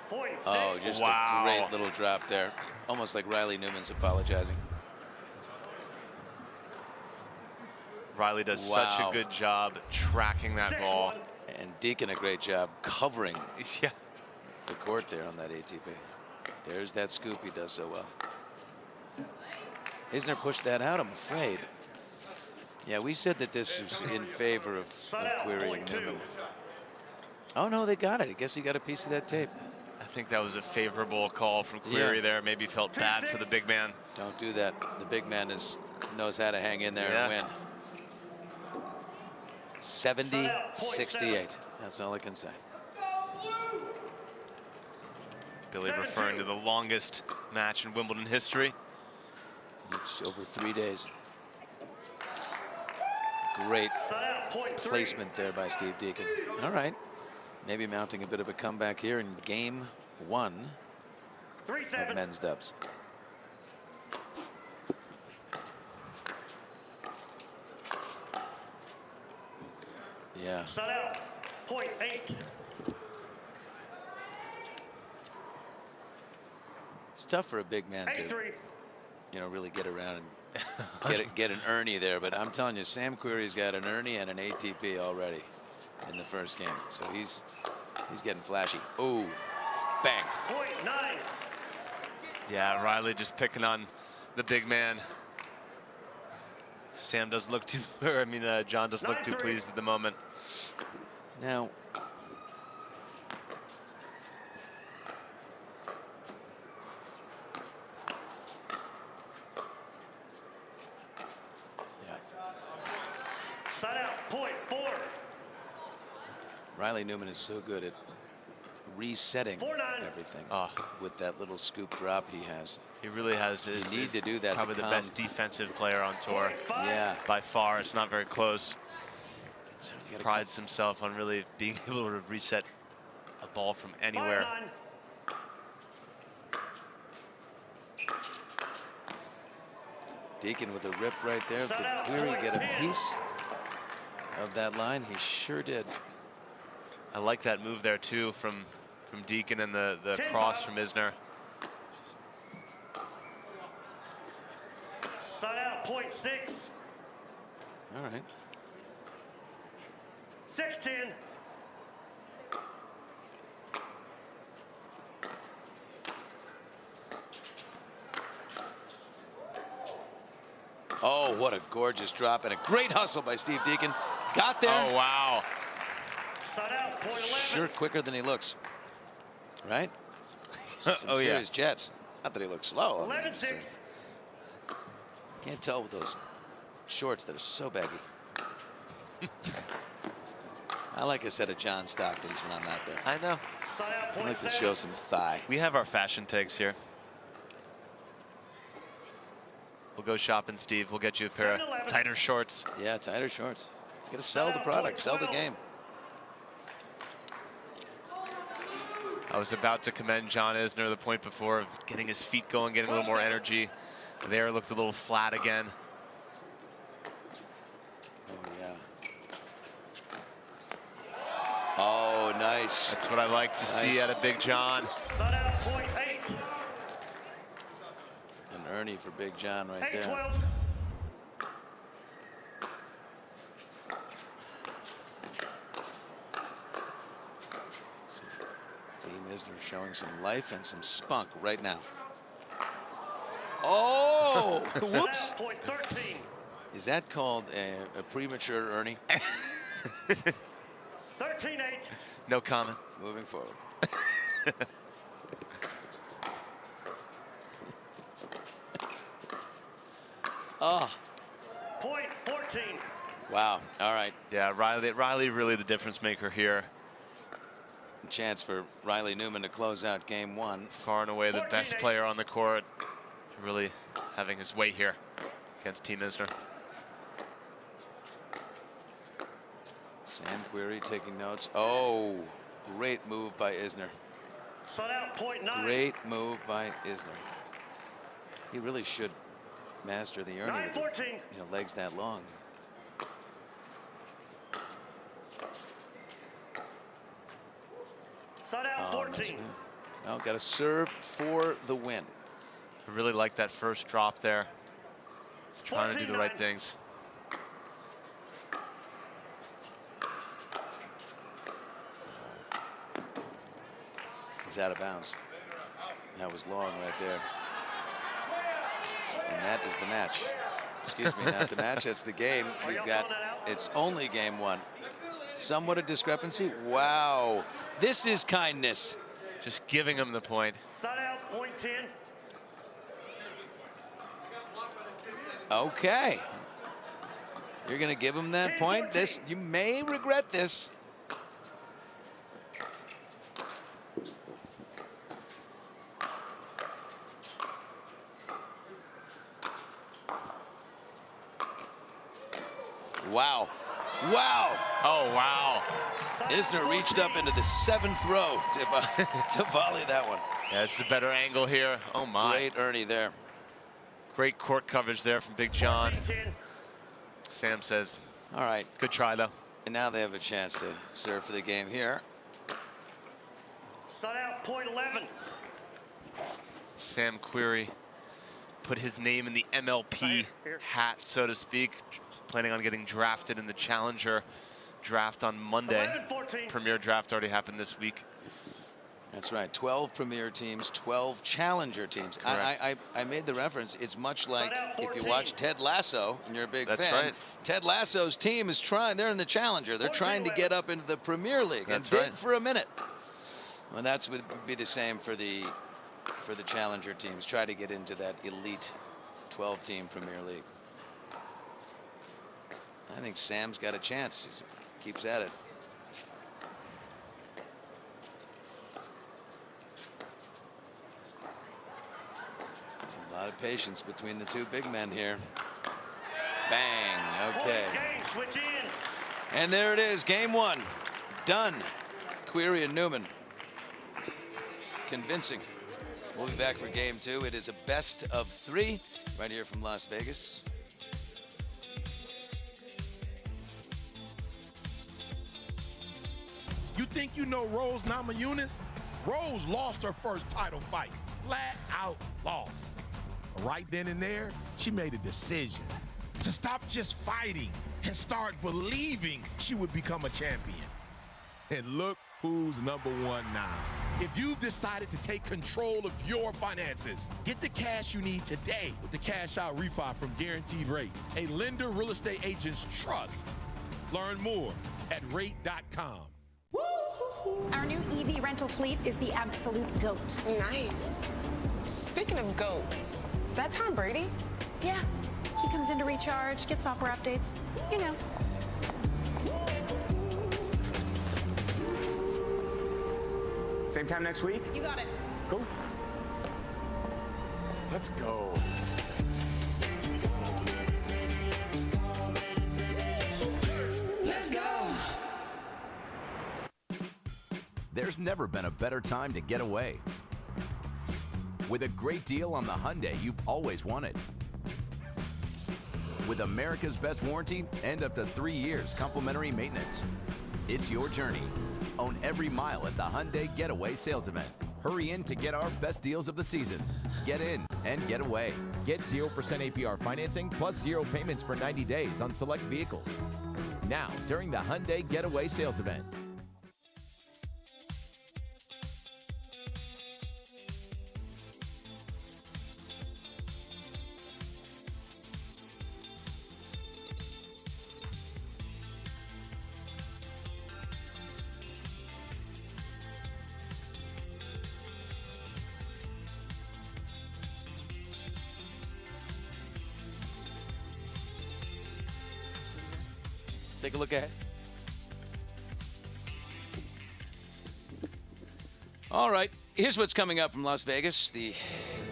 Point 6. Oh, just a great little drop there. Almost like Riley Newman's apologizing. Riley does such a good job tracking that ball. And Deakin a great job covering the court there on that ATP. There's that scoop he does so well. Isner pushed that out, I'm afraid. Yeah, we said that this was in favor of Querrey and Newman. Oh, no, they got it. I guess he got a piece of that tape. I think that was a favorable call from Querrey there. Maybe felt bad for the big man. Don't do that. The big man knows how to hang in there and win. 70-68. That's all I can say. Billy referring to the longest match in Wimbledon history. It's over 3 days. Great placement there by Steve Deakin. All right. Maybe mounting a bit of a comeback here in game 1 of men's dubs. Yeah. Side out, point 8. It's tough for a big man to, really get around and get an Ernie there. But I'm telling you, Sam Querrey's got an Ernie and an ATP already in the first game. So he's getting flashy. Oh, bang. Point 9. Yeah, Riley just picking on the big man. Sam doesn't look too, John doesn't look too pleased at the moment. Now, Side out, point 4. Riley Newman is so good at resetting everything with that little scoop drop he has. He really has. You need to do that. Probably the best defensive player on tour. Yeah. By far, it's not very close. prides himself on really being able to reset a ball from anywhere. Deakin with a rip right there. Did Querrey get a piece of that line? He sure did. I like that move there too from Deakin and the cross from Isner. Side out, .6. All right. 6-10. Oh, what a gorgeous drop and a great hustle by Steve Deakin. Got there. Oh, wow. Side out, Sure quicker than he looks. Right? Some serious jets. Not that he looks slow. 11-6. Can't tell with those shorts that are so baggy. I like a set of John Stocktons when I'm out there. I know. I like to show some thigh. We have our fashion takes here. We'll go shopping, Steve. We'll get you a pair of tighter shorts. Yeah, tighter shorts. You gotta sell the product, sell the game. I was about to commend John Isner the point before of getting his feet going, getting a little more energy. There looked a little flat again. Oh, yeah. Oh, nice. That's what I like to see out of Big John. Side out, .8. And Ernie for Big John right there. 8-12. Team Isner showing some life and some spunk right now. Oh, whoops. Is that called a premature Ernie? 13-8. No comment. Moving forward. Oh. .14. Wow. All right. Yeah, Riley really the difference maker here. Chance for Riley Newman to close out game one. Far and away the best player on the court. Really having his way here against Team Isner. Sam Querrey taking notes. Oh, great move by Isner. Side out, .9. Great move by Isner. He really should master the Ernie with 9-14. legs that long. Side out, 14. Well, got to serve for the win. I really like that first drop there. He's trying to do the right things. He's out of bounds. That was long right there. And that is the match. Excuse me, not the match, that's the game. We've got, it's only game one. Somewhat a discrepancy. Wow, this is kindness. Just giving him the point. Side out, .10. Okay. You're gonna give him that point? This, you may regret this. Wow. Wow. Oh, wow. Isner reached up into the 7th row to volley that one. Yeah, it's a better angle here. Oh, my. Great Ernie there. Great court coverage there from Big John. Sam says, all right. Good try, though. And now they have a chance to serve for the game here. Side out, .11. Sam Querrey put his name in the MLP hat, so to speak. Planning on getting drafted in the Challenger draft on Monday. Premier draft already happened this week. That's right. 12 Premier teams, 12 Challenger teams. I made the reference. It's much like if you watch Ted Lasso and you're a big fan. Right. Ted Lasso's team is trying. They're in the Challenger. They're trying to get up into the Premier League and bid for a minute. And that's would be the same for the Challenger teams. Try to get into that elite 12-team Premier League. I think Sam's got a chance. He keeps at it. A lot of patience between the two big men here. Bang. Okay. Game, switch ends. And there it is, game one. Done. Querrey and Newman. Convincing. We'll be back for game two. It is a best of 3 right here from Las Vegas. You think you know Rose Namajunas? Rose lost her first title fight. Flat out lost. Right then and there, she made a decision to stop just fighting and start believing she would become a champion. And look who's #1 now. If you've decided to take control of your finances, get the cash you need today with the Cash Out Refi from Guaranteed Rate, a lender real estate agent's trust. Learn more at rate.com. Our new EV rental fleet is the absolute GOAT. Nice. Speaking of goats, is that Tom Brady? Yeah. He comes in to recharge, get software updates, you know. Same time next week? You got it. Cool. Let's go. Let's go. There's never been a better time to get away. With a great deal on the Hyundai you've always wanted. With America's best warranty and up to 3 years complimentary maintenance. It's your journey. Own every mile at the Hyundai Getaway Sales Event. Hurry in to get our best deals of the season. Get in and get away. Get 0% APR financing plus 0 payments for 90 days on select vehicles. Now, during the Hyundai Getaway Sales Event. Take a look ahead. All right, here's what's coming up from Las Vegas. The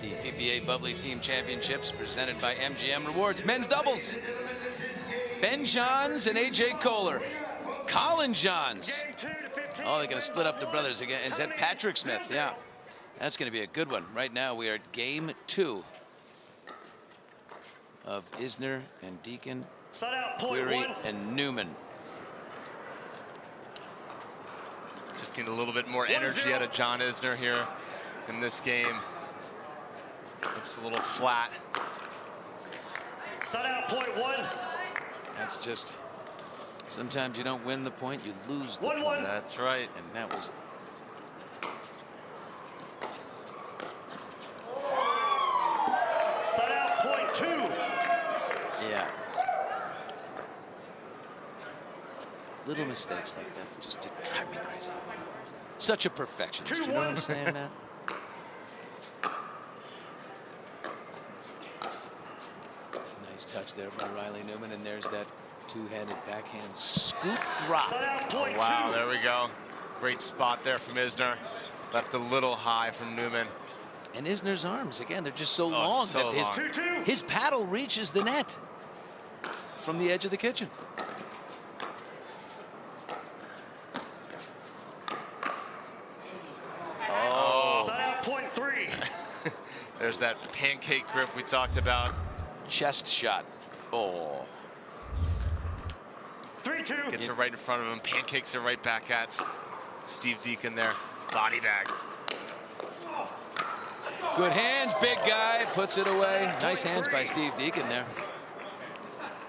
PPA Bubbly Team Championships presented by MGM Rewards. Men's doubles. Ben Johns and AJ Koller. Collin Johns. Oh, they're going to split up the brothers again. Is that Patrick Smith? Yeah. That's going to be a good one. Right now, we are at game 2 of Isner and Deakin. Querrey and Newman. Just need a little bit more energy out of John Isner here in this game. Looks a little flat. Set out .1. That's just, sometimes you don't win the point, you lose the point. That's right. And that was Set out .2. yeah. Little mistakes like that just did drive me crazy. Such a perfectionist. You know what I'm saying, man? Nice touch there by Riley Newman, and there's that two-handed backhand scoop drop. Oh, wow, there we go. Great spot there from Isner. Left a little high from Newman. And Isner's arms, again, they're just so long that his paddle reaches the net from the edge of the kitchen. .3. There's that pancake grip we talked about. Chest shot. Oh. 3-2. Gets her right in front of him. Pancakes her right back at Steve Deakin there. Body bag. Good hands, big guy. Puts it away. Nice hands by Steve Deakin there.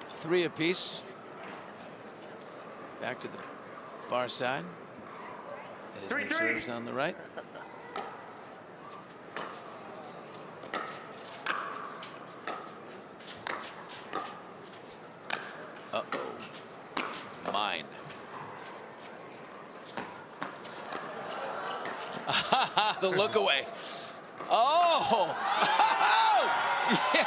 3 apiece. Back to the far side. Isner serves on the right. Uh-oh. Mine. The look away. Oh! Yeah!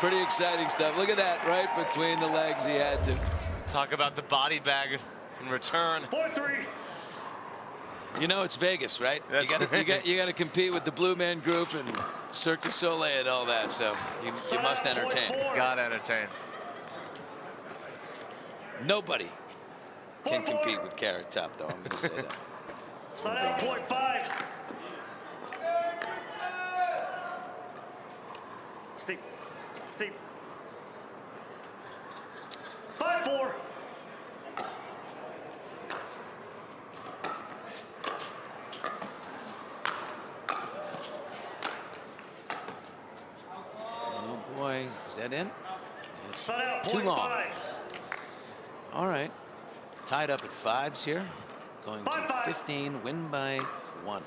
Pretty exciting stuff. Look at that, right between the legs he had to. Talk about the body bag in return. 4-3. You know, it's Vegas, right? You got to compete with the Blue Man Group and Cirque du Soleil and all that, so you must entertain. Gotta entertain. Nobody can compete with Carrot Top, though. I'm going to say that. Side out, point 5. Steep. Steep. 5-4. Oh, boy. Is that in? It's Side out, too point long. 5. All right. Tied up at 5s here. Going to 15, win by 1.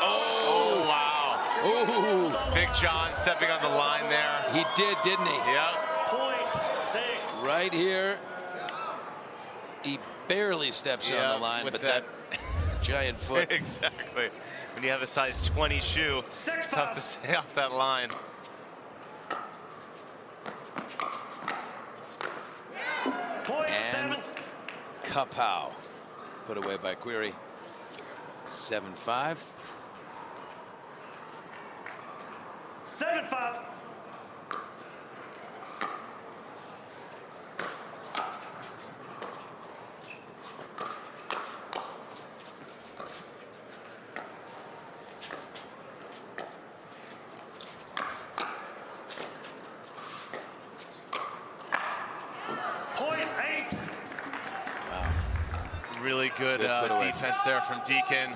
Oh, wow. Ooh. Big John stepping on the line there. He did, didn't he? Yep. Point 6. Right here. He barely steps on the line, but that giant foot. Exactly. When you have a size 20 shoe, it's tough to stay off that line. And Kapow. Put away by Querrey. 7-5. 7-5. Really good defense there from Deakin.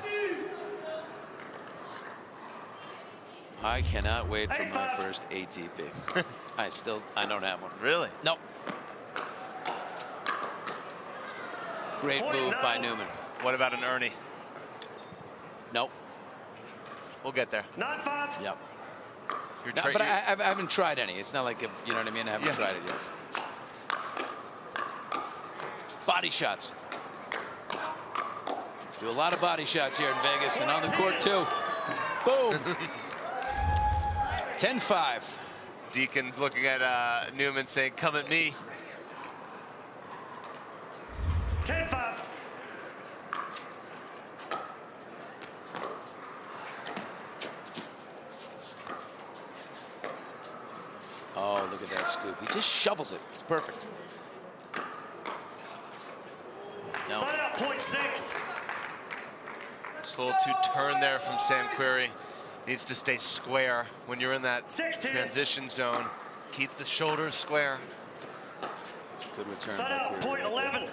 I cannot wait for my first ATP. I don't have one. Really? Nope. Great move by Newman. What about an Ernie? Nope. We'll get there. 9-5. Yep. No, but I haven't tried any. It's not like, you know what I mean? I haven't tried it yet. Body shots. Do a lot of body shots here in Vegas and on the court too. Boom. 10-5. Deakin looking at Newman saying, come at me. 10-5. Oh, look at that scoop. He just shovels it. It's perfect. No. Side out, point 6. Just a little too turn there from Sam Querrey. Needs to stay square when you're in that transition zone. Keep the shoulders square. Good return. Side out, point 11.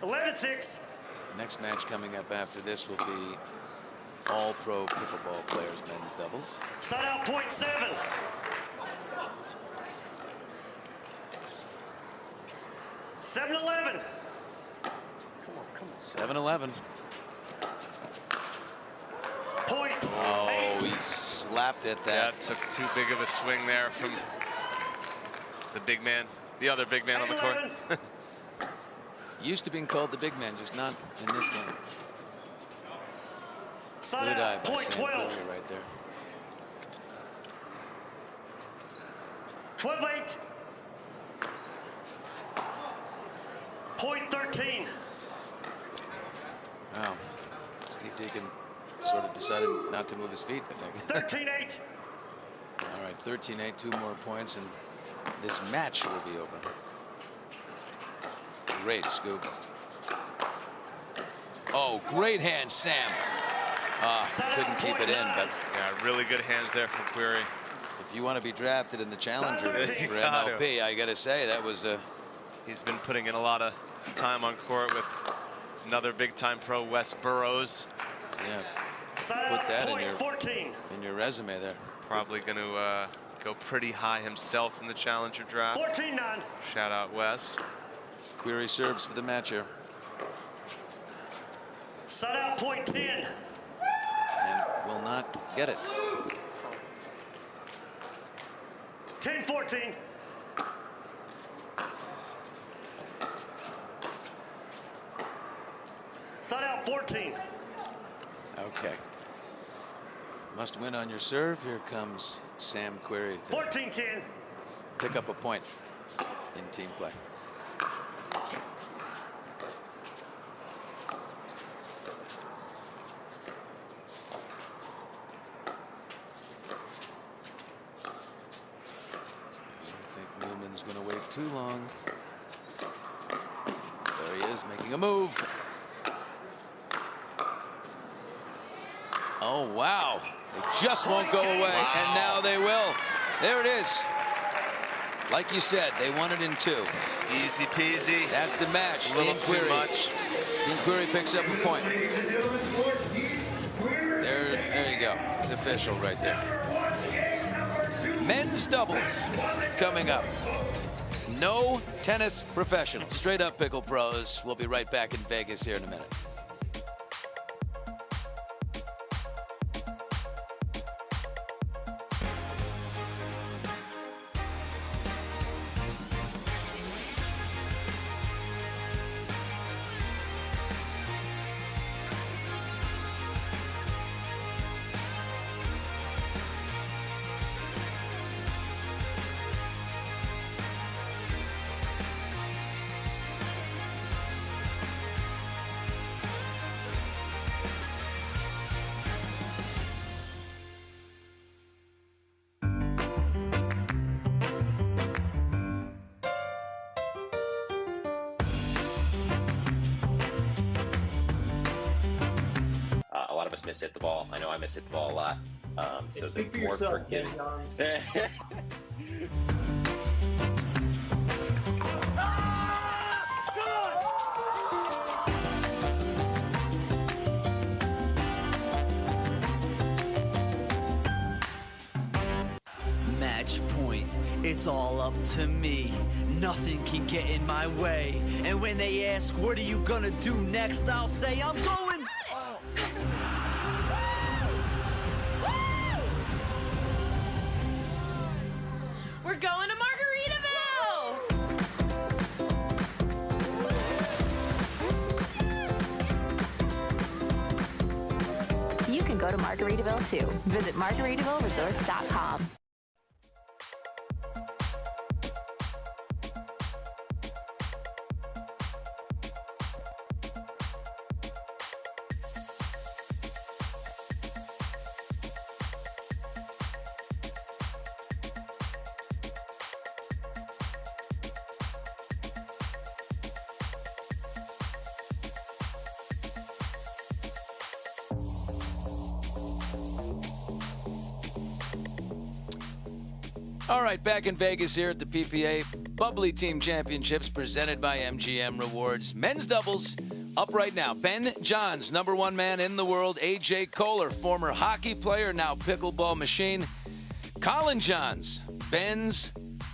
$11-6. Next match coming up after this will be all-pro pickleball players men's doubles. Side out, point 7. 7-11. Come on. 7-11. Point. Oh, he slapped at that. Yeah, took too big of a swing there from the big man, the other big man on the court. Used to being called the big man, just not in this game. Side Good eye out, by point Sam 12. Querrey right there. 12-8. Point 13. Wow. Steve Deakin sort of decided not to move his feet, I think. 13-8. All right, 13-8, 2 more points, and this match will be over. Great scoop. Oh, great hand, Sam. Couldn't keep it in, but yeah, really good hands there from Querrey. If you want to be drafted in the Challenger for MLP, I got to say that was he's been putting in a lot of time on court with another big-time pro, Wes Burrows. Yeah, Side put out, that point 14. in your resume there. Probably going to go pretty high himself in the Challenger draft. 14-9. Shout out Wes. Querrey serves for the match here. Side out, point 10. And will not get it. 10-14. Side out, 14. Okay. Must win on your serve. Here comes Sam Querrey to 14-10. pick up a point in team play. Newman's going to wait too long. There he is, making a move. Oh, wow. They just won't go away, and now they will. There it is. Like you said, they won it in 2. Easy peasy. That's the match. A little Team too Querrey. much. Team Querrey picks up a point. There you go. It's official right there. Men's doubles coming up. No tennis professionals. Straight up pickle pros. We'll be right back in Vegas here in a minute. A lot of us mishit the ball. I know I mishit the ball a lot. So Speak for the more yourself, forgiving. Match point. It's all up to me. Nothing can get in my way. And when they ask, what are you gonna do next? I'll say, I'm going. We're going to Margaritaville! You can go to Margaritaville too. Visit MargaritavilleResorts.com. All right, back in Vegas here at the PPA Bubbly Team Championships presented by MGM Rewards. Men's doubles up right now. Ben Johns, #1 man in the world. AJ Koller, former hockey player, now pickleball machine. Collin Johns, Ben's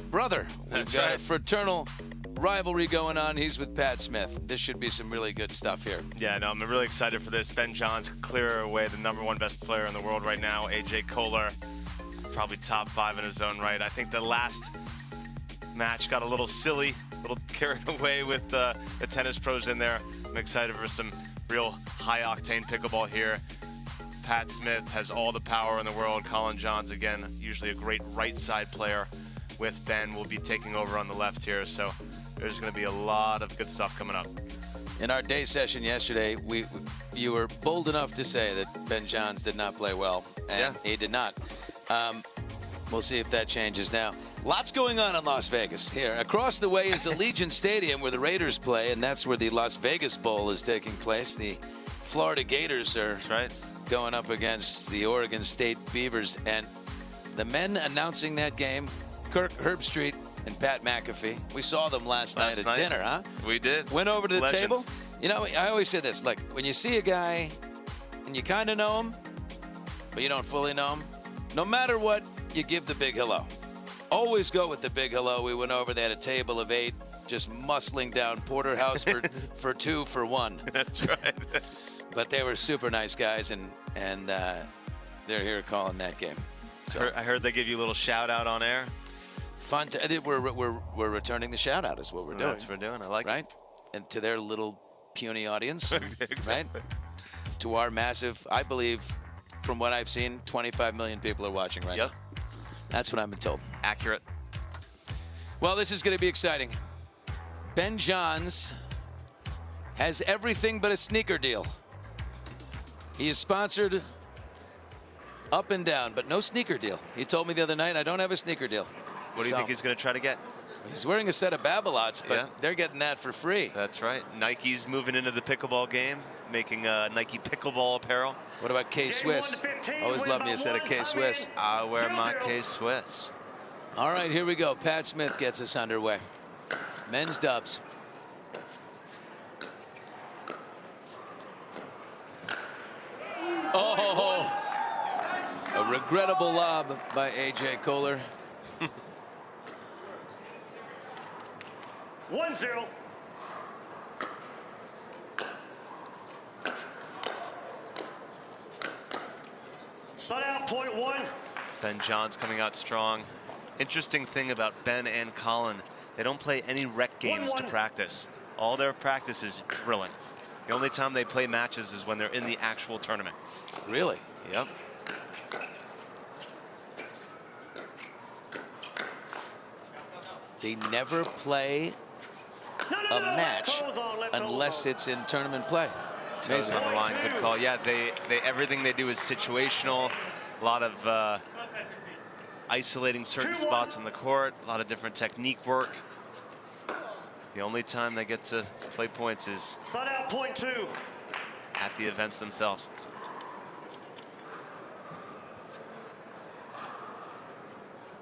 brother. We've got a fraternal rivalry going on. He's with Pat Smith. This should be some really good stuff here. Yeah, no, I'm really excited for this. Ben Johns clear away the #1 best player in the world right now. AJ Koller, probably top 5 in his own right. I think the last match got a little silly, a little carried away with the tennis pros in there. I'm excited for some real high-octane pickleball here. Pat Smith has all the power in the world. Collin Johns, again, usually a great right side player with Ben, will be taking over on the left here. So there's going to be a lot of good stuff coming up. In our day session yesterday, you were bold enough to say that Ben Johns did not play well, and he did not. We'll see if that changes now. Lots going on in Las Vegas. Here, across the way is Allegiant Stadium where the Raiders play, and that's where the Las Vegas Bowl is taking place. The Florida Gators are going up against the Oregon State Beavers, and the men announcing that game, Kirk Herbstreit and Pat McAfee. We saw them last night at dinner, huh? We did. Went over to the Legends. table. You know, I always say this, like, when you see a guy and you kind of know him, but you don't fully know him, no matter what, you give the big hello. Always go with the big hello. We went over, they had a table of 8, just muscling down porterhouse for 2 for 1. That's right. But they were super nice guys, and they're here calling that game. So I heard they give you a little shout out on air. Fun. We're returning the shout out is what we're doing. That's what we're doing. I like it. Right? And to their little puny audience, Exactly. right? To our massive, I believe, from what I've seen, 25 million people are watching right now. That's what I've been told. Accurate. Well, this is going to be exciting. Ben Johns has everything but a sneaker deal. He is sponsored up and down, but no sneaker deal. He told me the other night, I don't have a sneaker deal. What do you think he's going to try to get? He's wearing a set of Babolat's, but they're getting that for free. That's right. Nike's moving into the pickleball game, making Nike pickleball apparel. What about K-Swiss? Always love me a set of K-Swiss. I wear my K-Swiss. All right, here we go. Pat Smith gets us underway. Men's dubs. Oh, a regrettable lob by AJ Koller. 1-0. Sun out, point 1. Ben Johns coming out strong. Interesting thing about Ben and Collin, they don't play any rec games to practice. All their practice is drilling. The only time they play matches is when they're in the actual tournament. Really? Yep. They never play a match unless it's in tournament play. Toes on the line, good call. Yeah, everything they do is situational. A lot of isolating certain spots on the court. A lot of different technique work. The only time they get to play points is Sun out, point 2. at the events themselves.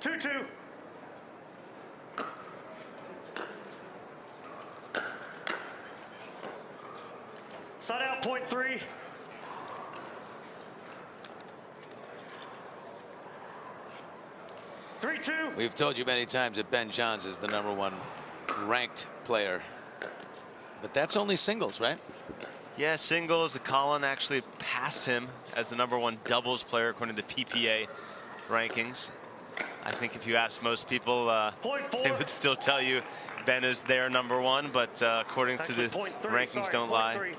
Two. Sun out, point 3. We've told you many times that Ben Johns is the #1 ranked player. But that's only singles, right? Yeah, singles. Collin actually passed him as the #1 doubles player according to PPA rankings. I think if you ask most people, they would still tell you Ben is their #1, but according to the rankings don't lie.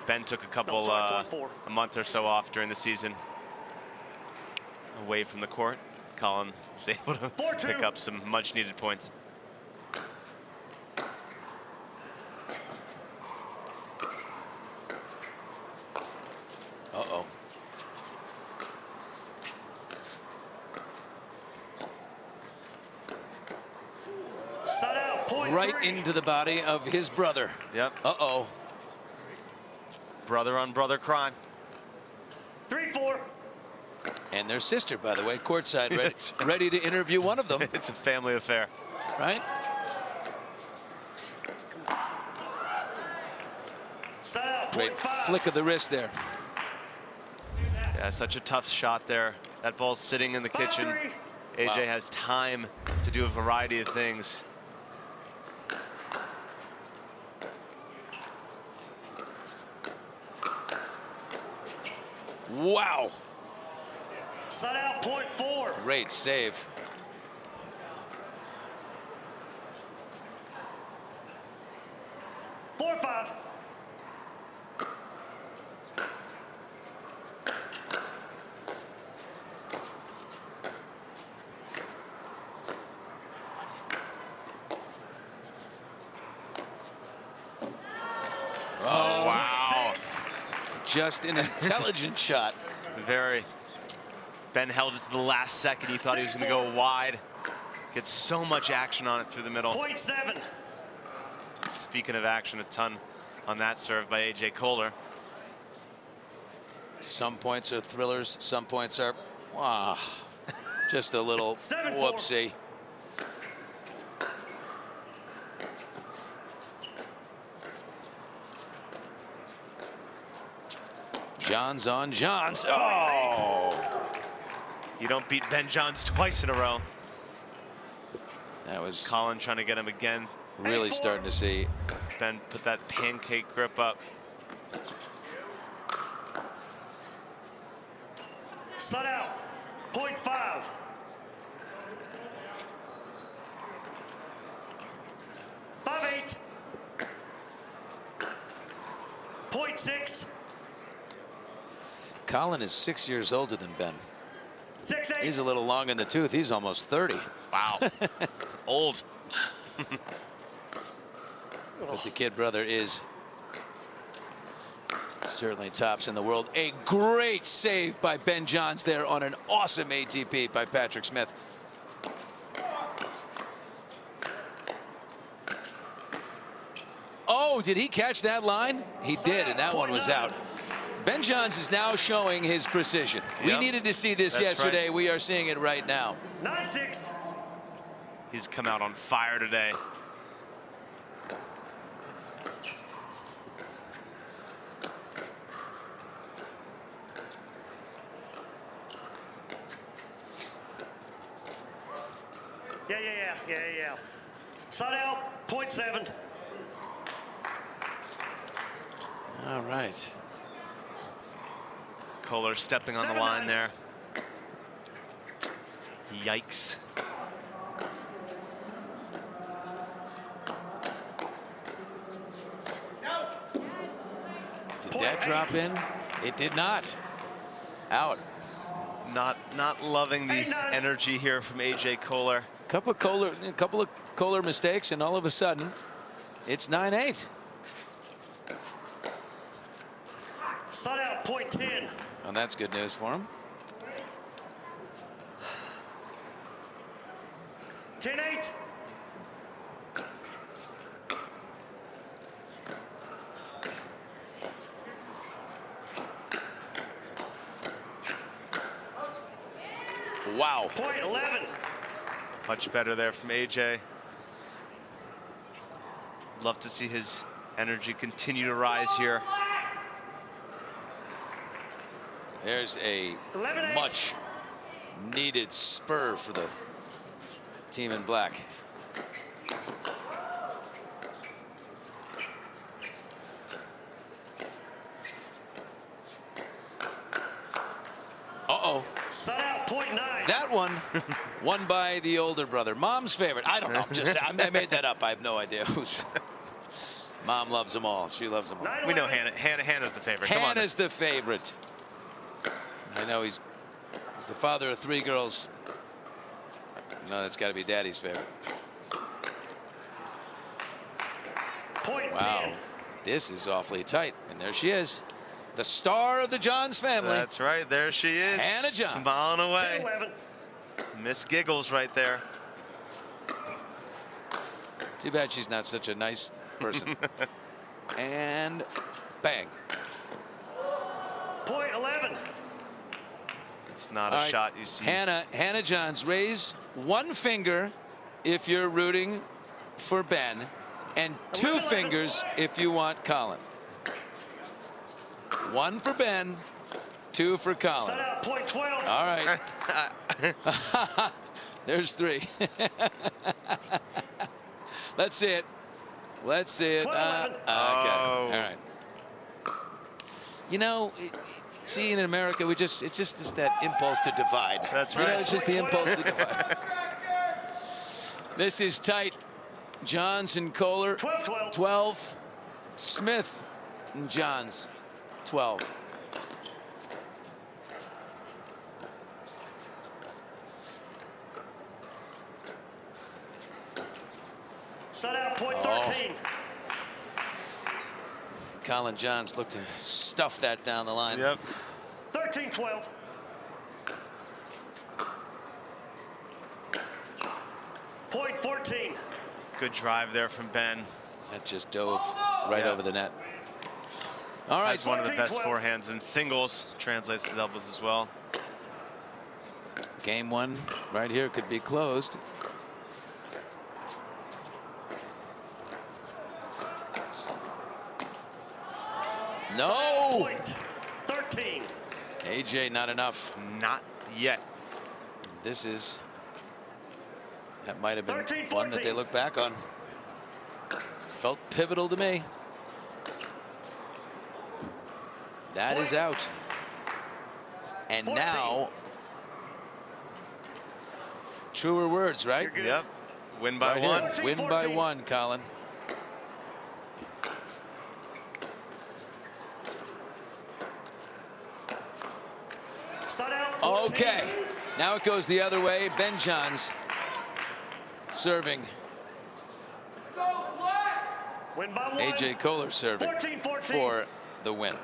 Ben took a couple, a month or so off during the season away from the court. Collin was able to pick up some much needed points. Uh-oh. Right into the body of his brother. Yep. Uh-oh. Brother on brother crime. 3-4. And their sister, by the way, courtside, ready to interview one of them. It's a family affair. Right? Great flick of the wrist there. Yeah, such a tough shot there. That ball's sitting in the kitchen. AJ has time to do a variety of things. Wow. Sun out, point 4. Great save. Four, 5. Oh, wow. Just an intelligent shot. Very. Ben held it to the last second. He thought he was going to go wide. Gets so much action on it through the middle. Point 7. Speaking of action, a ton on that serve by AJ Koller. Some points are thrillers. Some points are, wow, just a little whoopsie. Johns on Johns. Oh. You don't beat Ben Johns twice in a row. That was Collin trying to get him again. Really starting to see. Ben put that pancake grip up. Sun out. Point 5. Collin is 6 years older than Ben. 6'8". He's a little long in the tooth. He's almost 30. Wow. Old. But the kid brother is certainly tops in the world. A great save by Ben Johns there on an awesome ATP by Patrick Smith. Oh, did he catch that line? He did, and that one was out. Ben Johns is now showing his precision. Yep. We needed to see this That's yesterday. right. We are seeing it right now. 9-6. He's come out on fire today. Yeah. Side out, 0.7. All right. Koller stepping on the line there. Yikes. Did that drop in? It did not. Out. Not loving the energy here from AJ Koller. Couple of Koller mistakes, and all of a sudden, it's 9-8. Side out, 0.10. Well, that's good news for him. 10-8. Wow. 0.11. Much better there from AJ. Love to see his energy continue to rise here. There's a much needed spur for the team in black. Uh-oh. Side out, 0.9. That one won by the older brother. Mom's favorite. I don't know. I made that up. I have no idea who's. Mom loves them all. She loves them all. We know Hannah's the favorite. Come on. Hannah's the favorite. I know he's the father of 3 girls. No, that's got to be Daddy's favorite. Wow. This is awfully tight. And there she is. The star of the Johns family. That's right. There she is. Hannah Johns. Smiling away. Miss Giggles right there. Too bad she's not such a nice person. And bang. 0.11. It's not All a right. shot you see. Hannah Johns, raise 1 finger if you're rooting for Ben, and 2 fingers if you want Collin. 1 for Ben, 2 for Collin. Side out, 0.12. All right. There's 3. Let's see it. Let's see it. Okay. All right. You know, see, in America, it's just that impulse to divide. That's right. You know, right. it's just the impulse to divide. This is tight. Johns and Koller, 12. Smith and Johns, 12. Side out, 0.13. Collin Johns looked to stuff that down the line. Yep. 13-12. .14. Good drive there from Ben. That just dove right over the net. All right. That's one of the best forehands in singles. Translates to doubles as well. Game 1 right here could be closed. No. 13. AJ, not enough. Not yet. That might have been one that they look back on. Felt pivotal to me. That is out. And 14. now, truer words, right? Yep. Win by Right 1. here. Win by 1, Collin. Okay, now it goes the other way. Ben Johns serving. Win by 1. AJ Koller serving 14-14. for the win.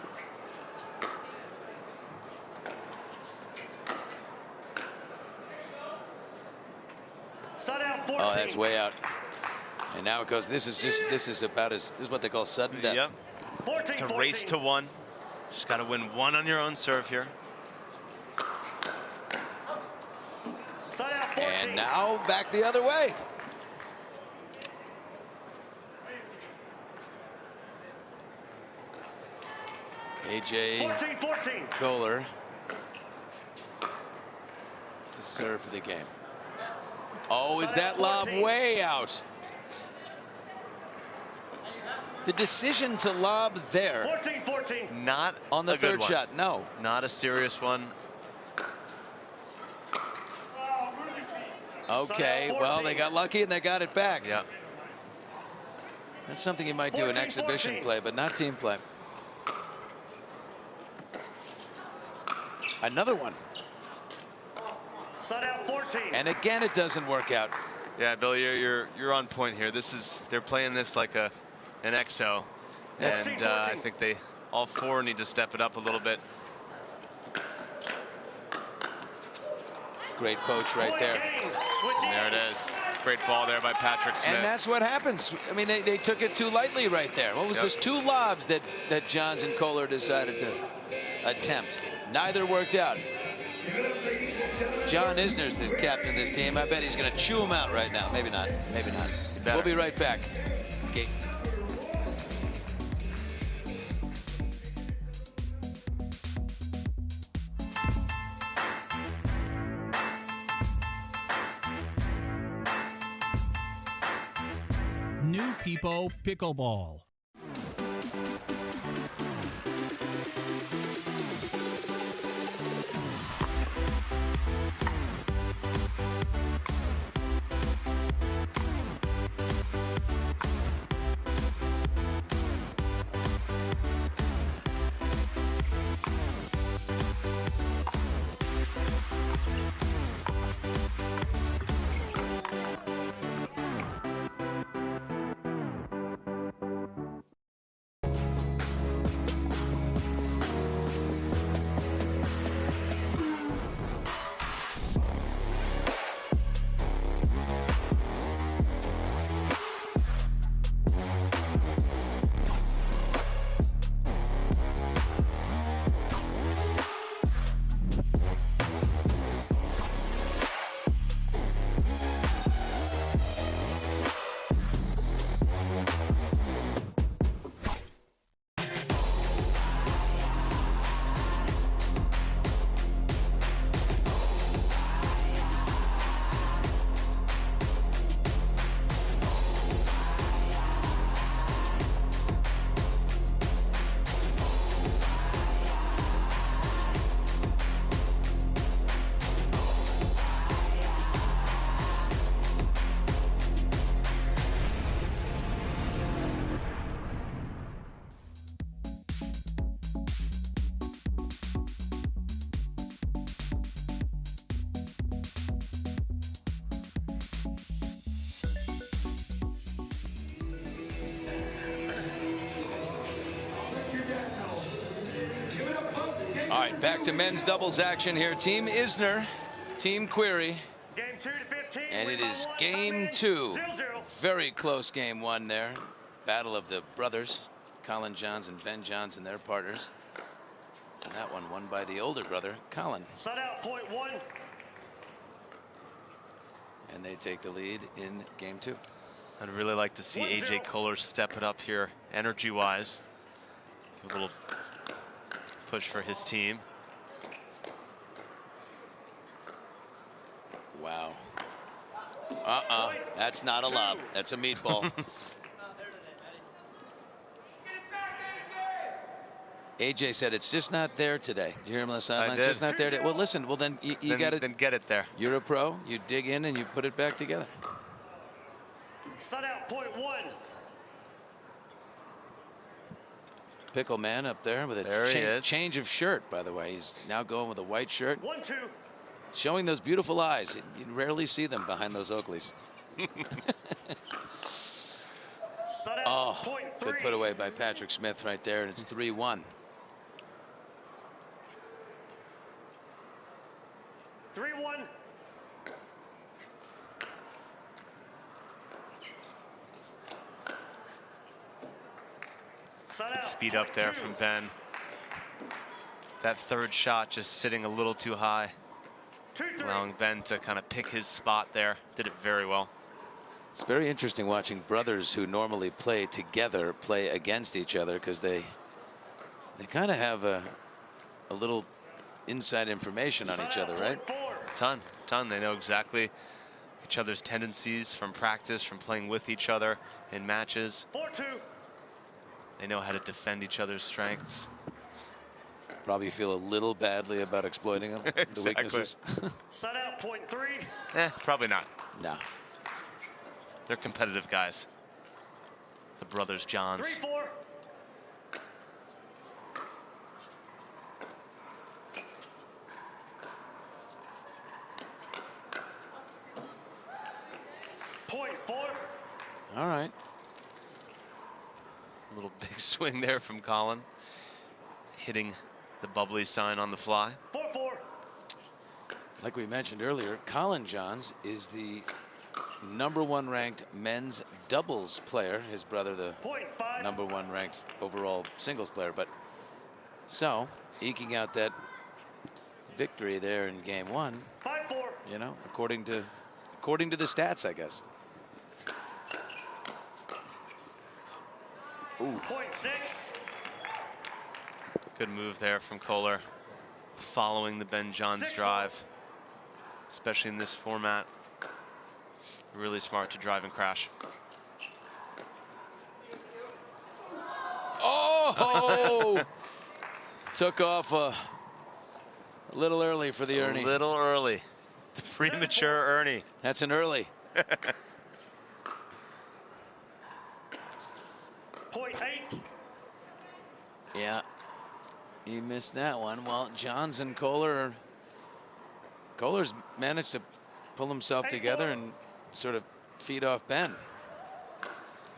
Side out 14. Oh, that's way out. And now it goes. This is what they call sudden death. Yep. It's a race to 1. Just got to win 1 on your own serve here. Side out 14. And now back the other way. AJ 14-14. Koller to serve for the game. Oh, is that lob way out? The decision to lob there. 14-14. Not on the a good third one. shot. No. Not a serious one. Okay, well, they got lucky and they got it back. Yeah. That's something you might do in exhibition play, but not team play. Another one. Side out 14. And again, it doesn't work out. Yeah, Billy, you're on point here. They're playing this like an XO, and I think they all 4 need to step it up a little bit. Great poach right there. And there it is. Great ball there by Patrick Smith. And that's what happens. I mean, they took it too lightly right there. What was those 2 lobs that Johns and Koller decided to attempt? Neither worked out. John Isner's the captain of this team. I bet he's going to chew him out right now. Maybe not. Maybe not. Better. We'll be right back. Okay. New People Pickleball. All right, back to men's doubles action here. Team Isner, Team Querrey. Game 2 to 15. And it is game 2. Very close game 1 there. Battle of the brothers, Collin Johns and Ben Johns and their partners. And that one won by the older brother, Collin. Side out point 1. And they take the lead in game 2. I'd really like to see AJ Koller step it up here, energy-wise. A little push for his team. Wow. That's not a lob. That's a meatball. AJ said it's just not there today. Did you hear him on the sideline? It's just not there today. Well, listen. Well, then you got to then get it there. You're a pro. You dig in and you put it back together. Side out point 1. Pickle man up there with a change of shirt, by the way. He's now going with a white shirt. 1-2. showing those beautiful eyes. You rarely see them behind those Oakleys. Oh, good put away by Patrick Smith right there, and it's 3-1. 3-1. Good speed up there from Ben. That third shot just sitting a little too high, allowing Ben to kind of pick his spot there. Did it very well. It's very interesting watching brothers who normally play together play against each other, because they kind of have a little inside information on each other, right? Ton. They know exactly each other's tendencies from practice, from playing with each other in matches. 4-2. They know how to defend each other's strengths. Probably feel a little badly about exploiting them, the weaknesses. Set out, point 3. Probably not. No. They're competitive guys. The brothers Johns. 3-4. Point 4. All right. A little big swing there from Collin, hitting the bubbly sign on the fly. 4-4. Like we mentioned earlier, Collin Johns is the #1 ranked men's doubles player. His brother, the #1 ranked overall singles player. But so eking out that victory there in game 1. 5-4. You know, according to the stats, I guess. Ooh. Point 6. Good move there from Koller, following the Ben Johns drive, especially in this format. Really smart to drive and crash. Oh! Took off a little early for the Ernie. A little early. The premature Ernie. That's an early. Point 8. Yeah. He missed that one. Well, Johns and Koller's managed to pull himself together and sort of feed off Ben,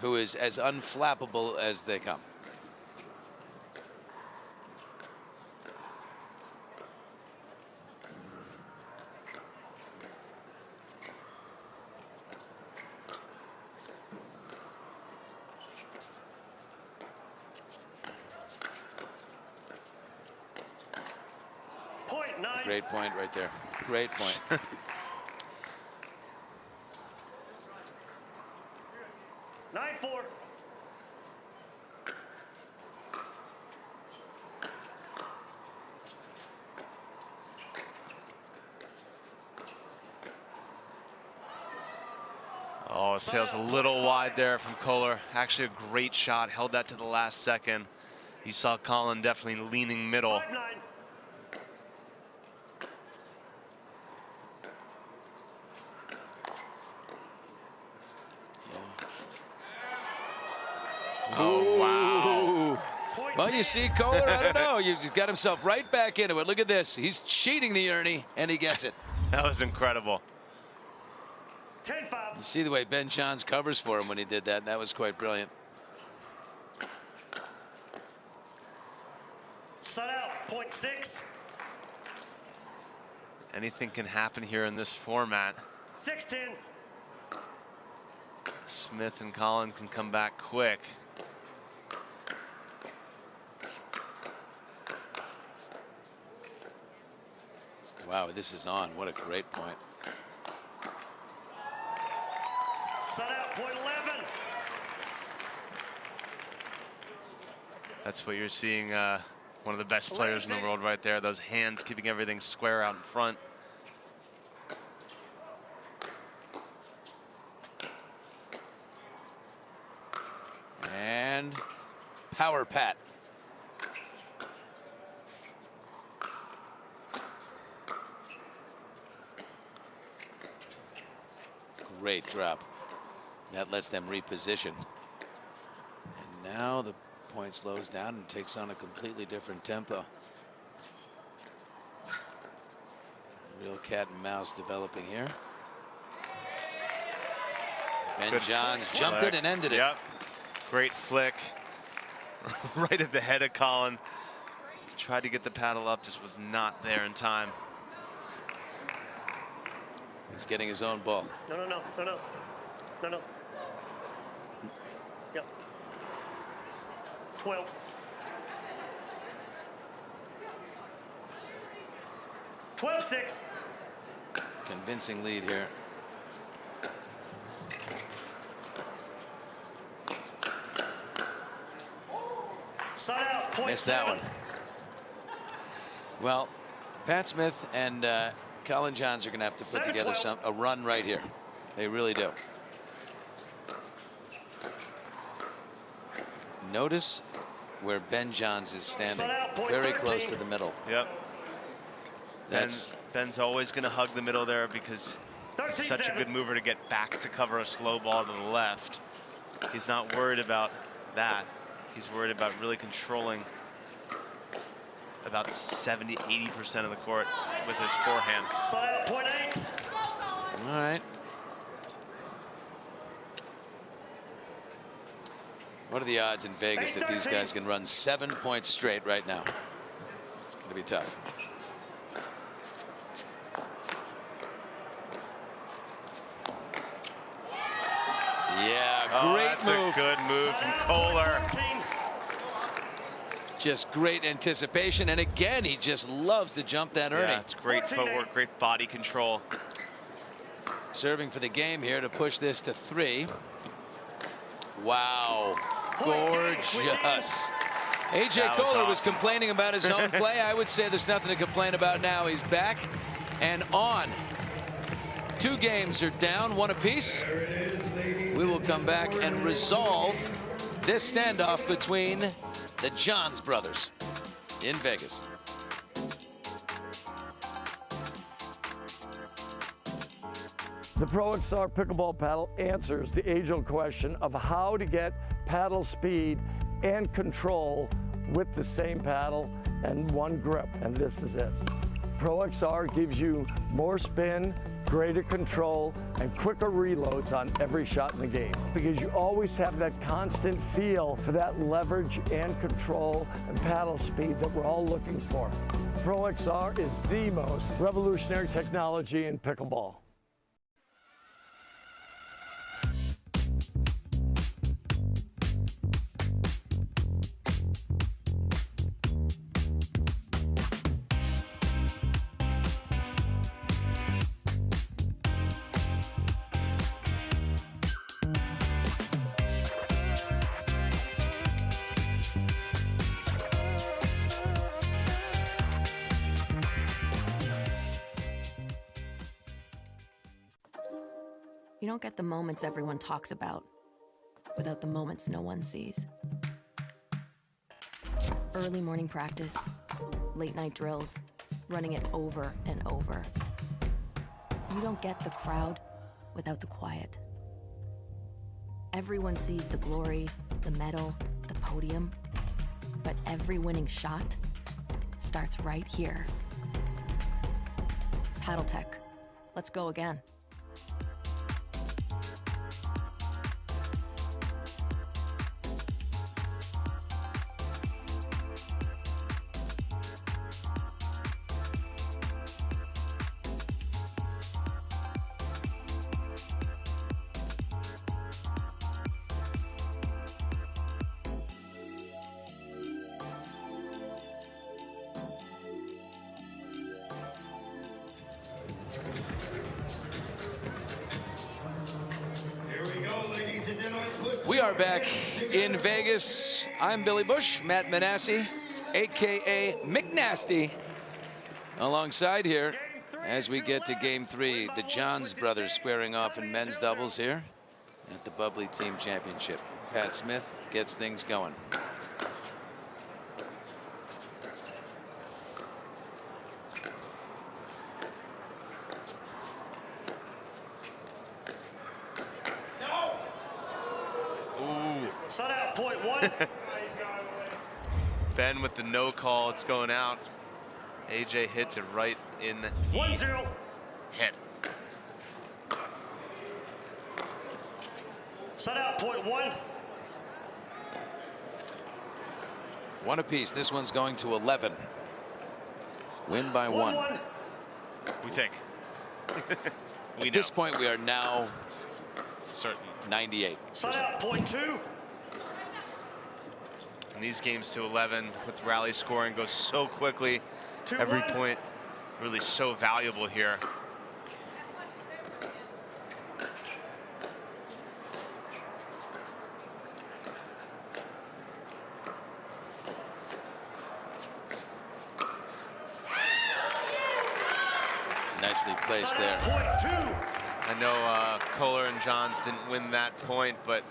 who is as unflappable as they come. Point 9. Great point right there. Great point. 9-4. Oh, sails a little wide there from Koller. Actually a great shot, held that to the last second. You saw Collin definitely leaning middle. 5-9. Oh, wow. Well, you see, Koller, I don't know. He's got himself right back into it. Look at this. He's cheating the Ernie, and he gets it. That was incredible. 10-5. You see the way Ben Johns covers for him when he did that, and that was quite brilliant. Set out, point 6. Anything can happen here in this format. 6-10. Smith and Collin can come back quick. Wow, this is on. What a great point. Set out, point 11. That's what you're seeing, one of the best players in the world right there. Those hands keeping everything square out in front. And power pat. Great drop. That lets them reposition. And now the point slows down and takes on a completely different tempo. Real cat and mouse developing here. Ben Johns jumped it and ended it. Yep. Great flick. Right at the head of Collin. Tried to get the paddle up, just was not there in time. He's getting his own ball. No. Yep. 12. 12-6. Convincing lead here. Side out, point Missed that one. Well, Pat Smith and Colin Johns are going to have to put together a run right here. They really do. Notice where Ben Johns is standing, very close to the middle. Yep. Ben's always going to hug the middle there because he's such a good mover to get back to cover a slow ball to the left. He's not worried about that. He's worried about really controlling about 70–80% of the court with his forehand. Side out, point 8. All right. What are the odds in Vegas that these guys can run 7 points straight right now? It's going to be tough. Yeah, great that's move. A good move from Koller. Just great anticipation, and again, he just loves to jump that Ernie. Yeah, it's great footwork, great body control. Serving for the game here to push this to 3. Wow, gorgeous. AJ Koller was complaining about his own play. I would say there's nothing to complain about now. He's back and on. 2 games are down, 1 apiece. We will come back and resolve this standoff between the Johns brothers in Vegas. The Pro XR pickleball paddle answers the age-old question of how to get paddle speed and control with the same paddle and one grip, and this is it. Pro XR gives you more spin, greater control, and quicker reloads on every shot in the game, because you always have that constant feel for that leverage and control and paddle speed that we're all looking for. Pro XR is the most revolutionary technology in pickleball. You don't get the moments everyone talks about without the moments no one sees. Early morning practice, late night drills, running it over and over. You don't get the crowd without the quiet. Everyone sees the glory, the medal, the podium, but every winning shot starts right here. Paddle Tech, let's go again. We are back in Vegas. I'm Billy Bush, Matt Manassi, AKA McNasty, alongside here as we get to game 3. The Johns brothers squaring off in men's doubles here at the Bubly Team Championship. Pat Smith gets things going. Sun out, point 1. Ben with the no call, it's going out. AJ hits it right in the 1-0. hit. Side out, point 1. One apiece. This one's going to 11. Win by 1. We think. At this point, we are now certain. 98. Side out, point 2. And these games to 11 with rally scoring goes so quickly. 2-1. Every point really so valuable here. Nicely placed there. Point 2. I know Koller and Johns didn't win that point, but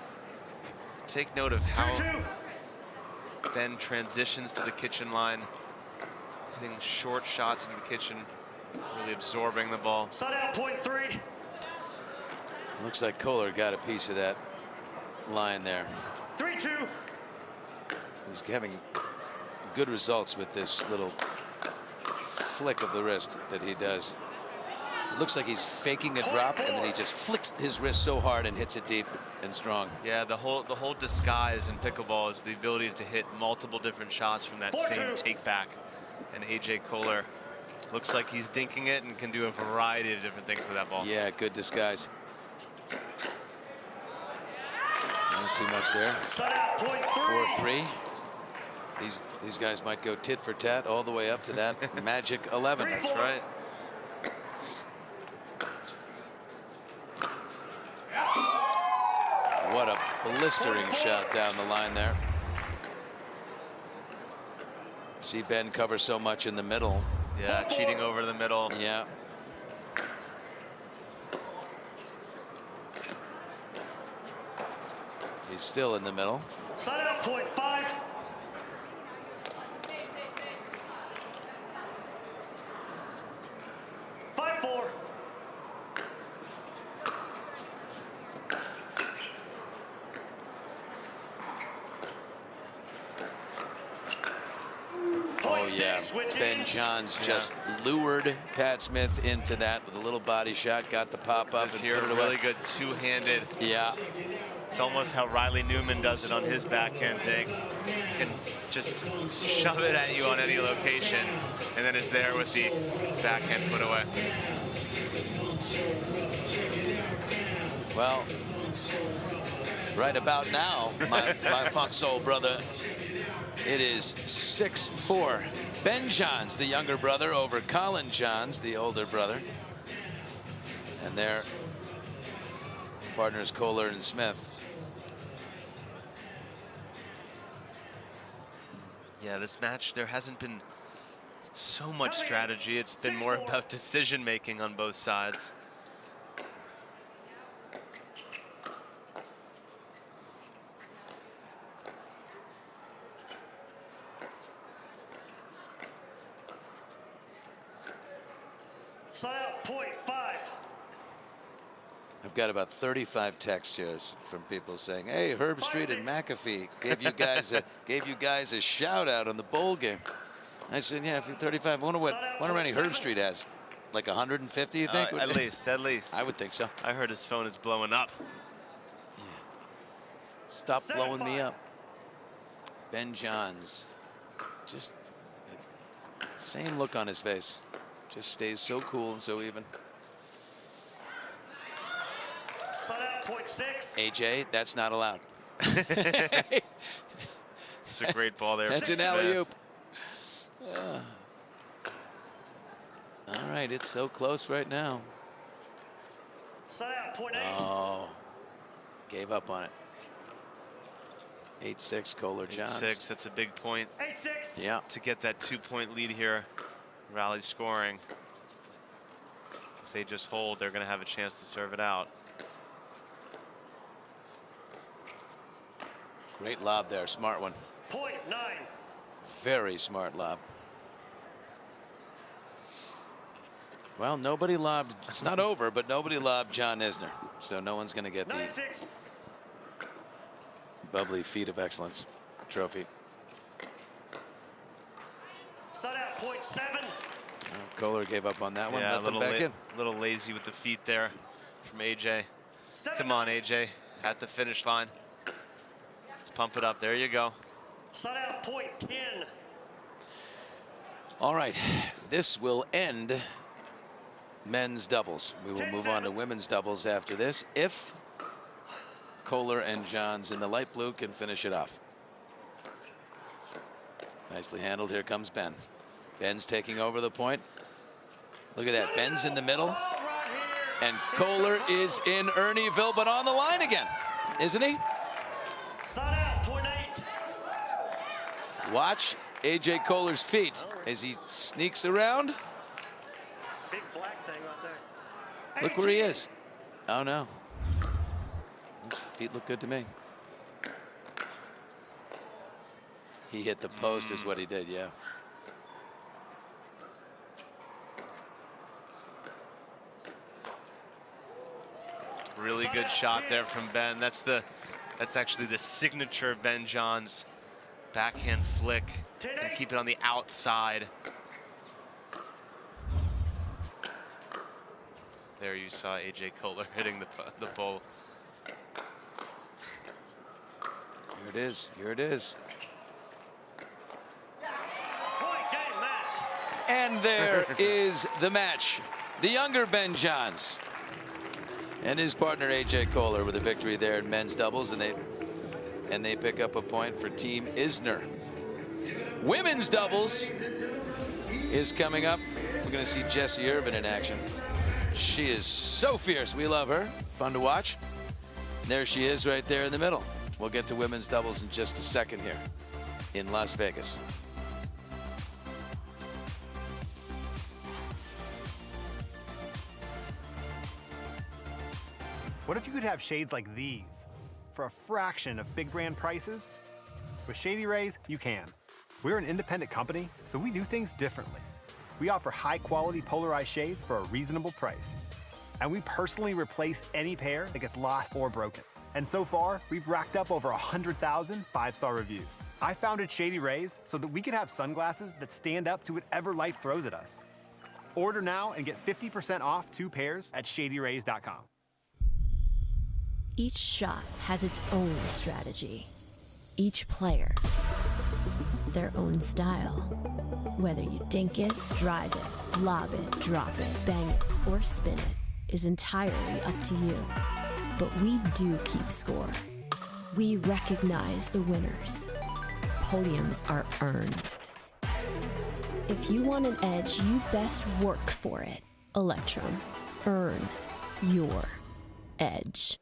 take note of how Ben transitions to the kitchen line, hitting short shots into the kitchen, really absorbing the ball. Side out, point 3. Looks like Koller got a piece of that line there. 3-2. He's having good results with this little flick of the wrist that he does. It looks like he's faking a drop, and then he just flicks his wrist so hard and hits it deep and strong. Yeah, the whole disguise in pickleball is the ability to hit multiple different shots from that same take back. And AJ Koller looks like he's dinking it and can do a variety of different things with that ball. Yeah, good disguise. Not too much there. 4-3. These guys might go tit for tat all the way up to that magic 11. That's right. What a blistering shot down the line there. See Ben cover so much in the middle. Yeah, cheating over the middle. Yeah. He's still in the middle. Side out, point 5. Oh yeah, Ben Johns just lured Pat Smith into that with a little body shot, got the pop up and here, put it away. really good two-handed. Yeah. It's almost how Riley Newman does it on his backhand thing. Can just shove it at you on any location, and then it's there with the backhand put away. Well, right about now, my funk soul brother, it is 6-4. Ben Johns, the younger brother, over Collin Johns, the older brother. And their partners Koller and Smith. Yeah, this match, there hasn't been so much strategy. It's been more about decision making on both sides. Side out, point 5. I've got about 35 texts here from people saying, "Hey, Herb Street and McAfee gave you guys a shout out on the bowl game." I said, "Yeah, if you're 35, I wonder how many Herb Street has. Like 150, you think?" At least. I would think so. I heard his phone is blowing up. Yeah. Stop blowing me up. Ben Johns, just the same look on his face. Just stays so cool and so even. Side out, point 6. AJ, that's not allowed. It's a great ball there. That's an alley-oop. All right, it's so close right now. Side out, point 8. Oh, gave up on it. 8-6, Koller Johns. 8-6, that's a big point. 8-6. Yeah. To get that 2-point lead here. Rally scoring. If they just hold, they're going to have a chance to serve it out. Great lob there, smart one. Point 9. Very smart lob. Well, nobody lobbed. It's not over, but nobody lobbed John Isner, so no one's going to get 9-6. the bubbly feat of excellence trophy. Side out, point 7. Koller gave up on that one. Yeah, Let them back in. A little lazy with the feet there from AJ. Come on, AJ. At the finish line. Let's pump it up. There you go. Side out, point 10. All right. This will end men's doubles. We will move on to women's doubles after this if Koller and Johns in the light blue can finish it off. Nicely handled. Here comes Ben. Ben's taking over the point. Look at that. Ben's in the middle. And Koller is in Ernieville, but on the line again, isn't he? Side out, point 8. Watch AJ Koller's feet as he sneaks around. Big black thing right there. Look where he is. Oh, no. Feet look good to me. He hit the post is what he did, yeah. Really good shot there from Ben. That's actually the signature Ben Johns backhand flick. And keep it on the outside. There you saw AJ Koller hitting the pole. Here it is. Here it is. Point game match. And there is the match. The younger Ben Johns and his partner AJ Koller with a victory there in men's doubles, and they pick up a point for Team Isner. Women's doubles is coming up. We're going to see Jessie Irvine in action. She is so fierce. We love her. Fun to watch. There she is right there in the middle. We'll get to women's doubles in just a second here in Las Vegas. What if you could have shades like these for a fraction of big brand prices? With Shady Rays, you can. We're an independent company, so we do things differently. We offer high-quality polarized shades for a reasonable price. And we personally replace any pair that gets lost or broken. And so far, we've racked up over 100,000 five-star reviews. I founded Shady Rays so that we could have sunglasses that stand up to whatever life throws at us. Order now and get 50% off 2 pairs at shadyrays.com. Each shot has its own strategy. Each player, their own style. Whether you dink it, drive it, lob it, drop it, bang it, or spin it is entirely up to you. But we do keep score. We recognize the winners. Podiums are earned. If you want an edge, you best work for it. Electrum. Earn your edge.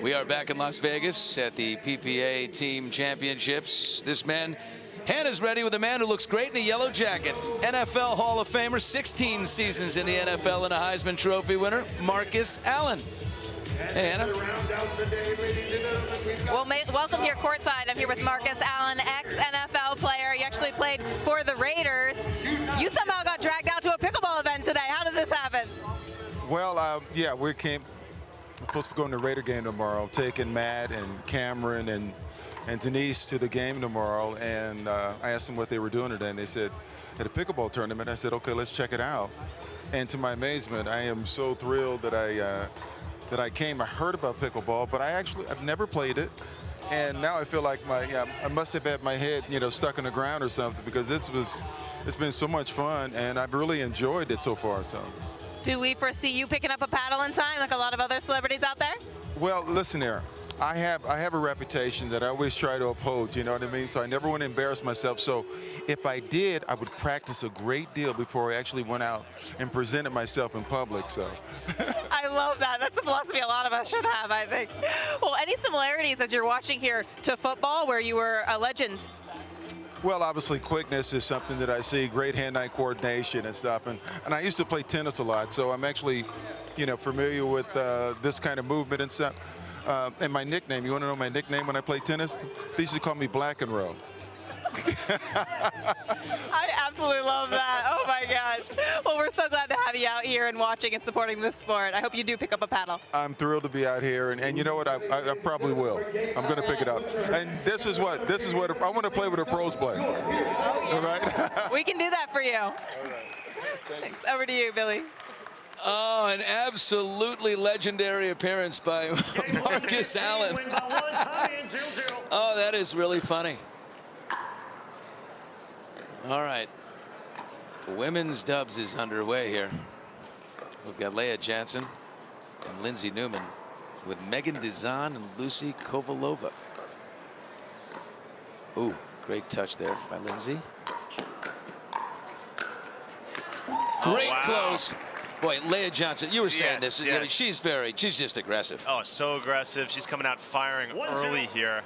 We are back in Las Vegas at the PPA Team Championships. This man, Hannah's ready with a man who looks great in a yellow jacket. NFL Hall of Famer, 16 seasons in the NFL and a Heisman Trophy winner, Marcus Allen. Hey, Hannah. Well, welcome here courtside. I'm here with Marcus Allen, ex-NFL player. You actually played for the Raiders. You somehow got dragged out to a pickleball event today. How did this happen? Well, yeah, we're supposed to be going to the Raider game tomorrow, taking Matt and Cameron and Denise to the game tomorrow. And I asked them what they were doing today, and they said, at a pickleball tournament. I said, okay, let's check it out. And to my amazement, I am so thrilled that I came. I heard about pickleball, but I've never played it. And now I feel like I must have had my head, stuck in the ground or something, because it's been so much fun, and I've really enjoyed it so far. So. Do we foresee you picking up a paddle in time like a lot of other celebrities out there? Well, listen here. I have a reputation that I always try to uphold, you know what I mean? So I never want to embarrass myself. So if I did, I would practice a great deal before I actually went out and presented myself in public. So I love that. That's a philosophy a lot of us should have, I think. Well, any similarities as you're watching here to football where you were a legend? Well, obviously quickness is something that I see, great hand-eye coordination and stuff. And I used to play tennis a lot, so I'm actually, you know, familiar with this kind of movement and stuff. And my nickname, you want to know my nickname when I play tennis? They used to call me Black and Roll. I absolutely love that. Oh my gosh. Well, we're so glad to have you out here and watching and supporting this sport. I hope you do pick up a paddle. I'm thrilled to be out here, and you know what? I probably will. I'm going to pick it up. And this is what I want to play with the pros play. All right? We can do that for you. Thanks. Over to you, Billy. Oh, an absolutely legendary appearance by Marcus Allen. Oh, that is really funny. All right. Women's dubs is underway here. We've got Leigh, Jansen, and Lindsay Newman with Meghan Dizon and Lucy Kovalova. Ooh, great touch there by Lindsay. Great close. Boy, Leigh Johnson, you were saying this. I mean, she's just aggressive. Oh, so aggressive. She's coming out firing early here.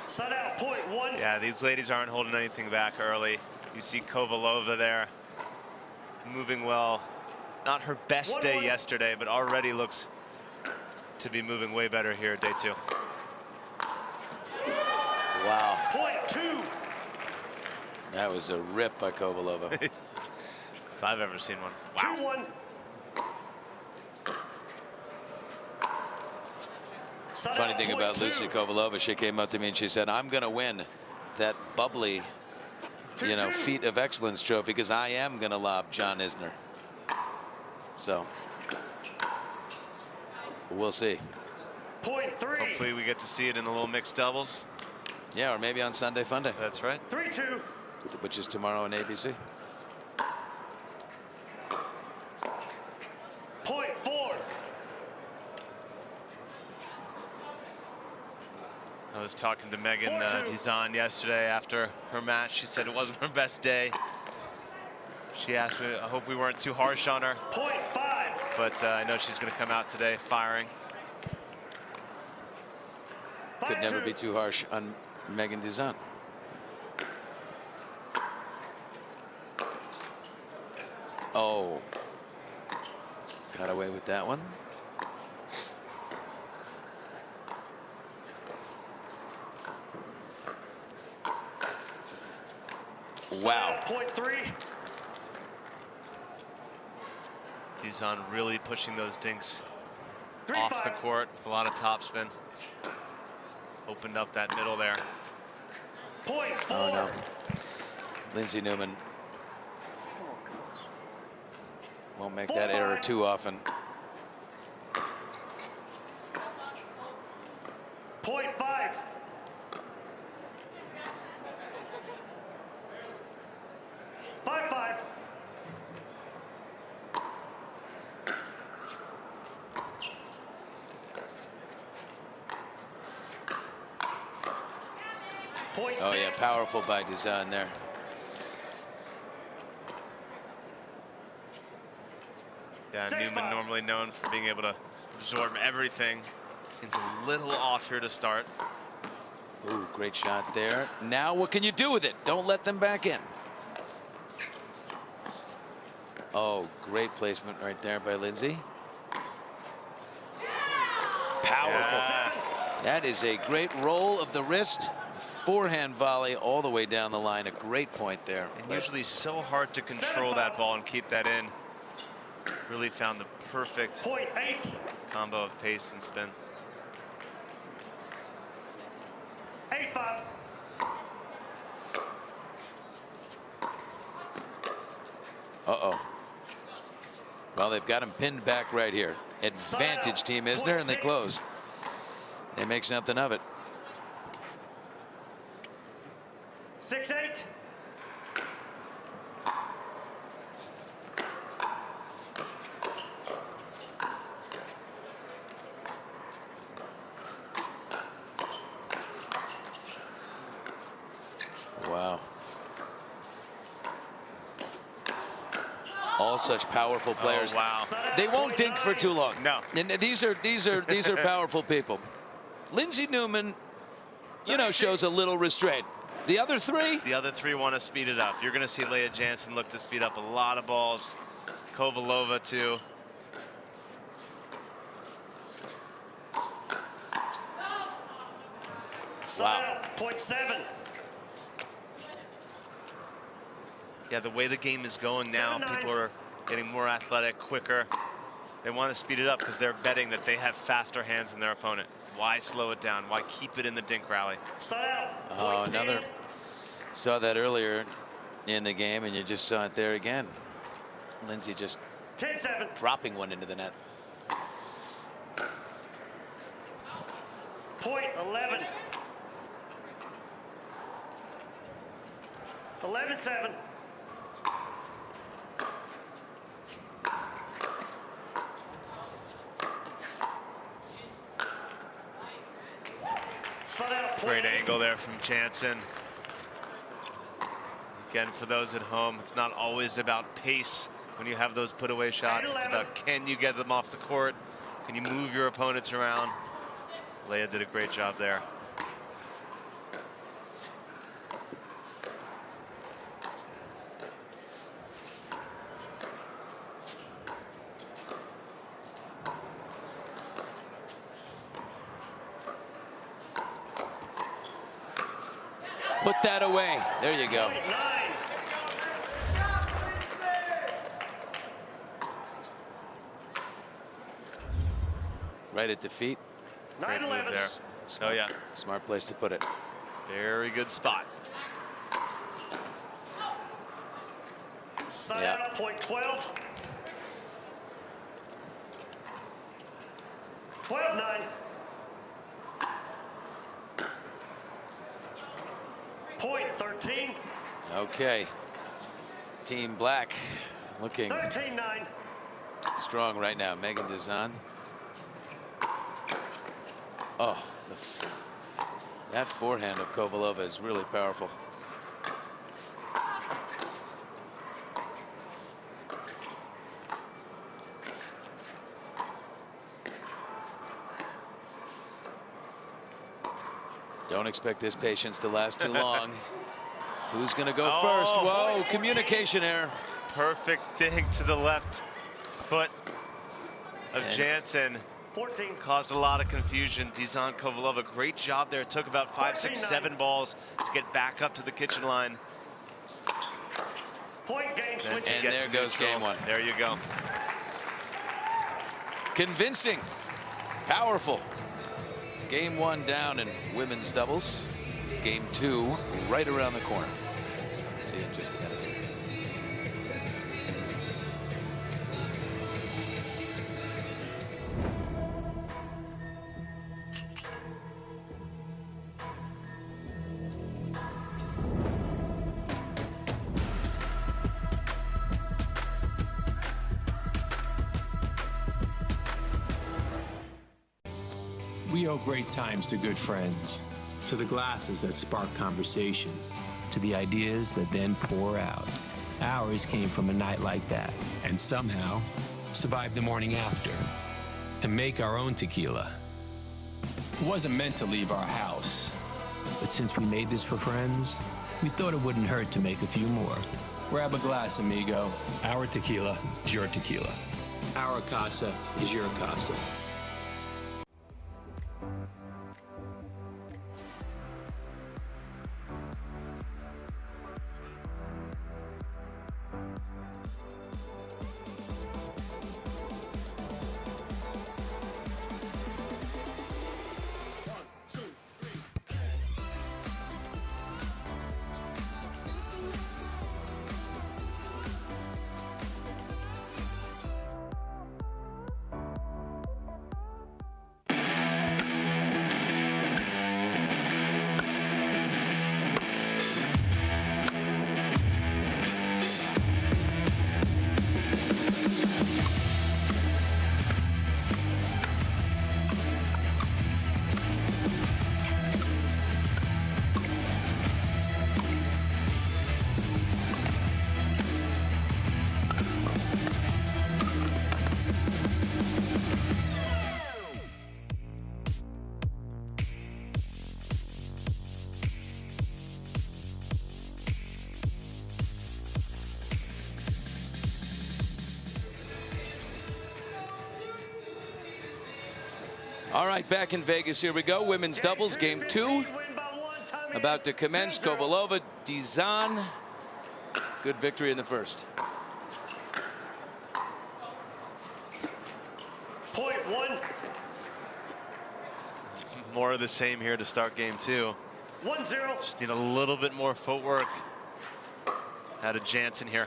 Set out, point one. Yeah, these ladies aren't holding anything back early. You see Kovalova there moving well. Not her best day yesterday, but already looks to be moving way better here day 2. Wow. Point 2. That was a rip by Kovalova. If I've ever seen one. Wow. 2-1. Funny thing about Lucy Kovalova, she came up to me and she said, I'm going to win that bubbly, you know, feat of excellence trophy because I am going to lob John Isner. So we'll see. Point 3. Hopefully we get to see it in a little mixed doubles. Yeah, or maybe on Sunday Funday. That's right. 3-2. Which is tomorrow on ABC. Point 4. I was talking to Meghan Dizon yesterday after her match. She said it wasn't her best day. She asked me, I hope we weren't too harsh on her. Point 5. But I know she's going to come out today firing. Could never be too harsh on Meghan Dizon. Oh, got away with that one. Wow. Point 3. Dizon really pushing those dinks off the court with a lot of topspin. Opened up that middle there. Point 4. Oh no. Lindsay Newman won't make that error too often. Point 5. Oh yeah, powerful by Dizon there. Yeah, Newman normally known for being able to absorb everything. Seems a little off here to start. Ooh, great shot there. Now what can you do with it? Don't let them back in. Oh, great placement right there by Lindsay. Powerful. Yeah. That is a great roll of the wrist. Forehand volley all the way down the line. A great point there. And usually so hard to control that ball and keep that in. Really found the perfect combo of pace and spin. 8-5. Uh-oh. Well, they've got him pinned back right here. Advantage Team Isner, and they close. They make something of it. 6-8. Wow. All such powerful players. Oh, wow. They won't dink for too long. No. And these are powerful people. Lindsay Newman, you know, shows a little restraint. The other three? The other three want to speed it up. You're going to see Leigh Jansen look to speed up a lot of balls. Kovalova, too. Wow. 0.7. Yeah, the way the game is going now, 7-9. people are getting more athletic, quicker. They want to speed it up because they're betting that they have faster hands than their opponent. Why slow it down? Why keep it in the dink rally? Oh, another. Saw that earlier in the game, and you just saw it there again. Lindsay just 10-7. dropping one into the net. 0.11. 11-7. Great angle there from Jansen. Again, for those at home, it's not always about pace when you have those put away shots. It's about, can you get them off the court? Can you move your opponents around? Leigh did a great job there. Put that away. There you go. Right at the feet. Great move there. Oh, yeah. Smart place to put it. Very good spot. Yeah. 0.12. 12-9. 0.13. Okay. Team Black looking 13-9. strong right now. Meghan Dizon. Oh, that forehand of Kovalova is really powerful. Don't expect this patience to last too long. Who's going to go first? Whoa, communication error. Perfect dink to the left foot of Jansen. 14. Caused a lot of confusion. Dizon, Kovalova, great job there. It took about 5, 6, 7 balls to get back up to the kitchen line. Point game switch. And there goes game one. There you go. Convincing. Powerful. Game one down in women's doubles. Game two right around the corner. See you in just a minute. We owe great times to good friends, to the glasses that spark conversation, to the ideas that then pour out. Ours came from a night like that, and somehow survived the morning after, to make our own tequila. It wasn't meant to leave our house, but since we made this for friends, we thought it wouldn't hurt to make a few more. Grab a glass, amigo. Our tequila is your tequila. Our casa is your casa. All right, back in Vegas, here we go. Women's doubles, game 2. About to commence. Kovalova, Dizon. Good victory in the first. Point 1. More of the same here to start game 2. 1-0. Just need a little bit more footwork out of Jansen here.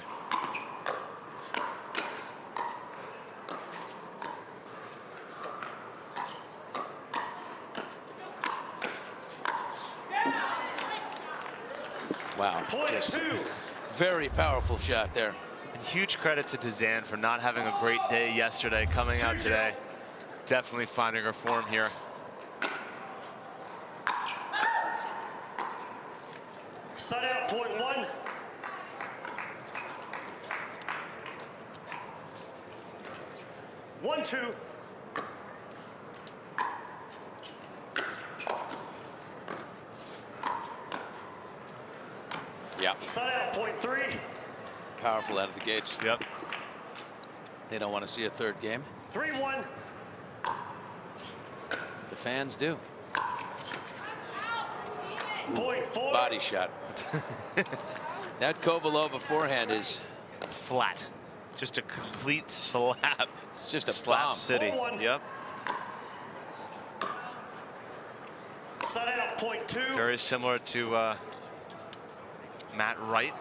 Wow, just very powerful shot there. And huge credit to Dizon for not having a great day yesterday, coming out today. Definitely finding her form here. Side out, point 1. One, 2. Yeah. Side out, point 3. Powerful out of the gates. Yep. They don't want to see a third game. 3-1. The fans do. Point 4. Body shot. That Kovalova forehand is flat. Just a complete slap. It's just a slap bomb. city. 4-1. Yep. Side out, point 2. Very similar to Matt Wright.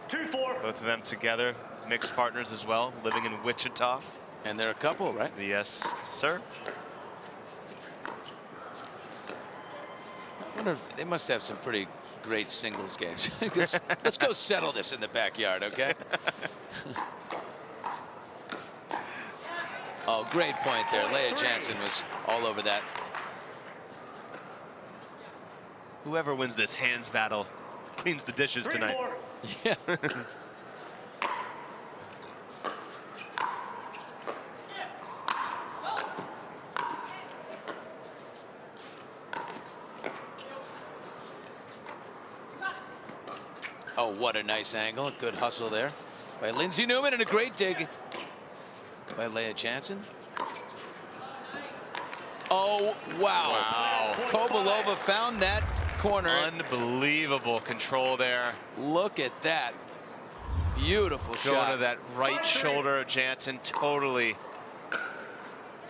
2-4. Both of them together, mixed partners as well, living in Wichita. And they're a couple, right? Yes, sir. I wonder if they must have some pretty great singles games. Let's go settle this in the backyard, okay? Oh, great point there. Leigh Jansen was all over that. Whoever wins this hands battle cleans the dishes tonight. Yeah. Oh, what a nice angle. Good hustle there by Lindsay Newman, and a great dig by Leigh Jansen. Oh, wow. Kovalova found that corner. Unbelievable control there. Look at that. Beautiful Going shot. to that right shoulder. Jansen totally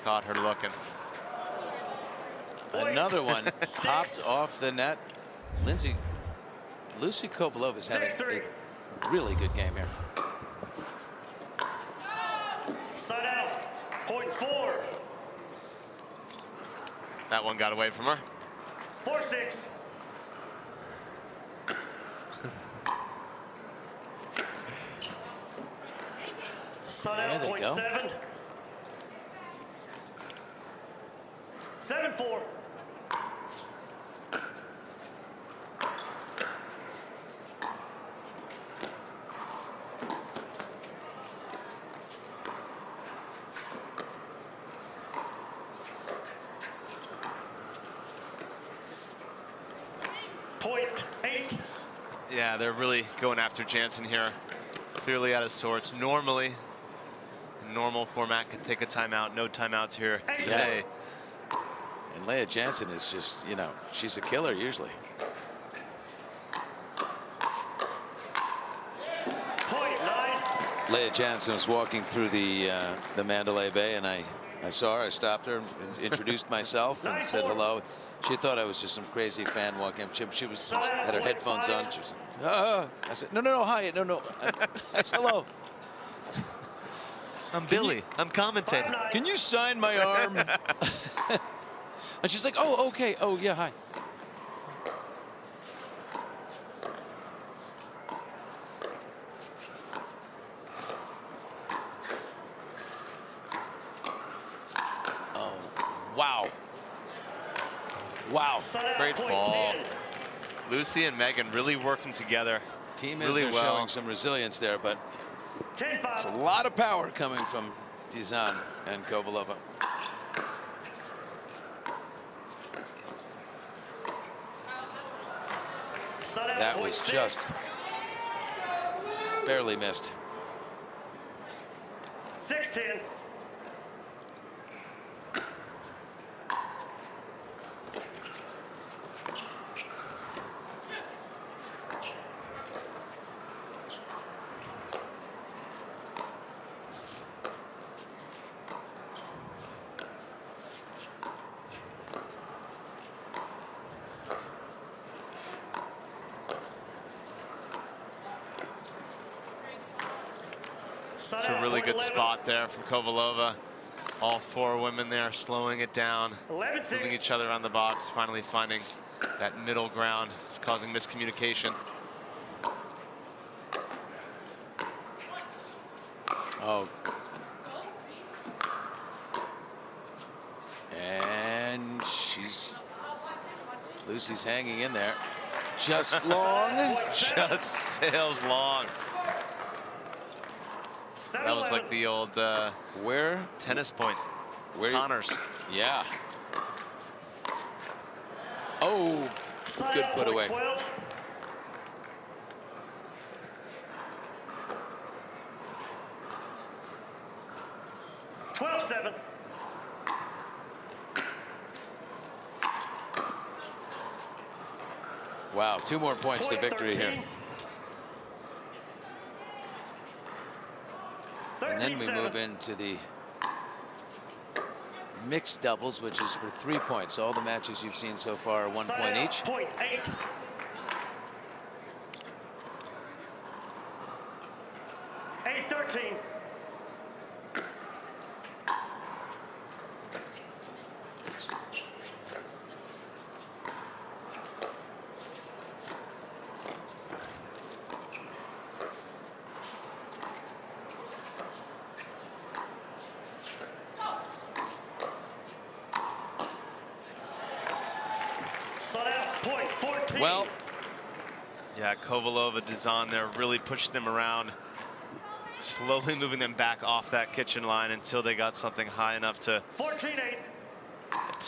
caught her looking. Another one popped off the net. Lucy Kovalova is having a really good game here. Side out, point 4. That one got away from her. 4-6. Side out, point 7. 7-4. Point 8. Yeah, they're really going after Jansen here. Clearly out of sorts. Normally, in normal format, could take a timeout. No timeouts here today. And Leigh Jansen is just, you know, she's a killer usually. Point 9. Leigh Jansen was walking through the Mandalay Bay, and I saw her. I stopped her, and introduced myself, and said hello. She thought I was just some crazy fan walking up. She was had her headphones on. She was like, I said, no, hi, no. I said, hello. I'm Billy. I'm commentating. Can you sign my arm? And she's like, oh, okay. Oh, yeah, hi. Oh, wow. Wow. Great ball. Lucy and Meghan really working together. Team really is well. showing some resilience there, but it's a lot of power coming from Dizon and Kovalova. That was just barely missed. 6-10. It's a really good spot there from Kovalova. All 4 women there slowing it down, moving each other around the box, finally finding that middle ground. It's causing miscommunication. Oh. And Lucy's hanging in there. Just Long. Just sails Long. That was like the old tennis point. Connors. Yeah. Oh, good put away. 12-7. Wow, 2 more points to victory 13. here. And then we move into the mixed doubles, which is for 3 points. All the matches you've seen so far are 1 point each. Point 8. Eight 13. Well, yeah, Kovalova, Dizon there really pushed them around, slowly moving them back off that kitchen line until they got something high enough to 14-8.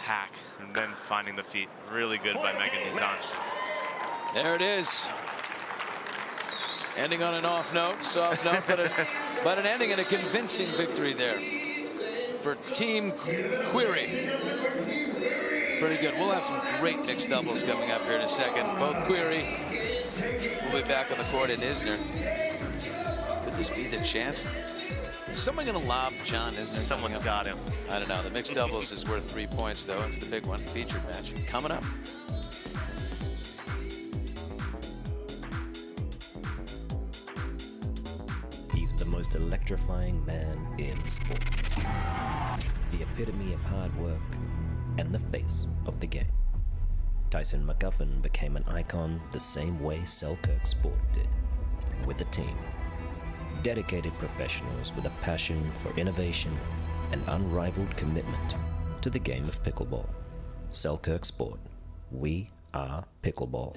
attack, and then finding the feet. Really good by Meghan Dizon. There it is. Ending on an off note, soft note, but an ending in a convincing victory there for Team Querrey. Pretty good. We'll have some great mixed doubles coming up here in a second. Both Querrey will be back on the court, and Isner. Could this be the chance? Is someone going to lob John Isner? Someone's got him. I don't know. The mixed doubles is worth 3 points, though. It's the big one. Featured match coming up. He's the most electrifying man in sports. The epitome of hard work and the face of the game. Tyson McGuffin became an icon the same way Selkirk Sport did, with a team. Dedicated professionals with a passion for innovation and unrivaled commitment to the game of pickleball. Selkirk Sport. We are pickleball.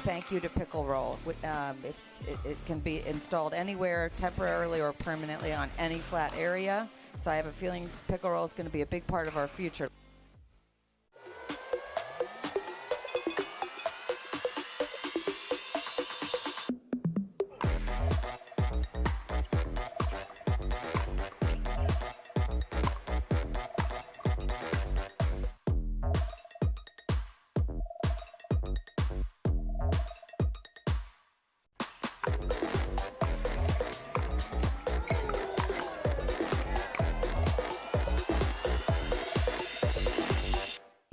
Thank you to Pickle Roll. It can be installed anywhere, temporarily or permanently on any flat area. So I have a feeling Pickle Roll is going to be a big part of our future.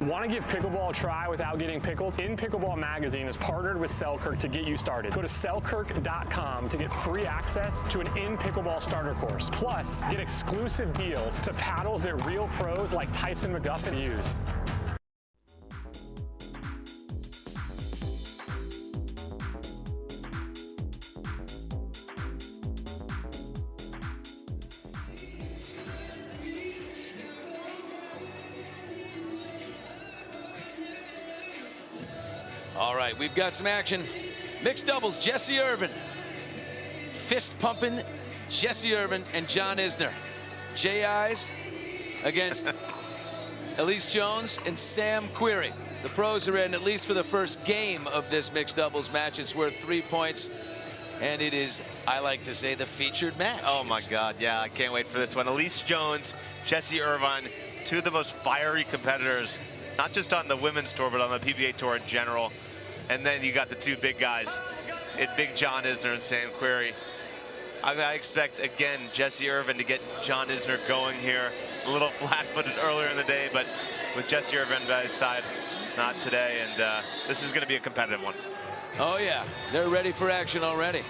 Want to give pickleball a try without getting pickled? In Pickleball Magazine has partnered with Selkirk to get you started. Go to selkirk.com to get free access to an in-pickleball starter course. Plus, get exclusive deals to paddles that real pros like Tyson McGuffin use. All right, we've got some action. Mixed doubles, Jessie Irvine. Fist pumping Jessie Irvine and John Isner. J.I.'s against Allyce Jones and Sam Querrey. The pros are in, at least for the first game of this mixed doubles match. It's worth 3 points. And it is, I like to say, the featured match. Oh my God, yeah, I can't wait for this one. Allyce Jones, Jessie Irvine, two of the most fiery competitors not just on the women's tour, but on the PBA tour in general. And then you got the two big guys, big John Isner and Sam Querrey. I expect, again, Jessie Irvine to get John Isner going here. A little flat-footed earlier in the day, but with Jessie Irvine by his side, not today. And this is going to be a competitive one. Oh, yeah. They're ready for action already.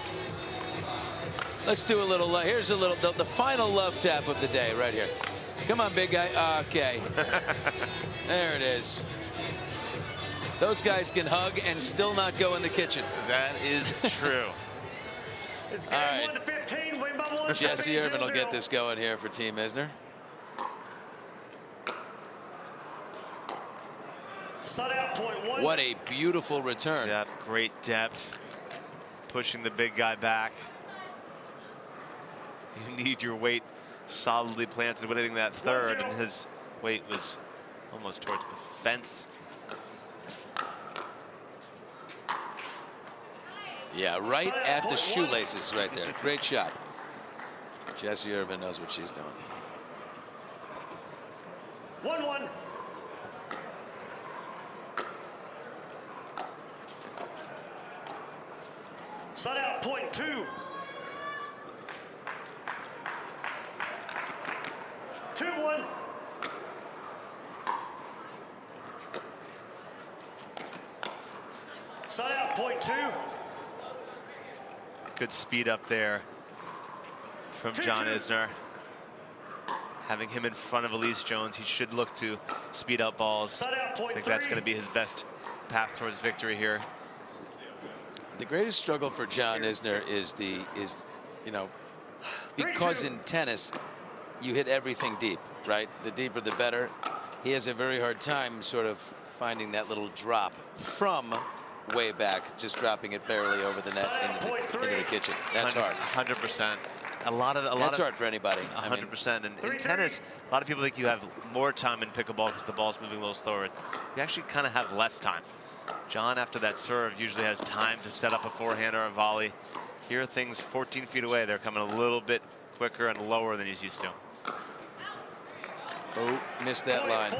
Let's do a little, here's a little, the final love tap of the day right here. Come on, big guy. Okay. There it is. Those guys can hug and still not go in the kitchen. That is true. It's all right. 1-15, win by 1. Jessie Irvine will get this going here for Team Isner. Side out, point 1. What a beautiful return. Yeah, great depth. Pushing the big guy back. You need your weight solidly planted with hitting that third, and his weight was almost towards the fence. Yeah, right at the shoelaces right there. Great shot. Jessie Irvine knows what she's doing. 1-1. Side out, point 2. 2-1. Side out, point 2. Good speed up there from John Isner. Having him in front of Allyce Jones, he should look to speed up balls. I think that's going to be his best path towards victory here. The greatest struggle for John Isner is you know, because in tennis you hit everything deep, right? The deeper the better. He has a very hard time sort of finding that little drop from way back, just dropping it barely over the net into the kitchen. That's hard. 100%. That's hard for anybody. 100%. And in tennis, a lot of people think you have more time in pickleball because the ball's moving a little slower. You actually kind of have less time. John, after that serve, usually has time to set up a forehand or a volley. Here, things 14 feet away, they're coming a little bit quicker and lower than he's used to. Oh, missed that line.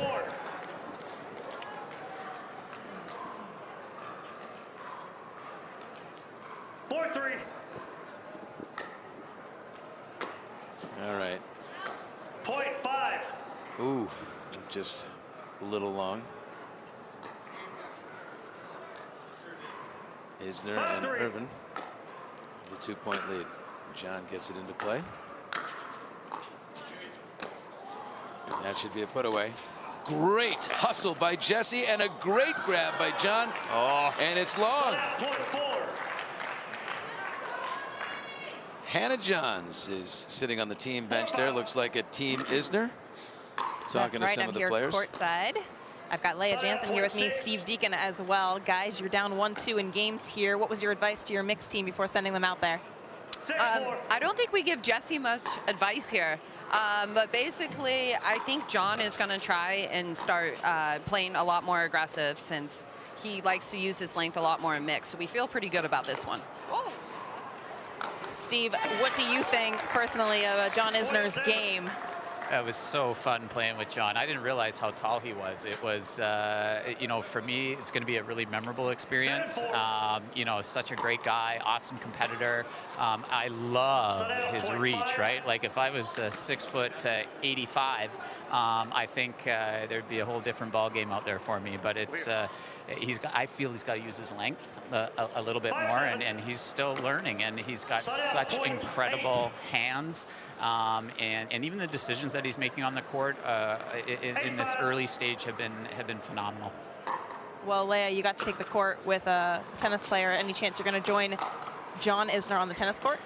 4-3. All right. Point 5. Ooh, just a little long. Isner and Irvine, the 2-point lead. John gets it into play. And that should be a put away. Great hustle by Jessie and a great grab by John. Oh. And it's long. Hannah Johns is sitting on the team bench there. Looks like a Team Isner. Talking to some of the players. Courtside. I've got Leigh Jansen here with me, Steve Deakin as well. Guys, you're down 1-2 in games here. What was your advice to your mixed team before sending them out there? I don't think we give Jessie much advice here. But basically, I think John is going to try and start playing a lot more aggressive since he likes to use his length a lot more in mix. So we feel pretty good about this one. Whoa. Steve, what do you think personally of John Isner's game? It was so fun playing with John. I didn't realize how tall he was. It was, you know, for me, it's going to be a really memorable experience. You know, such a great guy, awesome competitor. I love his reach, right? Like if I was 6'85", I think there'd be a whole different ball game out there for me. But it's, I feel he's got to use his length a little bit more, and he's still learning, and he's got such incredible hands. And even the decisions that he's making on the court in this early stage have been phenomenal. Well, Leigh, you got to take the court with a tennis player. Any chance you're going to join John Isner on the tennis court?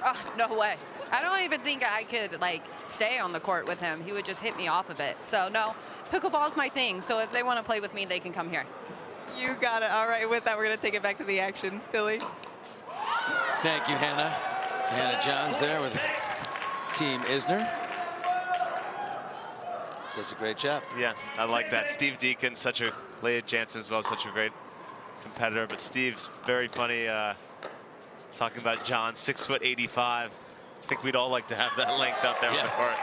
Oh, no way. I don't even think I could like stay on the court with him. He would just hit me off of it. So no, pickleball's my thing. So if they want to play with me, they can come here. You got it. All right, with that, we're going to take it back to the action. Billy. Thank you, Hannah. Hannah Johns there with Team Isner. Does a great job. Yeah, I like that. Steve Deakin, such a Leigh Jansen as well, such a great competitor. But Steve's very funny talking about John, 6'85". I think we'd all like to have that length out there on the court.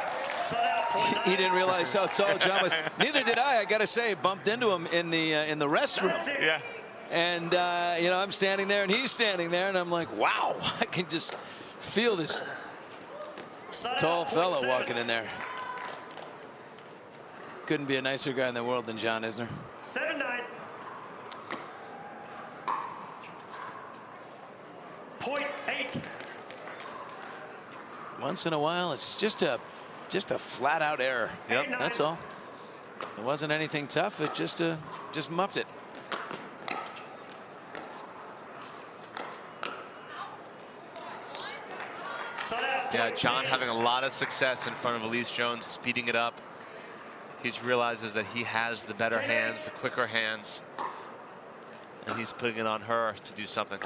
He didn't realize how tall John was. Neither did I got to say. Bumped into him in the restroom. Yeah. And, you know, I'm standing there and he's standing there and I'm like, wow, I can just feel this tall fella walking in there. Couldn't be a nicer guy in the world than John Isner. 7-9. .8. Once in a while, it's just a flat out error. Yep. That's all. It wasn't anything tough. It just muffed it. Yeah, John having a lot of success in front of Elise Jones, speeding it up. He realizes that he has the better hands, the quicker hands, and he's putting it on her to do something.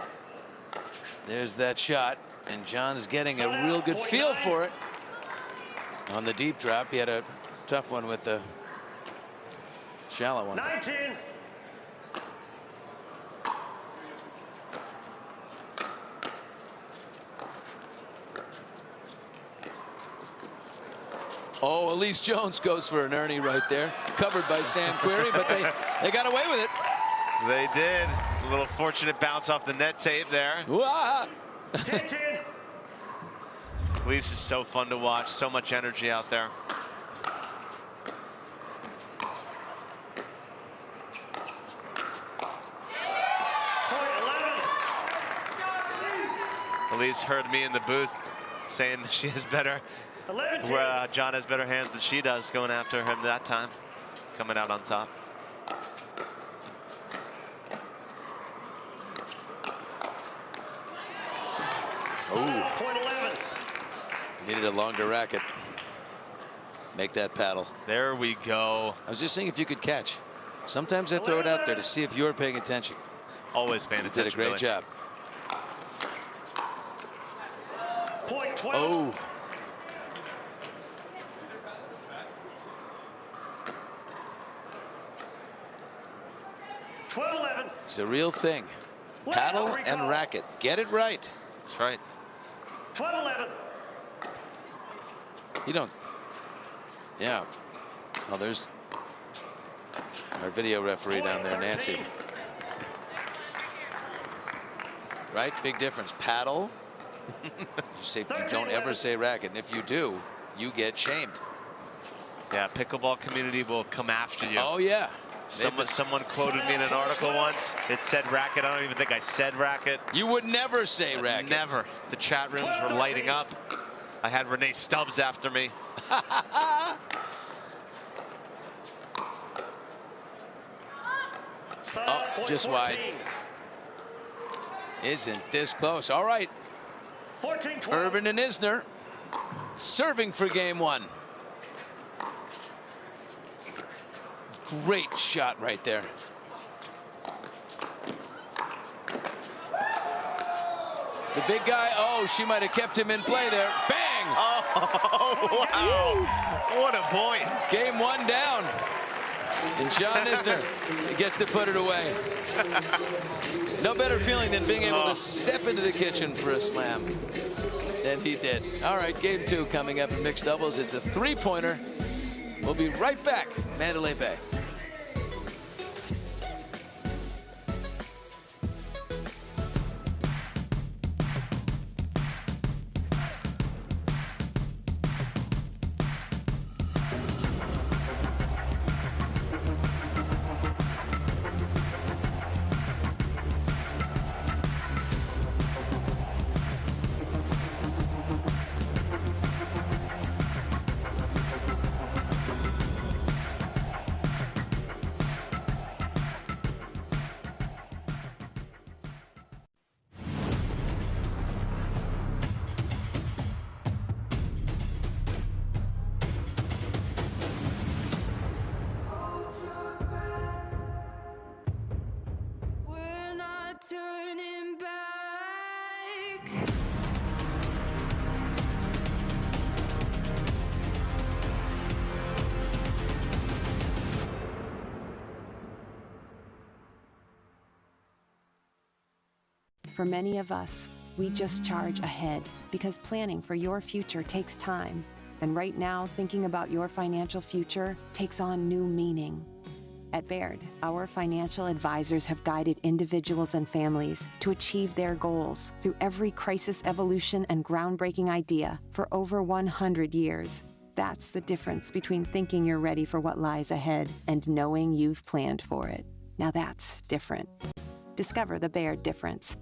There's that shot, and John's getting a real good feel for it. On the deep drop, he had a tough one with the shallow one. 19. Oh, Elise Jones goes for an Ernie right there, covered by Sam Querrey, but they got away with it. They did. A little fortunate bounce off the net tape there. 10-10. Elise is so fun to watch, so much energy out there. Elise heard me in the booth saying she has better. John has better hands than she does, going after him that time, coming out on top. Ooh. Needed a longer racket. Make that paddle. There we go. I was just seeing if you could catch. Sometimes I throw it out there to see if you're paying attention. Always paying attention. You did a great job. Oh. It's a real thing. Paddle and racket. Get it right. That's right. 12-11. You don't. Yeah. Oh, there's our video referee down there, Nancy. Right? Big difference. Paddle. You don't ever say racket. And if you do, you get shamed. Yeah, pickleball community will come after you. Oh, yeah. Someone quoted me in an article once. It said racket. I don't even think I said racket. You would never say racket. Never. The chat rooms were lighting up. I had Renee Stubbs after me. Oh, just wide. Isn't this close? All right. Irvine and Isner serving for game one. Great shot right there. The big guy, oh, she might have kept him in play there. Bang! Oh, wow. What a point. Game one down. And John Isner gets to put it away. No better feeling than being able to step into the kitchen for a slam. And he did. All right, game two coming up in mixed doubles. It's a three-pointer. We'll be right back. Mandalay Bay. For many of us, we just charge ahead because planning for your future takes time. And right now, thinking about your financial future takes on new meaning. At Baird, our financial advisors have guided individuals and families to achieve their goals through every crisis evolution and groundbreaking idea for over 100 years. That's the difference between thinking you're ready for what lies ahead and knowing you've planned for it. Now that's different. Discover the Baird difference.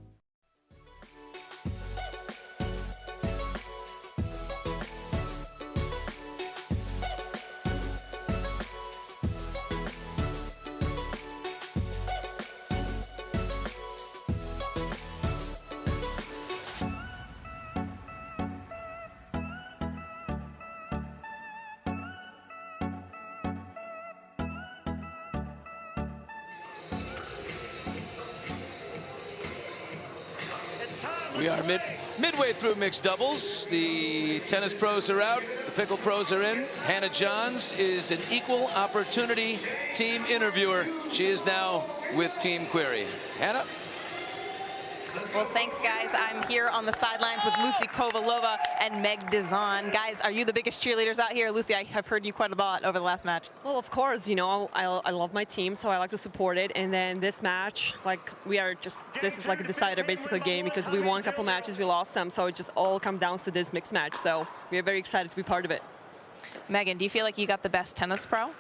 We are midway through mixed doubles. The tennis pros are out. The pickle pros are in. Hannah Johns is an equal opportunity team interviewer. She is now with Team Querrey. Hannah? Well, thanks, guys. I'm here on the sidelines with Lucy Kovalova and Meg Dizon. Guys, are you the biggest cheerleaders out here? Lucy, I have heard you quite a lot over the last match. Well, of course, you know, I love my team, so I like to support it. And then this match, like, this is like a decider, basically, game, because we won a couple matches, we lost some, so it just all comes down to this mixed match. So we are very excited to be part of it. Meghan, do you feel like you got the best tennis pro?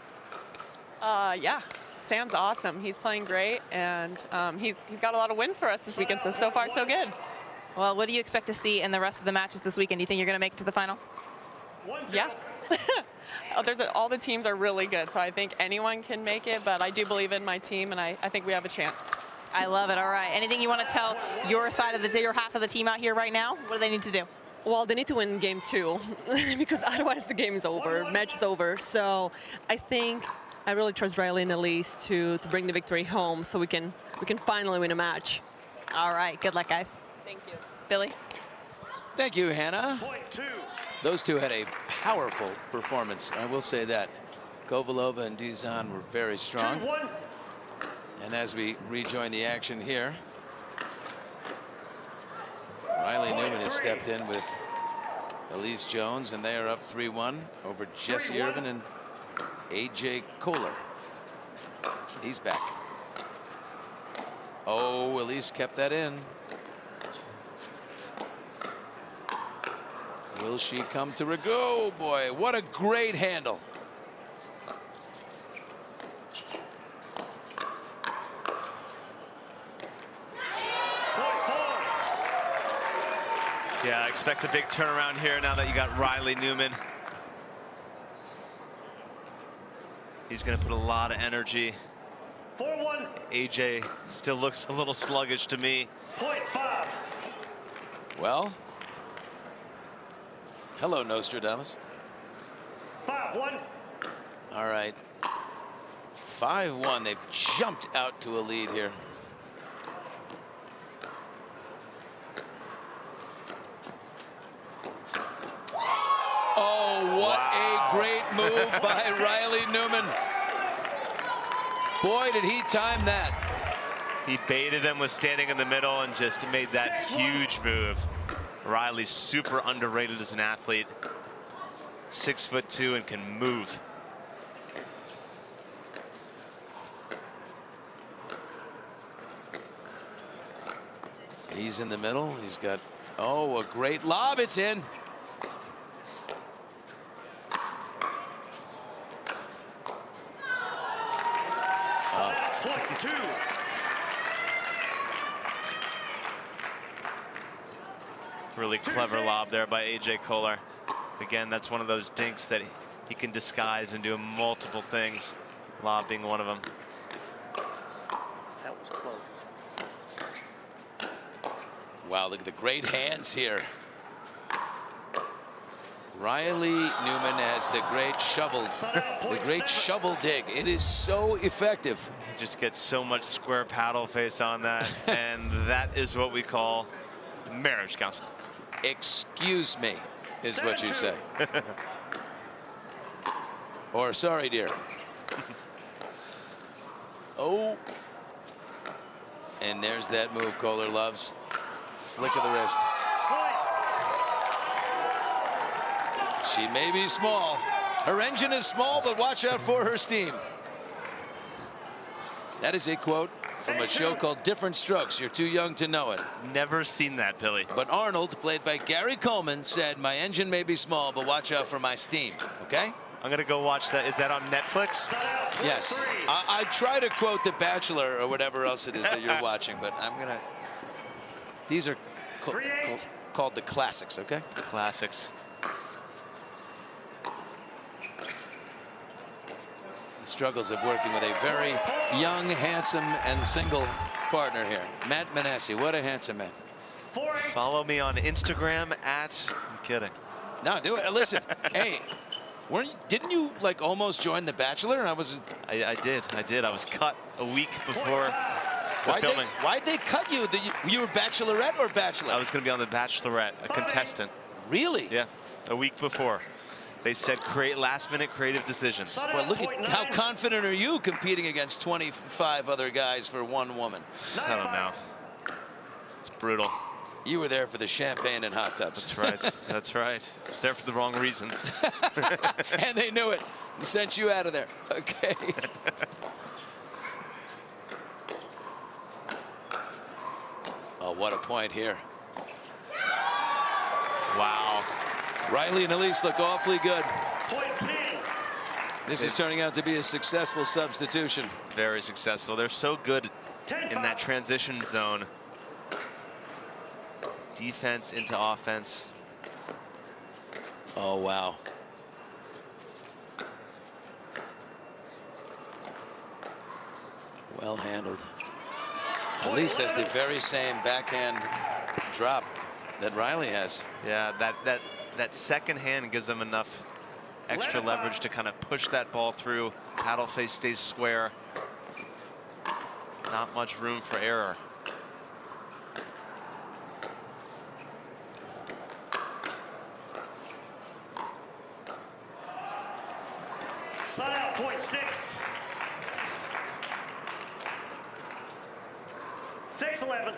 Yeah. Sam's awesome. He's playing great, and he's got a lot of wins for us this weekend, so far so good. Well, what do you expect to see in the rest of the matches this weekend? Do you think you're going to make it to the final? Yeah. All the teams are really good, so I think anyone can make it, but I do believe in my team, and I think we have a chance. I love it. All right. Anything you want to tell your side of your half of the team out here right now? What do they need to do? Well, they need to win game 2 because otherwise the game is over, match is over. So I think I really trust Riley and Allyce to bring the victory home so we can finally win a match. All right. Good luck, guys. Thank you. Billy? Thank you, Hannah. Those two had a powerful performance, I will say that. Kovalova and Dizon were very strong. And as we rejoin the action here, Riley Newman has stepped in with Allyce Jones, and they are up 3-1 over Jessie Irvine and AJ Koller. He's back. Oh, Allyce kept that in. Will she come to go? Boy, what a great handle. Yeah, I expect a big turnaround here now that you got Riley Newman. He's going to put a lot of energy. 4-1. AJ still looks a little sluggish to me. .5. Well, hello, Nostradamus. 5-1. All right. 5-1. They've jumped out to a lead here. Oh, what a great move by Riley Newman. Boy, did he time that. He baited him, was standing in the middle, and just made that huge move. Riley's super underrated as an athlete. 6'2" and can move. He's in the middle. He's got, oh, a great lob. It's in. .2. Really clever lob there by AJ Koller. Again, that's one of those dinks that he can disguise and do multiple things. Lob being one of them. That was close. Wow, look at the great hands here. Riley Newman has the great shovels, the great shovel dig. It is so effective. He just gets so much square paddle face on that, and that is what we call marriage counseling. Excuse me, is what you say. Or sorry, dear. Oh. And there's that move Koller loves. Flick of the wrist. She may be small. Her engine is small, but watch out for her steam. That is a quote from a show called Different Strokes. You're too young to know it. Never seen that, Billy. But Arnold, played by Gary Coleman, said, my engine may be small, but watch out for my steam, okay? I'm gonna go watch that. Is that on Netflix? Yes. I try to quote The Bachelor or whatever else it is that you're watching, but I'm gonna... These are called the classics, okay? Classics. The struggles of working with a very young, handsome, and single partner here. Matt Manassi, what a handsome man. Follow me on Instagram at... I'm kidding. No, do it. Listen, hey, didn't you like almost join The Bachelor? I wasn't. I did. I was cut a week before the filming. Why'd they cut you? You were Bachelorette or Bachelor? I was going to be on The Bachelorette, a contestant. Really? Yeah, a week before. They said create last-minute creative decisions. Well, look at how confident are you competing against 25 other guys for one woman? I don't know. It's brutal. You were there for the champagne and hot tubs. That's right. That's right. I was there for the wrong reasons. And they knew it. We sent you out of there. Okay. Oh, what a point here. Wow. Riley and Allyce look awfully good. This is turning out to be a successful substitution. Very successful. They're so good in that transition zone. Defense into offense. Oh, wow. Well handled. Allyce has the very same backhand drop that Riley has. Yeah, that second hand gives them enough extra leverage to kind of push that ball through. Paddle face stays square. Not much room for error. Side out, .6. 6-11.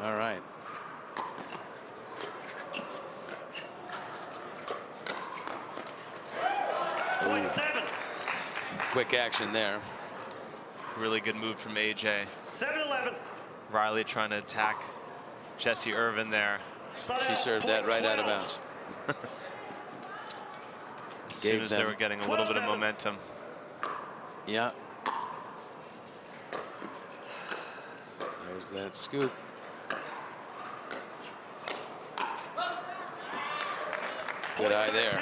All right. .7. Quick action there. Really good move from AJ. 7-11. Riley trying to attack Jessie Irvine there. She served that right out of bounds. As soon as they were getting a little bit of momentum. Yeah. There's that scoop. Good eye there.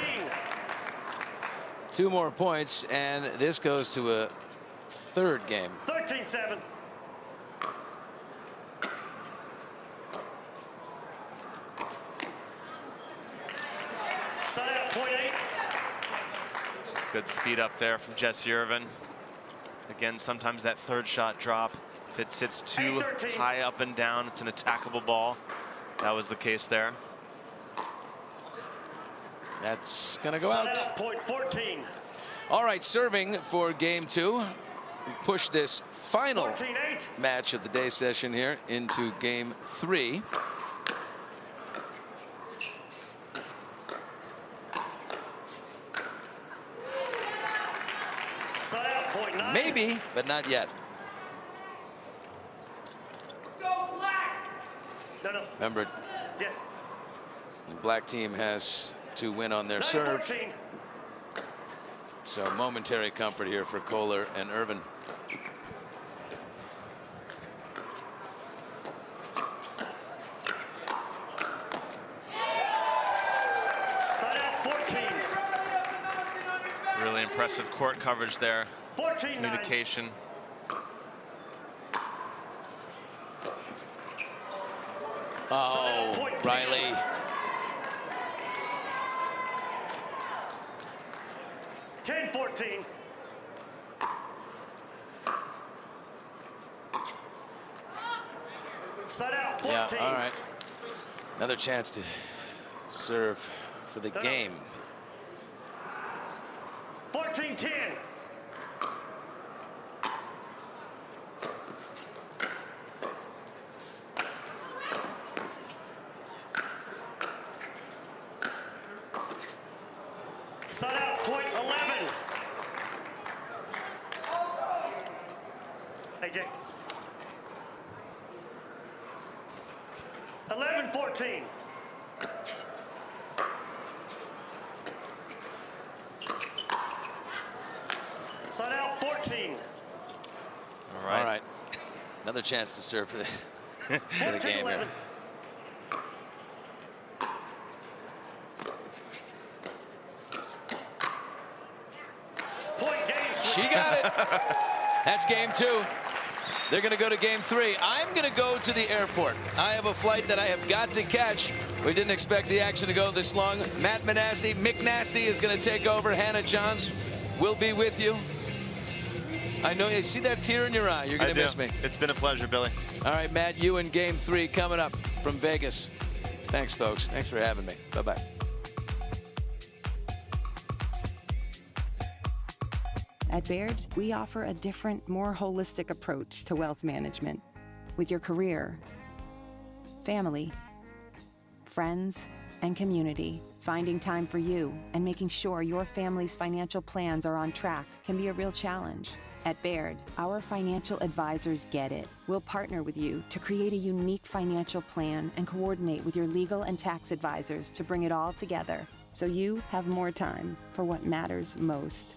2 more points, and this goes to a third game. 13-7. Side out, .8. Good speed up there from Jessie Irvine. Again, sometimes that third shot drop, if it sits too high up and down, it's an attackable ball. That was the case there. That's going to go out. .14. All right, serving for game 2. We push this final 14-8. match of the day session here into game 3. Side out, .9. Maybe, but not yet. Go black. No. Remember, Yes. the black team has to win on their serve. 14. So momentary comfort here for Koller and Irvine. Side out, 14. Really impressive court coverage there. 14-9. Communication. Oh, Riley. .14. Side out, 14. Yeah, all right. Another chance to serve for the game. 14-10. Sun out, point 11. AJ. 11-14. Sun out, 14. All right. Another chance to serve for the, for the game here. Point game. She got it. That's game 2. They're going to go to game 3. I'm going to go to the airport. I have a flight that I have got to catch. We didn't expect the action to go this long. Matt Manassi, McNasty is going to take over. Hannah Johns will be with you. I know you see that tear in your eye. You're going to miss me. It's been a pleasure, Billy. All right, Matt, you in game 3 coming up from Vegas. Thanks, folks. Thanks for having me. Bye-bye. At Baird, we offer a different, more holistic approach to wealth management. With your career, family, friends, and community, finding time for you and making sure your family's financial plans are on track can be a real challenge. At Baird, our financial advisors get it. We'll partner with you to create a unique financial plan and coordinate with your legal and tax advisors to bring it all together so you have more time for what matters most.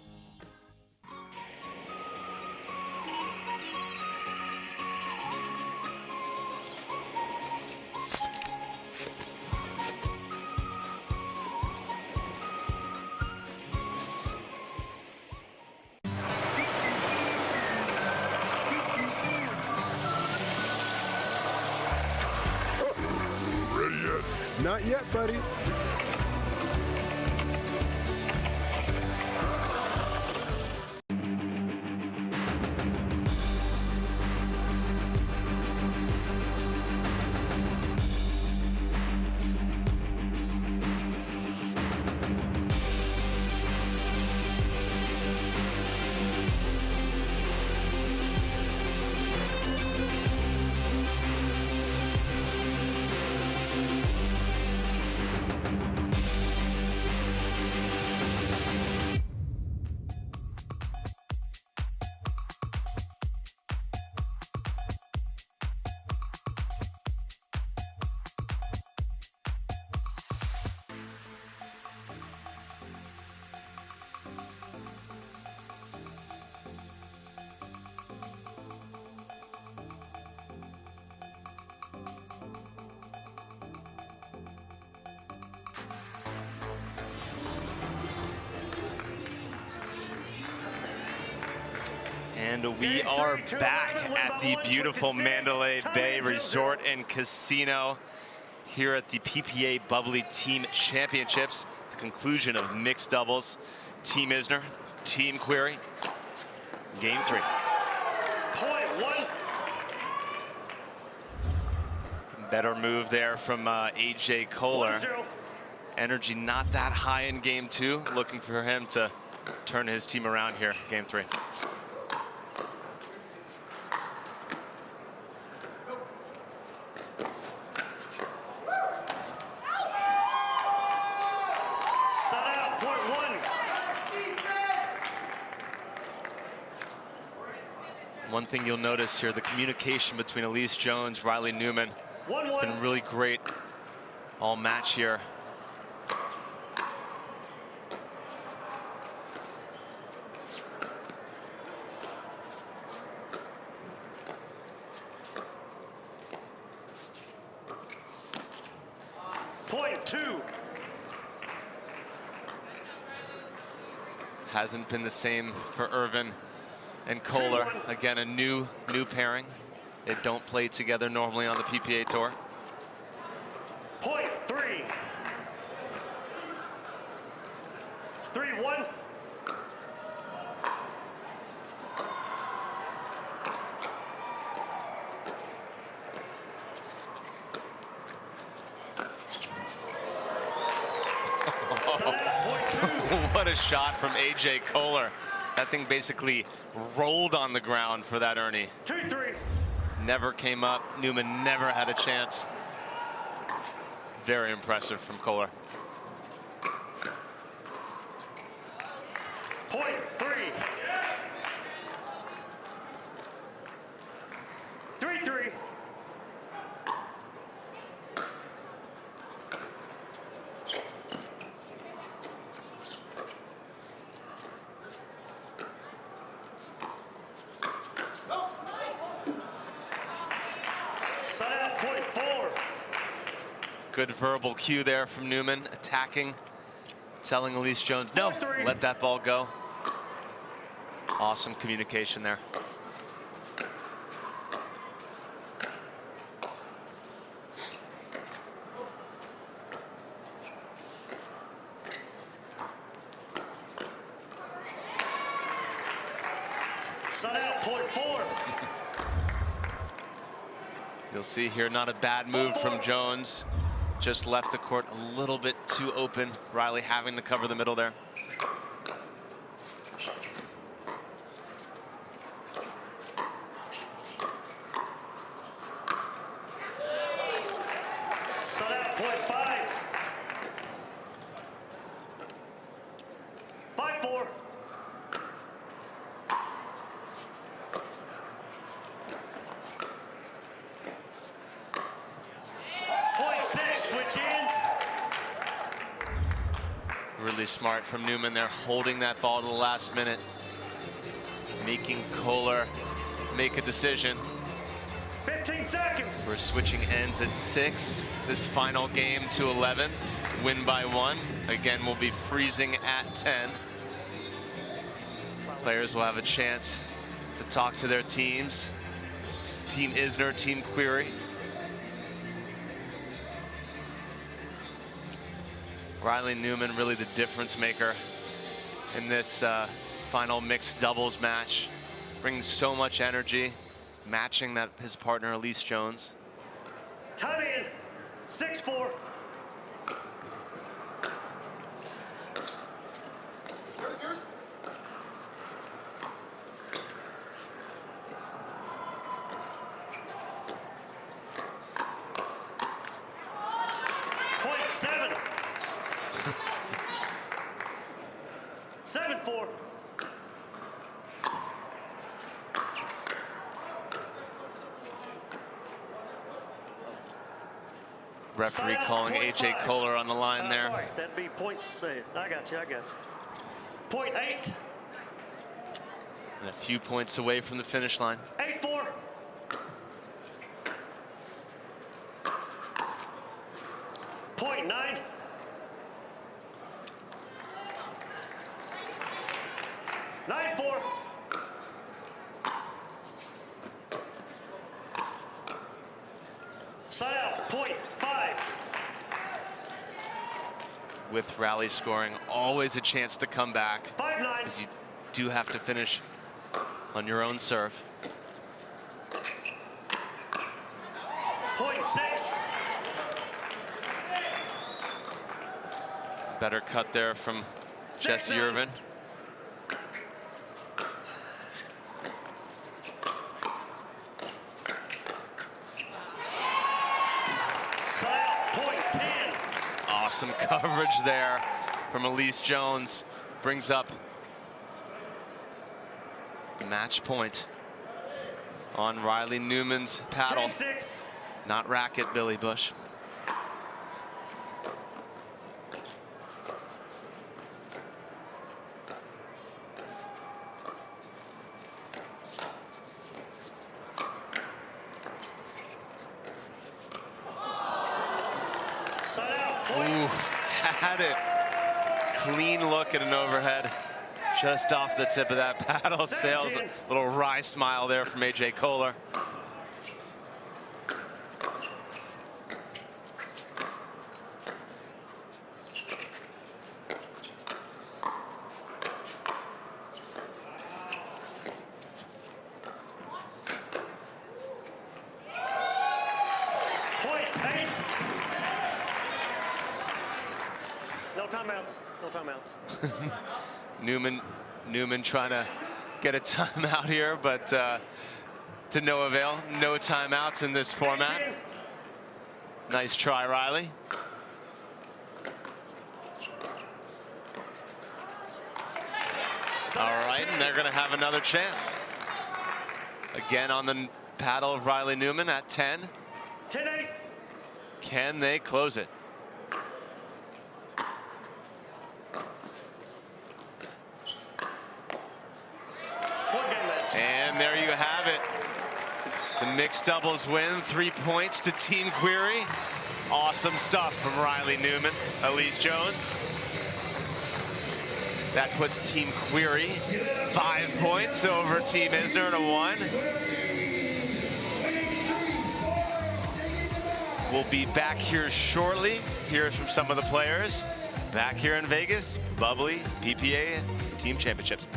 Not yet, buddy. And we are back at the beautiful Mandalay Bay Resort and Casino here at the PPA Bubly Team Championships, the conclusion of mixed doubles. Team Isner, Team Querrey, game 3. Point 1. Better move there from AJ Koller. Energy not that high in game 2. Looking for him to turn his team around here, game 3. One thing you'll notice here, the communication between Allyce Jones, Riley Newman, has been really great all match here. Point 2. Hasn't been the same for Irvine and Koller. Again, a new pairing. They don't play together normally on the PPA Tour. Point 3. 3-1. What a shot from AJ Koller. That thing basically rolled on the ground for that Ernie. 2-3. Never came up. Newman never had a chance. Very impressive from Koller. Point 3. 3-3. Set out, point 4. Good verbal cue there from Newman, attacking, telling Allyce Jones, no, let that ball go. Awesome communication there. Set out, point 4. You'll see here, not a bad move from Jones. Just left the court a little bit too open. Riley having to cover the middle there. Set out, point 5. 5-4. Point 6, switch ends. Really smart from Newman there, holding that ball to the last minute. Making Koller make a decision. 15 seconds. We're switching ends at 6. This final game to 11. Win by 1. Again, we'll be freezing at 10. Players will have a chance to talk to their teams. Team Isner, Team Querrey. Riley Newman really the difference maker in this final mixed doubles match. Brings so much energy, matching that his partner Allyce Jones. Time in. 6-4. Point 7. 7-4. Referee calling AJ Koller on the line there. Sorry, that'd be points. I got you. Point 8. And a few points away from the finish line. 8-4. Point 9. 9-4. Side out, point 5. With rally scoring, always a chance to come back. 5-9. Because you do have to finish on your own serve. Point 6. Better cut there from Jessie Irvine. Awesome coverage there from Allyce Jones. Brings up match point on Riley Newman's paddle. 10-6. Not racket, Billy Bush. Ooh, had it. Clean look at an overhead. Just off the tip of that paddle. Sails a little wry smile there from AJ Koller. Point 8. No timeouts. No timeouts. Newman trying to get a timeout here, but to no avail. No timeouts in this format. Nice try, Riley. All right, and they're going to have another chance. Again on the paddle of Riley Newman at 10. 10-8. Can they close it? And there you have it. The mixed doubles win, 3 points to Team Querrey. Awesome stuff from Riley Newman, Allyce Jones. That puts Team Querrey 5 points over Team Isner to 1. We'll be back here shortly. Hear from some of the players. Back here in Vegas, Bubly PPA Team Championships.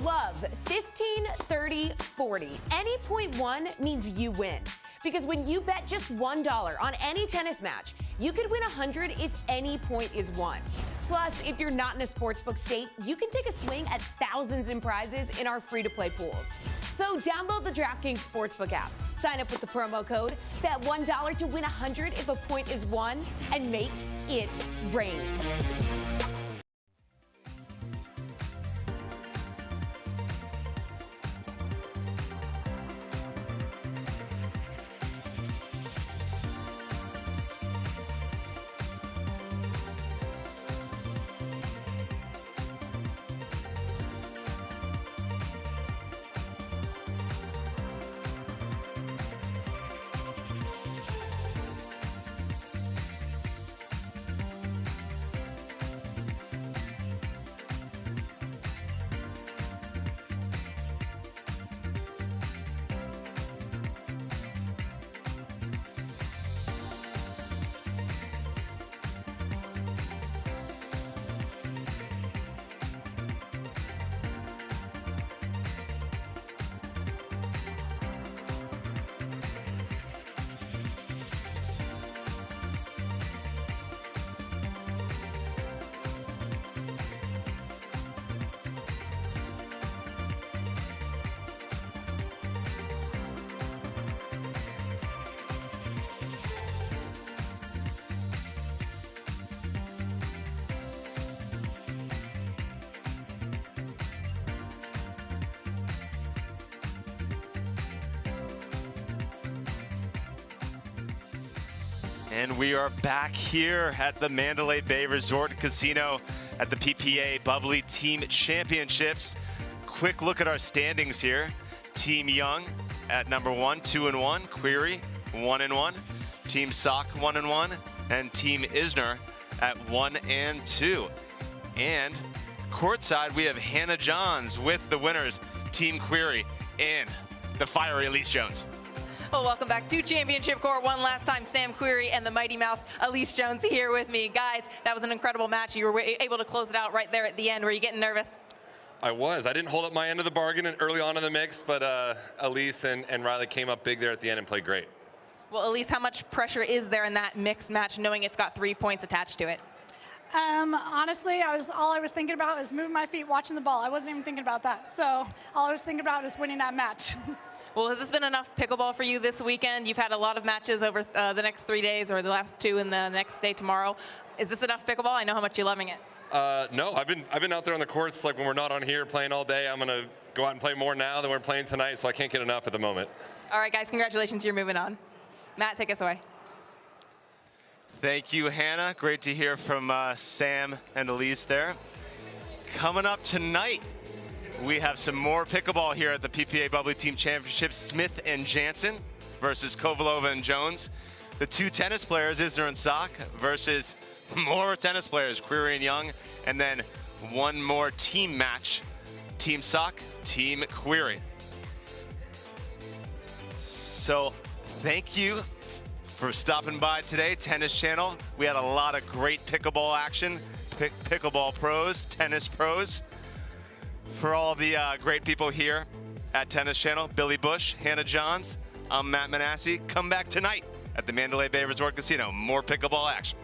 Love 15, 30, 40. Any point won means you win. Because when you bet just $1 on any tennis match, you could win 100 if any point is won. Plus, if you're not in a sportsbook state, you can take a swing at thousands in prizes in our free-to-play pools. So download the DraftKings Sportsbook app, sign up with the promo code, bet $1 to win 100 if a point is won, and make it rain. And we are back here at the Mandalay Bay Resort Casino at the PPA Bubly Team Championships. Quick look at our standings here. Team Young at number 1, 2-1. Querrey, 1-1. Team Sock, 1-1. And Team Isner at 1-2. And courtside, we have Hannah Johns with the winners, Team Querrey and the fiery Allyce Jones. Well, welcome back to Championship Court. One last time, Sam Querrey and the Mighty Mouse, Allyce Jones, here with me. Guys, that was an incredible match. You were able to close it out right there at the end. Were you getting nervous? I was. I didn't hold up my end of the bargain early on in the mix, but Allyce and Riley came up big there at the end and played great. Well, Allyce, how much pressure is there in that mixed match, knowing it's got 3 points attached to it? Honestly, all I was thinking about was moving my feet, watching the ball. I wasn't even thinking about that. So all I was thinking about is winning that match. Well, has this been enough pickleball for you this weekend? You've had a lot of matches over the next 3 days, or the last 2 and the next day tomorrow. Is this enough pickleball? I know how much you're loving it. No, I've been out there on the courts, like when we're not on here playing all day. I'm gonna go out and play more now than we're playing tonight, so I can't get enough at the moment. All right, guys, congratulations, you're moving on. Matt, take us away. Thank you, Hannah. Great to hear from Sam and Allyce there. Coming up tonight, we have some more pickleball here at the PPA Bubly Team Championships. Smith and Jansen versus Kovalova and Jones. The 2 tennis players, Isner and Sock, versus more tennis players, Querrey and Young. And then one more team match, Team Sock, Team Querrey. So thank you for stopping by today, Tennis Channel. We had a lot of great pickleball action, pickleball pros, tennis pros. For all the great people here at Tennis Channel, Billy Bush, Hannah Johns, I'm Matt Manassi. Come back tonight at the Mandalay Bay Resort Casino. More pickleball action.